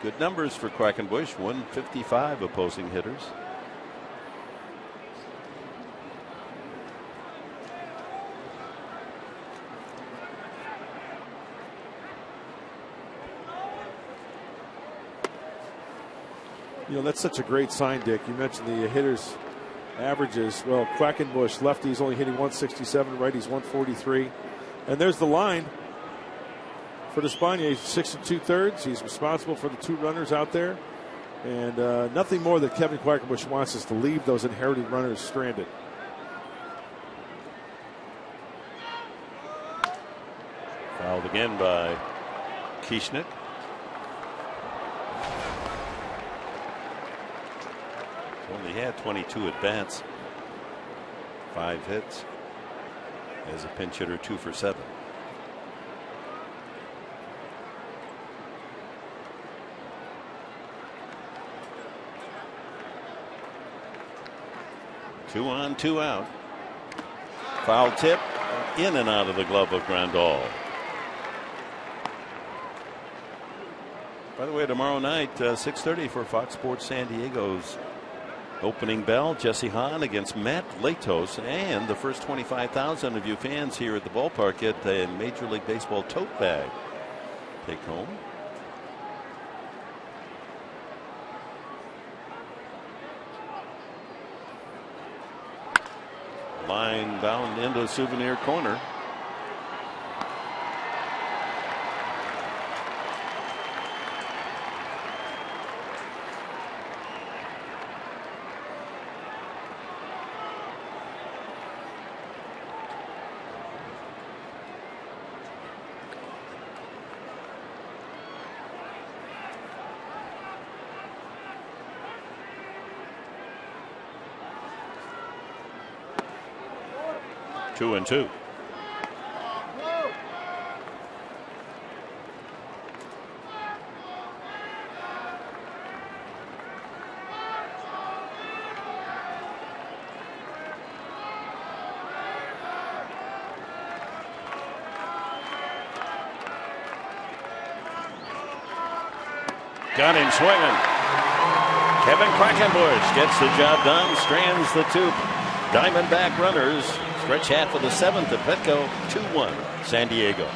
Good numbers for Quackenbush, 155 opposing hitters. You know, that's such a great sign, Dick. You mentioned the hitters' averages. Well, Quackenbush, lefty's only hitting 167, righty's 143. And there's the line. For Despagne, he's 6 2/3. He's responsible for the 2 runners out there. And nothing more that Kevin Quackenbush wants is to leave those inherited runners stranded. Fouled again by Kieschnick. Only had 22 at bats, 5 hits. As a pinch hitter, 2 for 7. Two on, 2 out. Foul tip in and out of the glove of Grandal. By the way, tomorrow night, 6:30 for Fox Sports San Diego's Opening bell, Jesse Hahn against Matt Latos, and the first 25,000 of you fans here at the ballpark get a Major League Baseball tote bag. Take home. Line bound into souvenir corner. Two and two. Got him swinging. Kevin Quackenbush gets the job done, strands the two Diamondback runners. Stretch half of the seventh at Petco, 2-1 San Diego.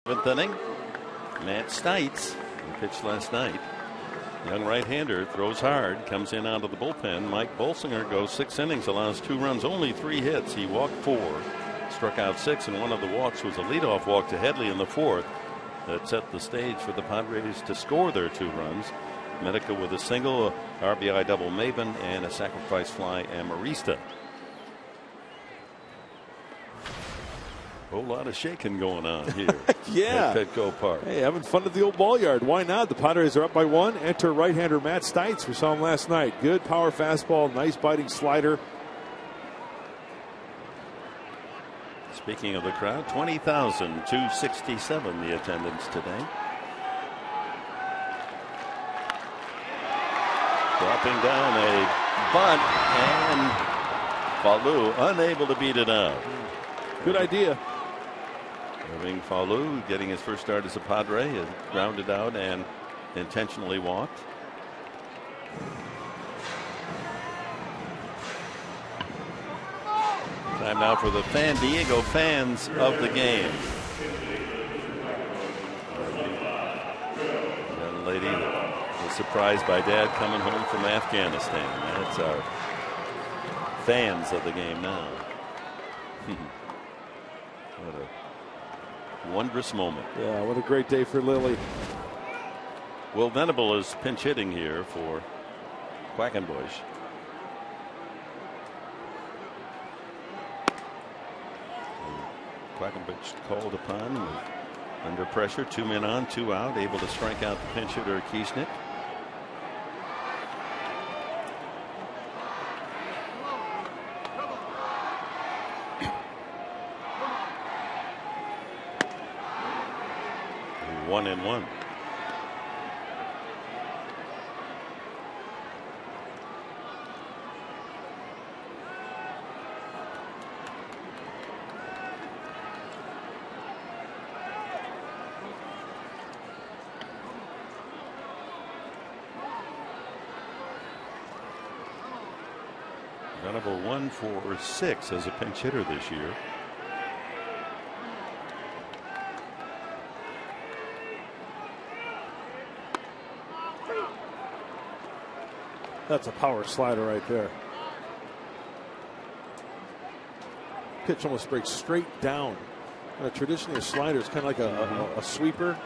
Seventh inning. Matt Stites, who pitched last night, Young right-hander throws hard, comes in out of the bullpen. Mike Bolsinger goes 6 innings, allows 2 runs, only 3 hits. He walked 4, struck out 6, and one of the walks was a leadoff walk to Headley in the 4th that set the stage for the Padres to score their 2 runs. Medica with a single, RBI double Maven, and a sacrifice fly Amarista. Whole lot of shaking going on here. Yeah. At Petco Park. Hey, having fun at the old ball yard. Why not? The Padres are up by 1. Enter right-hander Matt Stites. We saw him last night. Good power fastball, nice biting slider. Speaking of the crowd, 20,267 the attendance today. Dropping down a bunt, and Falou unable to beat it out. Good idea. Irving Falou getting his first start as a Padre is grounded out and intentionally walked. Time now for the Fan Diego fans of the game. Young lady that was surprised by Dad coming home from Afghanistan. That's our fans of the game now. What a wondrous moment. Yeah, what a great day for Lily. Will Venable is pinch hitting here for Quackenbush. Quackenbush called upon under pressure. 2 men on, 2 out, able to strike out the pinch hitter Kieschnick. One and one. Venable 1 for 6 as a pinch hitter this year. That's a power slider right there. Pitch almost breaks straight down. Traditionally, a slider is kind of like a sweeper,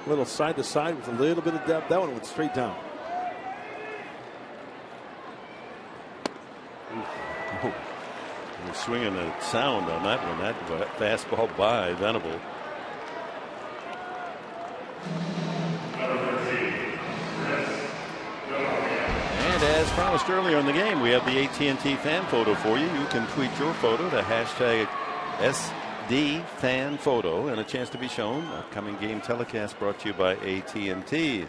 a little side to side with a little bit of depth. That one went straight down. He was swinging a sound on that one. That fastball by Venable. And as promised earlier in the game, we have the AT&T fan photo for you. You can tweet your photo to hashtag SDFanPhoto and a chance to be shown. Upcoming game telecast brought to you by AT&T.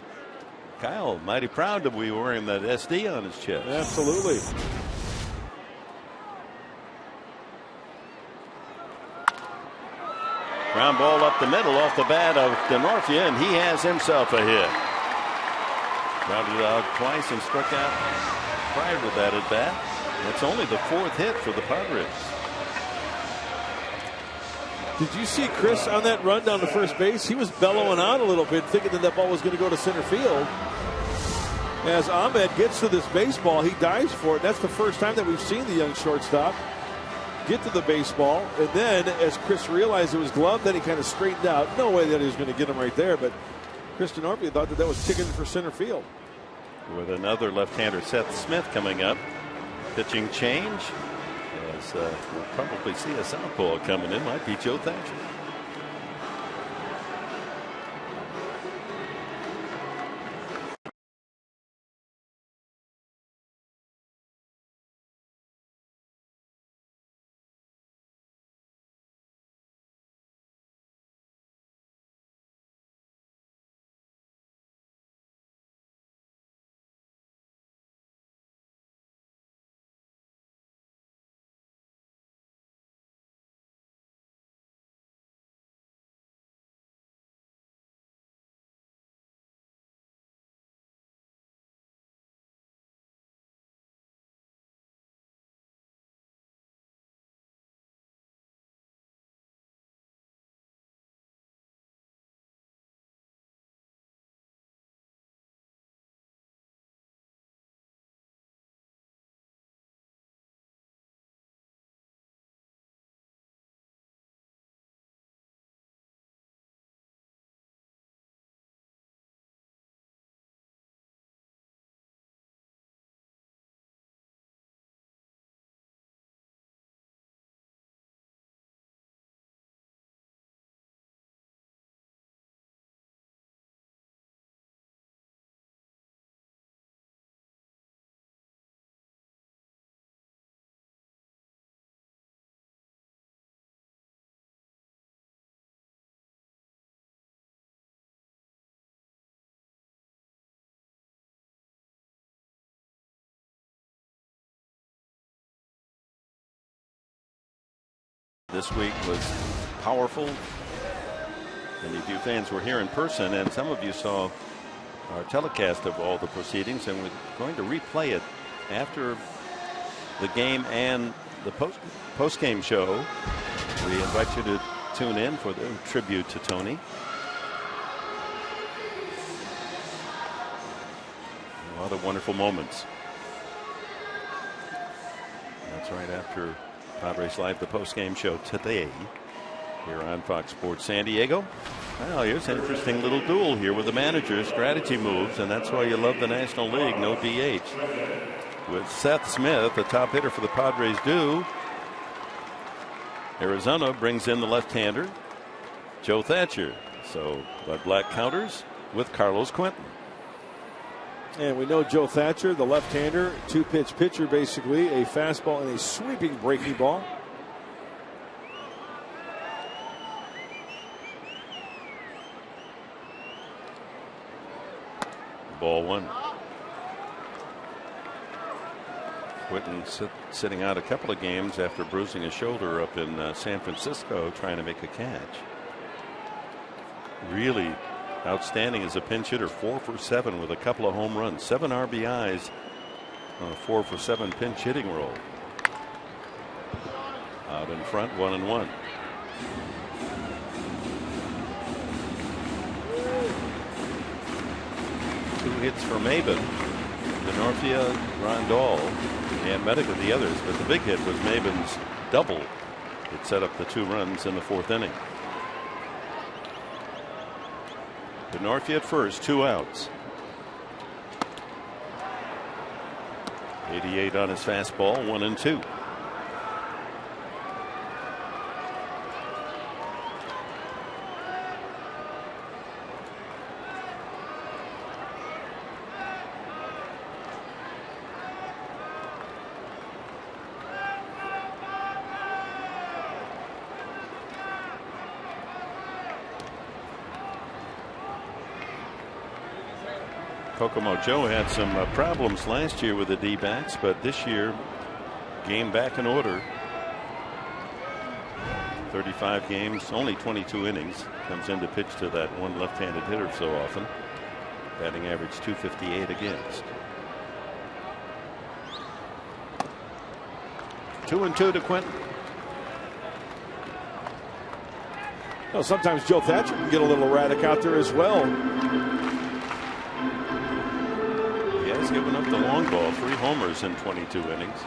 Kyle, mighty proud to be wearing that SD on his chest. Absolutely. Ground ball up the middle off the bat of DeNorfia, and he has himself a hit. Grounded out twice and struck out prior to that at bat. It's only the 4th hit for the Padres. Did you see Chris on that run down to first base? He was bellowing out a little bit, thinking that ball was going to go to center field. As Ahmed gets to this baseball, he dives for it. That's the first time that we've seen the young shortstop get to the baseball, and then as Chris realized it was gloved, then he kind of straightened out. No way that he was going to get him right there, but Chris DeNorfia thought that was ticketed for center field. With another left-hander, Seth Smith, coming up. Pitching change, as we'll probably see a southpaw coming in. Might be Joe Thatcher. this week was powerful. Many of you fans were here in person, and some of you saw our telecast of all the proceedings, and we're going to replay it after the game and the post-game show. We invite you to tune in for the tribute to Tony. A lot of wonderful moments. That's right after Padres Live, the post-game show today here on Fox Sports San Diego. Well, here's an interesting little duel here with the managers. Strategy moves, and that's why you love the National League. No DH. With Seth Smith, the top hitter for the Padres, due. Arizona brings in the left-hander, Joe Thatcher. So Bud Black counters with Carlos Quentin. And we know Joe Thatcher, the left-hander, two-pitch pitcher, basically, a fastball and a sweeping breaking ball. Ball one. Quentin sitting out a couple of games after bruising his shoulder up in San Francisco, trying to make a catch. Really outstanding as a pinch hitter, 4 for 7 with a couple of home runs, 7 RBIs on a 4 for 7 pinch hitting roll. Out in front, 1-1. Two hits for Maben, Denorfia, Rondal, and Medica the others, but the big hit was Maben's double. It set up the 2 runs in the 4th inning. Denorfia at first, 2 outs. 88 on his fastball, 1-2. Kokomo Joe had some problems last year with the D-backs, but this year game back in order. 35 games, only 22 innings. Comes in to pitch to that one left-handed hitter so often. Batting average .258 against. 2-2 to Quentin. Well, sometimes Joe Thatcher can get a little erratic out there as well. He's given up the long ball, 3 homers in 22 innings.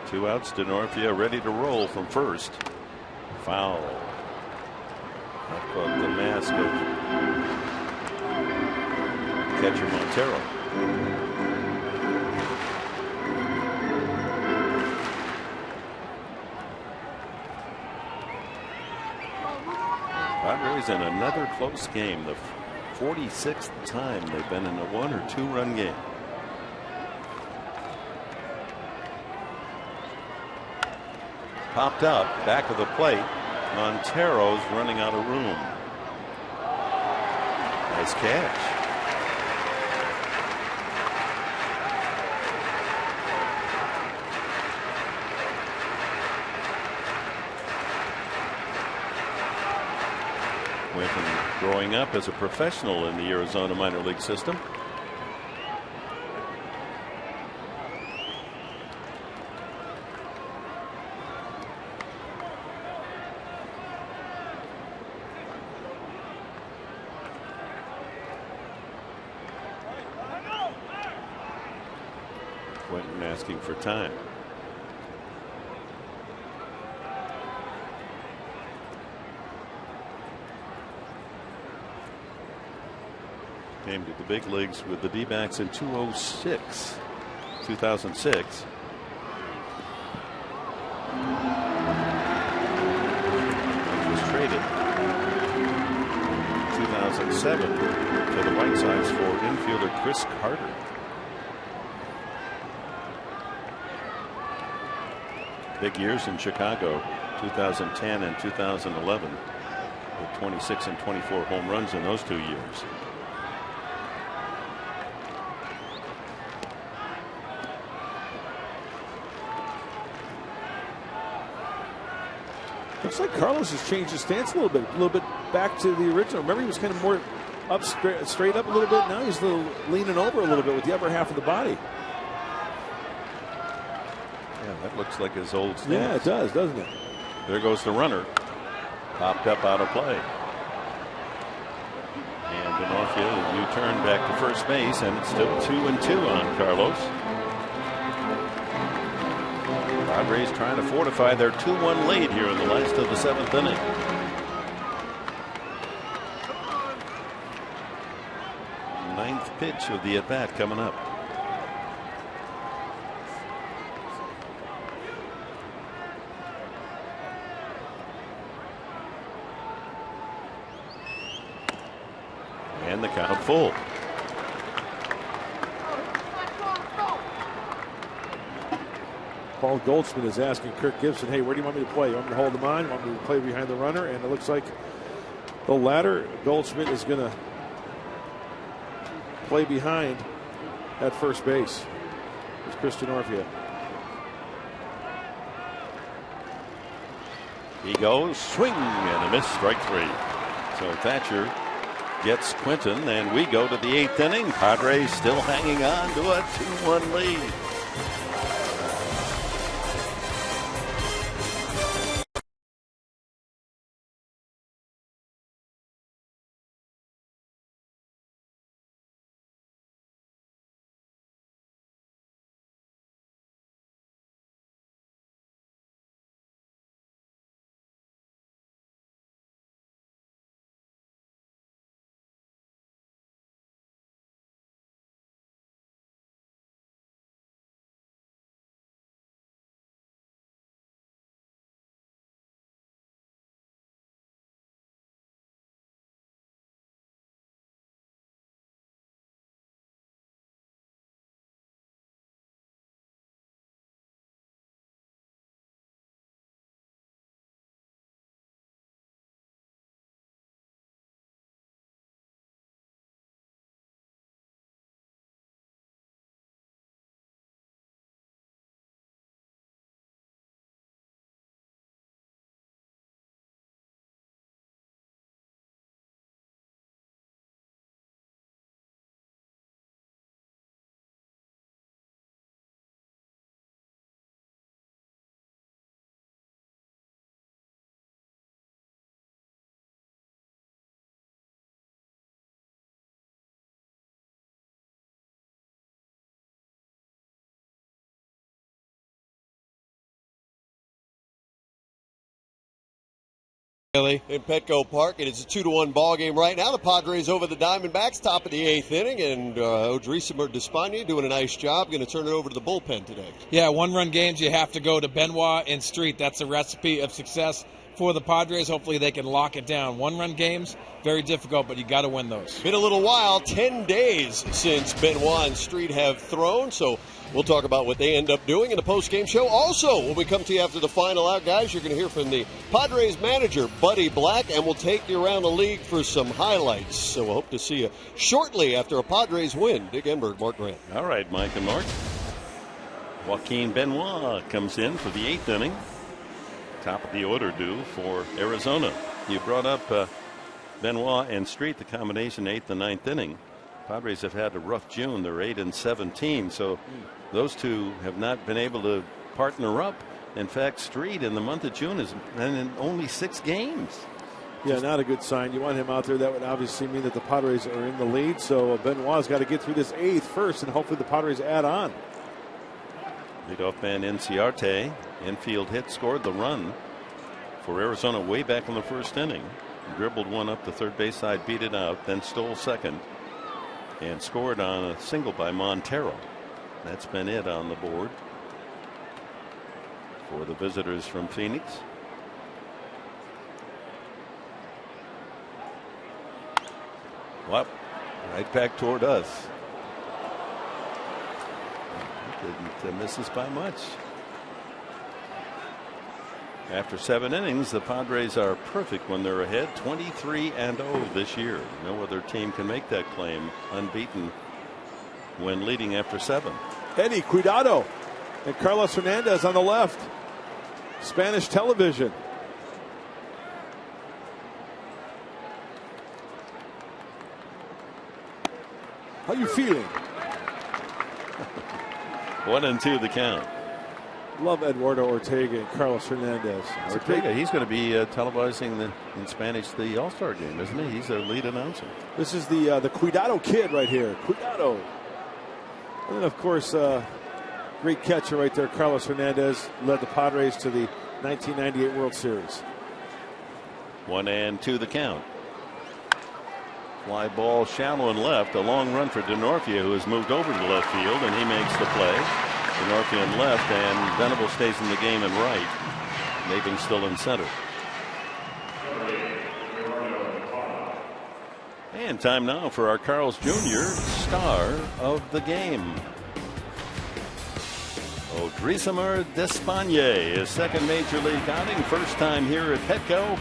Two outs, Denorfia ready to roll from first. Foul. Up above the mask of catcher Montero. Padres in another close game, the 46th time they've been in a 1 or 2 run game. Popped up, back of the plate. Montero's running out of room. Nice catch. Growing up as a professional in the Arizona minor league system. Quentin asking for time. Came to the big leagues with the D-backs in 2006. Was traded in 2007 to the White Sox for infielder Chris Carter. Big years in Chicago, 2010 and 2011, with 26 and 24 home runs in those 2 years. Looks like Carlos has changed his stance a little bit back to the original. Remember, he was kind of more up straight up a little bit. Now he's leaning over a little bit with the upper half of the body. Yeah, that looks like his old stance. Yeah, it does, doesn't it? There goes the runner. Popped up out of play. And Denorfia, you turn back to first base, and it's still 2-2 on Carlos. Padres trying to fortify their 2-1 lead here in the last of the 7th inning. Ninth pitch of the at-bat coming up. And the count full. Paul Goldschmidt is asking Kirk Gibson, hey, where do you want me to play? You want me to hold him on? You want me to play behind the runner? And it looks like the latter. Goldschmidt is going to play behind at first base. It's Christian Orfia. He goes, swing and a miss, strike 3. So Thatcher gets Quinton, and we go to the 8th inning. Padres still hanging on to a 2-1 lead. In Petco Park, and it's a 2-1 ball game right now. The Padres over the Diamondbacks, top of the 8th inning, and Odrisamer Despaigne doing a nice job. Going to turn it over to the bullpen today. Yeah, one-run games, you have to go to Benoit and Street. That's a recipe of success for the Padres. Hopefully they can lock it down. One-run games, very difficult, but you got to win those. Been a little while, 10 days since Benoit and Street have thrown, so we'll talk about what they end up doing in the post-game show. Also, when we come to you after the final out, guys, you're going to hear from the Padres manager, Buddy Black, and we'll take you around the league for some highlights. So we'll hope to see you shortly after a Padres win. Dick Enberg, Mark Grant. All right, Mike and Mark. Joaquin Benoit comes in for the 8th inning. Top of the order due for Arizona. You brought up Benoit and Street, the combination 8th and 9th inning. Padres have had a rough June. They're 8-17, so those two have not been able to partner up. In fact, Street in the month of June has been in only 6 games. Yeah, not a good sign. You want him out there. That would obviously mean that the Padres are in the lead. So Benoit's got to get through this 8th first, and hopefully the Padres add on. Leadoff man Inciarte, infield hit, scored the run for Arizona way back in the 1st inning. Dribbled one up the third base side, beat it out, then stole second, and scored on a single by Montero. That's been it on the board for the visitors from Phoenix. Well, right back toward us. Didn't miss us by much. After 7 innings, the Padres are perfect when they're ahead, 23-0 this year. No other team can make that claim, unbeaten when leading after 7. Eddie, cuidado. And Carlos Hernandez on the left. Spanish television. How you feeling? 1-2 the count. Love Eduardo Ortega and Carlos Hernandez. Ortega, he's going to be televising in Spanish the All-Star game, isn't he? He's their lead announcer. This is the Cuidado kid right here. Cuidado. And then, of course, great catcher right there. Carlos Hernandez led the Padres to the 1998 World Series. 1-2 the count. Fly ball shallow and left. A long run for DeNorfia, who has moved over to left field, and he makes the play. DeNorfia in left, and Venable stays in the game in right. Naving still in center. And time now for our Carl's Jr. star of the game. Odrisamer Despaigne, his second major league outing, first time here at Petco.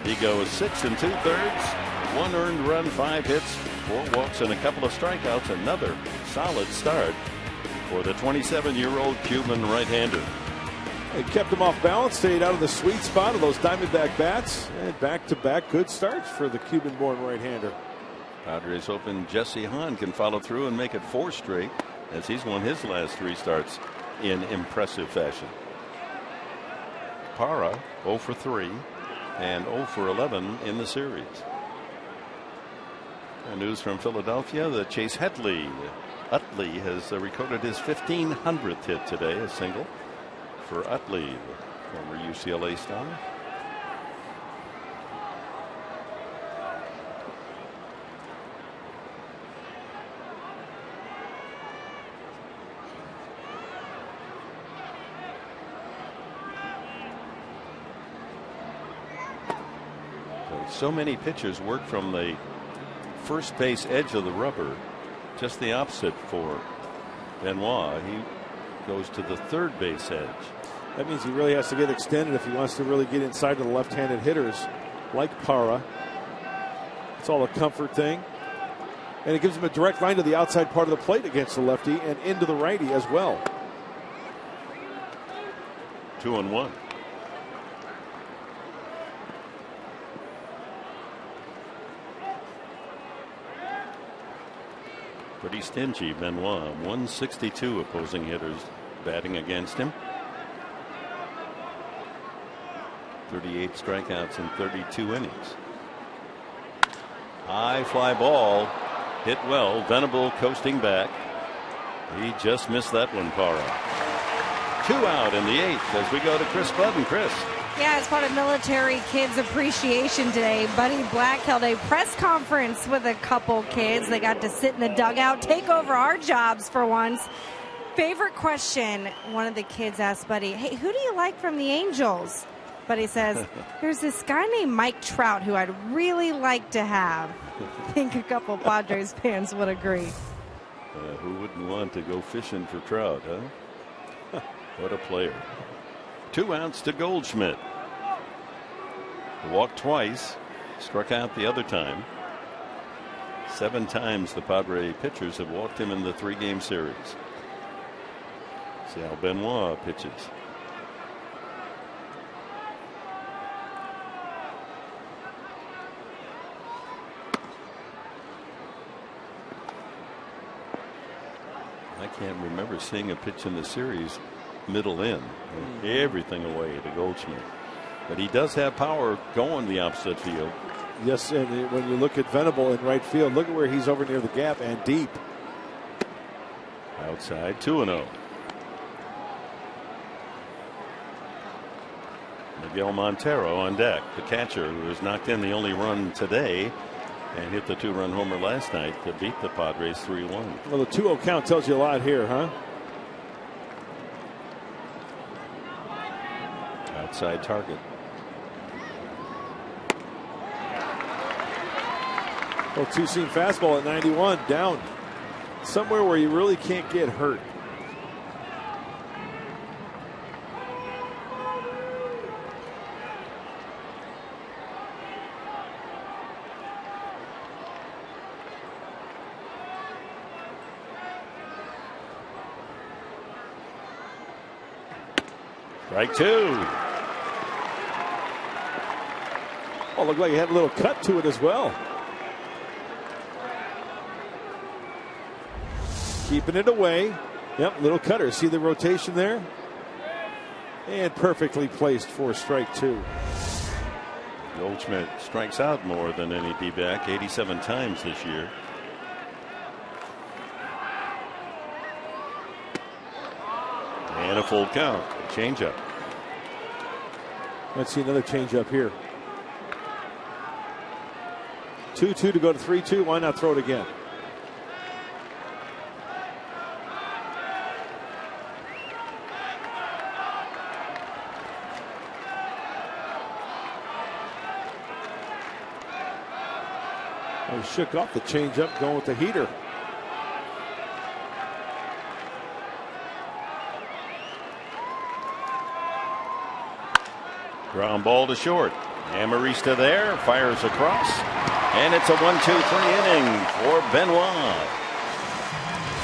He goes 6 2/3, 1 earned run, 5 hits, 4 walks, and a couple of strikeouts. Another solid start for the 27-year-old Cuban right-hander. He kept him off balance, stayed out of the sweet spot of those Diamondback bats, and back-to-back good starts for the Cuban-born right-hander. Padres hoping Jesse Hahn can follow through and make it 4 straight, as he's won his last 3 starts in impressive fashion. Parra 0 for 3 and 0 for 11 in the series. And news from Philadelphia that Chase Utley has recorded his 1,500th hit today, a single for Utley, former UCLA star. So many pitchers work from the first base edge of the rubber, just the opposite for Benoit. He goes to the third base edge. That means he really has to get extended if he wants to really get inside to the left-handed hitters like Parra. It's all a comfort thing. And it gives him a direct line to the outside part of the plate against the lefty and into the righty as well. 2-1. Pretty stingy, Benoit. 162 opposing hitters batting against him. 38 strikeouts in 32 innings. High fly ball. Hit well. Venable coasting back. He just missed that one, Parra. 2 out in the 8th as we go to Chris Budd. And Chris. Yeah, as part of Military Kids Appreciation Day, Buddy Black held a press conference with a couple kids. They got to sit in the dugout, take over our jobs for once. Favorite question, one of the kids asked Buddy, hey, who do you like from the Angels? Buddy says, there's this guy named Mike Trout who I'd really like to have. I think a couple Padres fans would agree. Who wouldn't want to go fishing for Trout, huh? What a player. 2 outs to Goldschmidt. Walked twice, struck out the other time. 7 times the Padre pitchers have walked him in the 3-game series. See how Benoit pitches. I can't remember seeing a pitch in the series middle in. Everything away to Goldschmidt. But he does have power going the opposite field. Yes, and when you look at Venable in right field, look at where he's over near the gap and deep. Outside, 2-0. Miguel Montero on deck, the catcher who has knocked in the only run today and hit the 2-run homer last night to beat the Padres 3-1. Well, the 2-0 count tells you a lot here, huh? Outside target. Well, 2-seam fastball at 91, down somewhere where you really can't get hurt. Strike 2. Oh, looked like he had a little cut to it as well. Keeping it away. Yep, little cutter. See the rotation there? And perfectly placed for strike 2. Goldschmidt strikes out more than any D-back, 87 times this year. And a full count. Changeup. Let's see another changeup here. 2-2 to go to 3-2. Why not throw it again? He shook off the changeup, going with the heater. Ground ball to short. Amarista there, fires across, and it's a 1-2-3 inning for Benoit.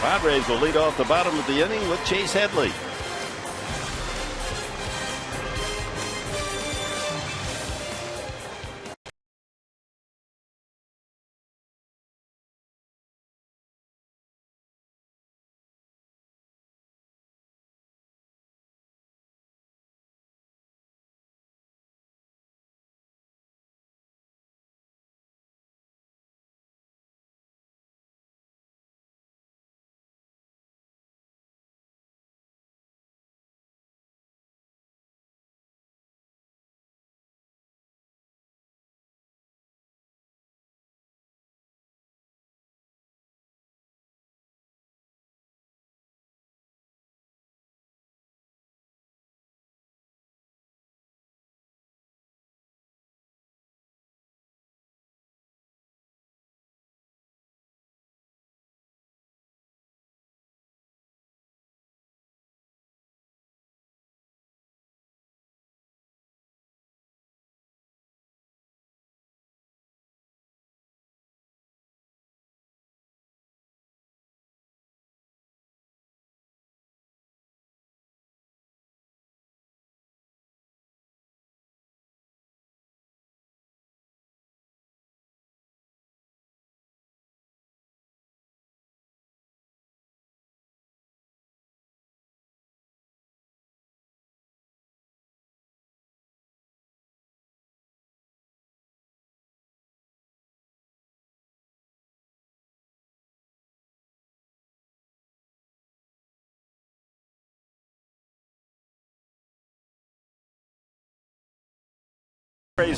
Padres will lead off the bottom of the inning with Chase Headley.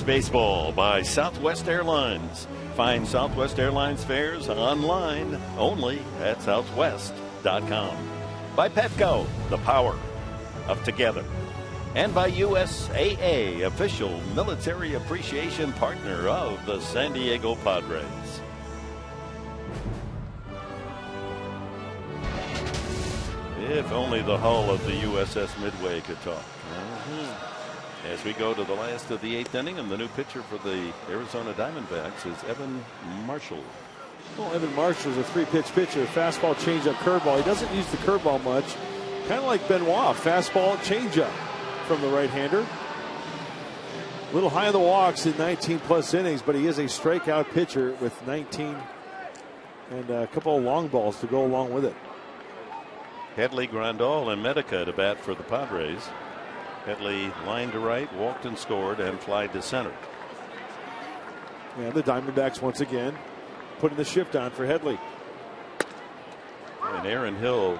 Baseball by Southwest Airlines. Find Southwest Airlines fares online only at southwest.com. By Petco, the power of together. And by USAA, official military appreciation partner of the San Diego Padres. If only the hull of the USS Midway could talk. As we go to the last of the 8th inning, and the new pitcher for the Arizona Diamondbacks is Evan Marshall. Well, Evan Marshall is a 3-pitch pitcher. Fastball, changeup, curveball. He doesn't use the curveball much. Kind of like Benoit. Fastball, changeup from the right-hander. A little high on the walks in 19-plus innings, but he is a strikeout pitcher with 19 and a couple of long balls to go along with it. Headley, Grandal, and Medica to bat for the Padres. Headley lined to right, walked and scored, and flied to center. And the Diamondbacks once again putting the shift on for Headley. And Aaron Hill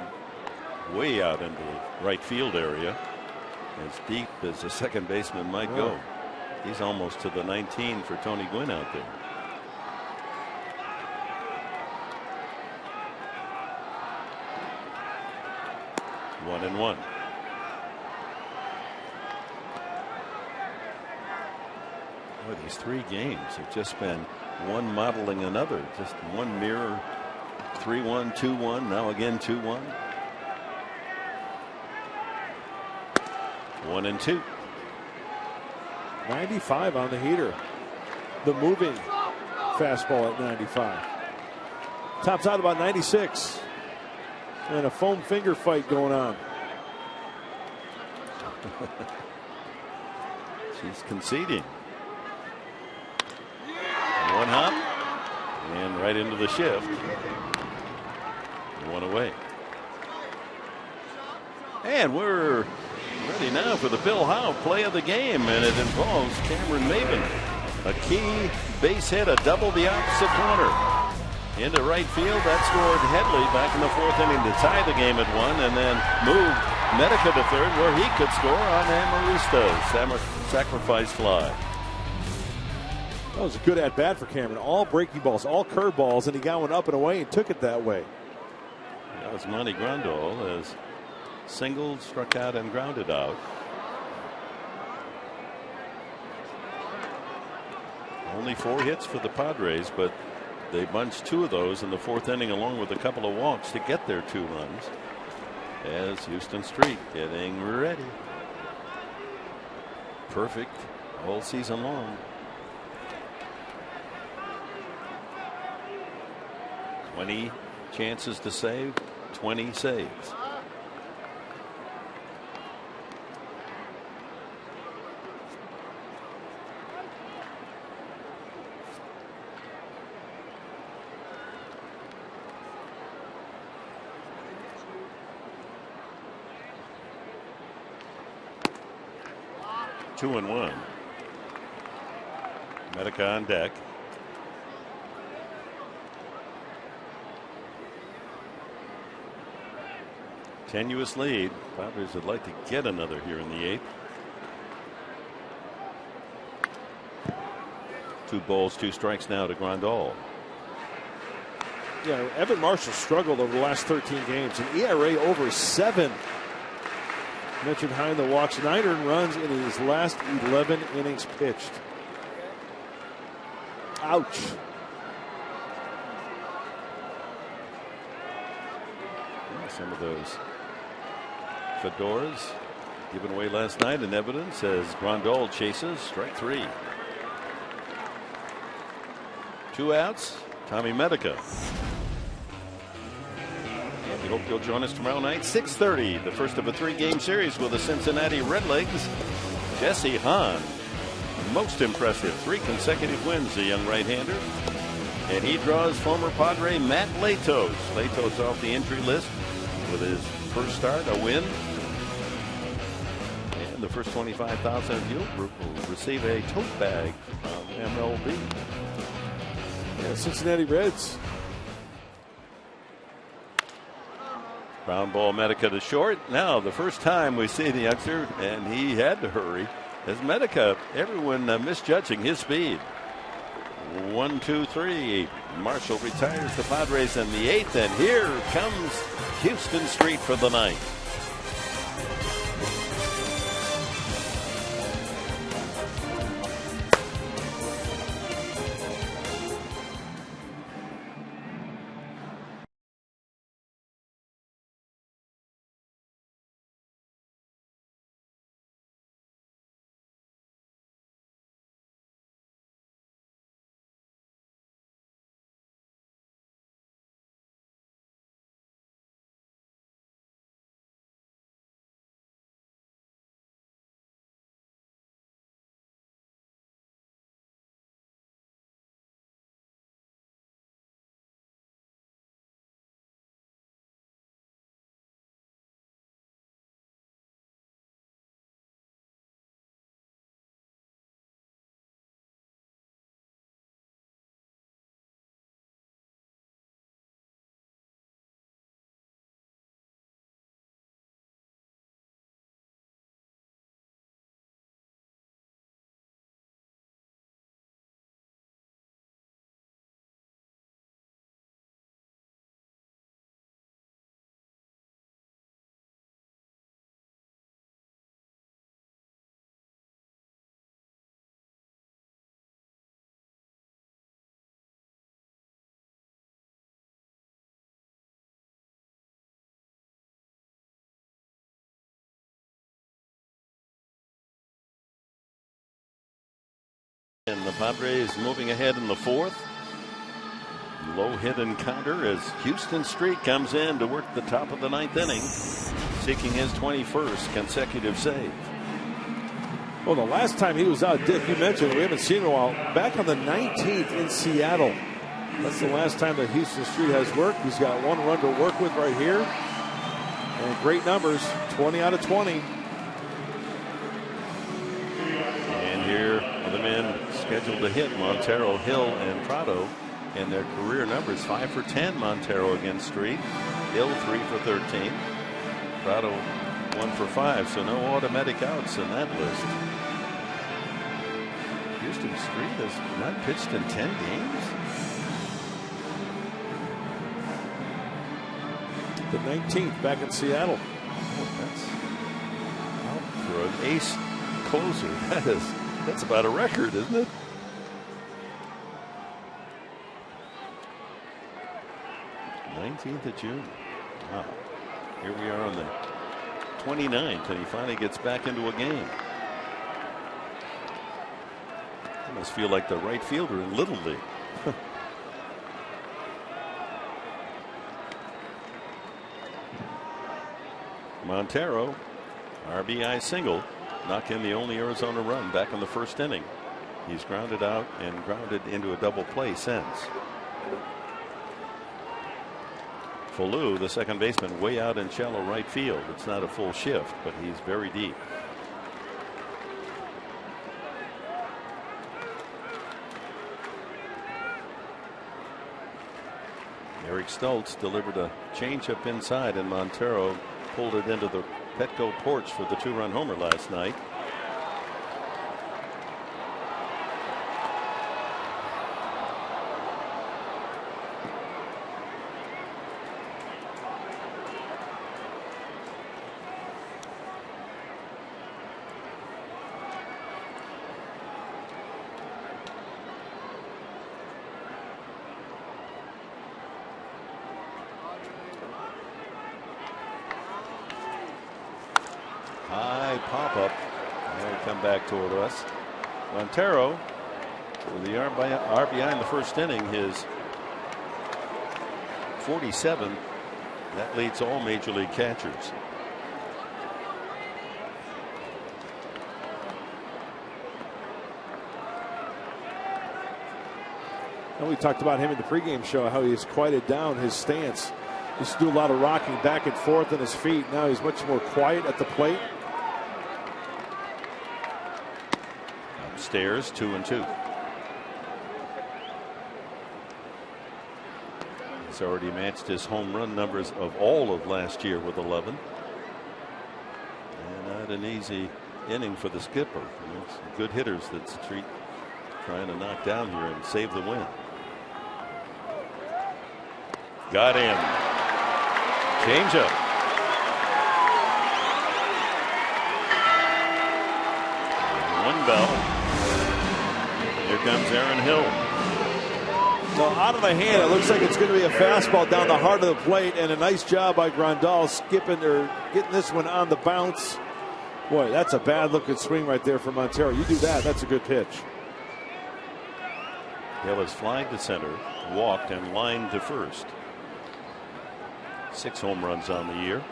way out into the right field area, as deep as a second baseman might go. He's almost to the 19 for Tony Gwynn out there. One and one. Boy, these 3 games have just been one modeling another. Just one mirror. 3-1, 2-1, now again 2-1. 1-2. 95 on the heater. The moving fastball at 95. Tops out about 96. And a foam finger fight going on. She's conceding. One hop and right into the shift. 1 away. And we're ready now for the Bill Howe play of the game, and it involves Cameron Maben. A key base hit, a double the opposite corner. Into right field, that scored Headley back in the 4th inning to tie the game at 1, and then moved Medica to 3rd where he could score on Amarista's sacrifice fly. That was a good at-bat for Cameron. All breaking balls, all curve balls, and he got one up and away and took it that way. That was Monty Grandal as singled, struck out, and grounded out. Only 4 hits for the Padres, but they bunched 2 of those in the 4th inning along with a couple of walks to get their 2 runs. As Houston Street getting ready. Perfect all season long. 20 chances to save, 20 saves. Two and 1. Medica on deck. Tenuous lead. Padres would like to get another here in the 8th. 2 balls, 2 strikes now to Grandal. Yeah, Evan Marshall struggled over the last 13 games. An ERA over 7. Mentioned high in the walks, 9 earned runs in his last 11 innings pitched. Ouch. Some of those fedoras given away last night in evidence as Grandal chases. Strike 3. 2 outs. Tommy Medica. We hope you'll join us tomorrow night, 6:30, the first of a 3-game series with the Cincinnati Redlegs. Jesse Hahn, most impressive, 3 consecutive wins, the young right-hander. And he draws former Padre Matt Latos. Latos off the injury list with his first start, a win. And the first 25,000 of you will receive a tote bag from MLB. Yeah, Cincinnati Reds. Ground ball, Medica to short. Now the first time we see the youngster, and he had to hurry, as Medica, everyone misjudging his speed. 1, 2, 3. Marshall retires the Padres in the 8th, and here comes Houston Street for the 9th. And the Padres moving ahead in the 4th. Low hit encounter as Houston Street comes in to work the top of the 9th inning, seeking his 21st consecutive save. Well, the last time he was out, Dick, you mentioned we haven't seen him in a while. Back on the 19th in Seattle. That's the last time that Houston Street has worked. He's got 1 run to work with right here. And great numbers, 20 out of 20. And here are the men scheduled to hit, Montero, Hill, and Prado. And their career numbers, 5 for 10, Montero against Street. Hill, 3 for 13. Prado, 1 for 5, so no automatic outs in that list. Houston Street has not pitched in 10 games. The 19th back in Seattle. That's for an ace closer. That's about a record, isn't it? th of June. Wow. Here we are on the 29th, and he finally gets back into a game. I must feel like the right fielder in Little League. Montero, RBI single, knock in the only Arizona run back in the first inning. He's grounded out and grounded into a double play since. Falou, the second baseman, way out in shallow right field. It's not a full shift, but he's very deep. Eric Stoltz delivered a changeup inside, and Montero pulled it into the Petco porch for the 2-run homer last night. High pop-up. They'll come back toward us. Montero with the RBI in the first inning, his 47. That leads all major league catchers. And we talked about him in the pregame show, how he's quieted down his stance. He used to do a lot of rocking back and forth on his feet. Now he's much more quiet at the plate. Upstairs, 2-2. He's already matched his home run numbers of all of last year with 11. And not an easy inning for the skipper. Some good hitters that Street trying to knock down here and save the win. Got him. Change up. One bell. Here comes Aaron Hill. So out of the hand, it looks like it's going to be a fastball down the heart of the plate, and a nice job by Grandal skipping or getting this one on the bounce. Boy, that's a bad looking swing right there for Montero. You do that, that's a good pitch. Hill is flying to center, walked, and lined to first. 6 home runs on the year.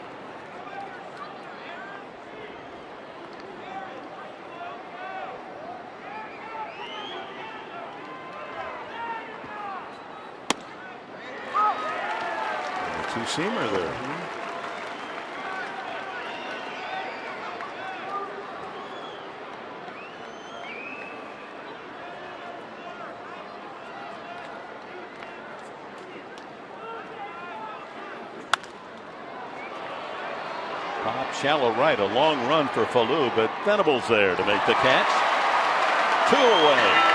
And a two-seamer there. Pop shallow right, a long run for Falou, but Venable's there to make the catch. 2 away.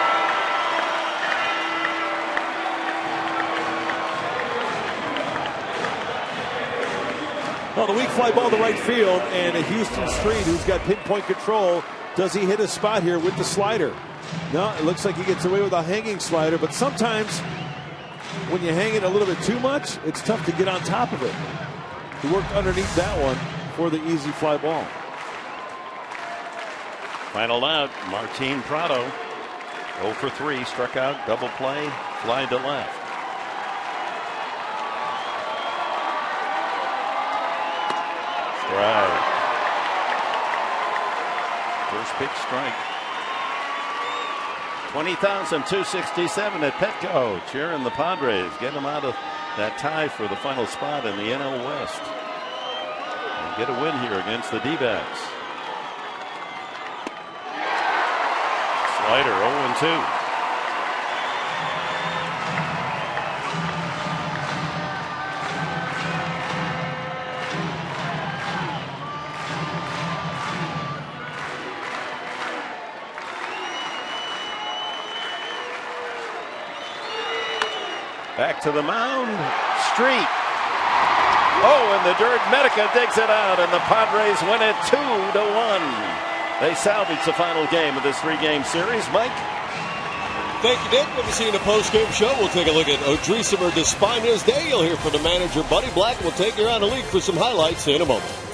Well, the weak fly ball to right field, and a Houston Street who's got pinpoint control. Does he hit a spot here with the slider? No, it looks like he gets away with a hanging slider, but sometimes when you hang it a little bit too much, it's tough to get on top of it. He worked underneath that one for the easy fly ball. Final out, Martin Prado. 0 for 3, struck out, double play, fly to left. Right. First pitch strike. 20,267 at Petco, cheering the Padres, get them out of that tie for the final spot in the NL West, and get a win here against the D-backs. Slider 0-2. Back to the mound, Street. Oh, in the dirt, Medica digs it out, and the Padres win it 2-1. They salvage the final game of this 3-game series. Mike? Thank you, Dick. Good to see you in the post-game show. We'll take a look at Odrisamer Despaign's day. You'll hear from the manager, Buddy Black. We'll take you around the league for some highlights in a moment.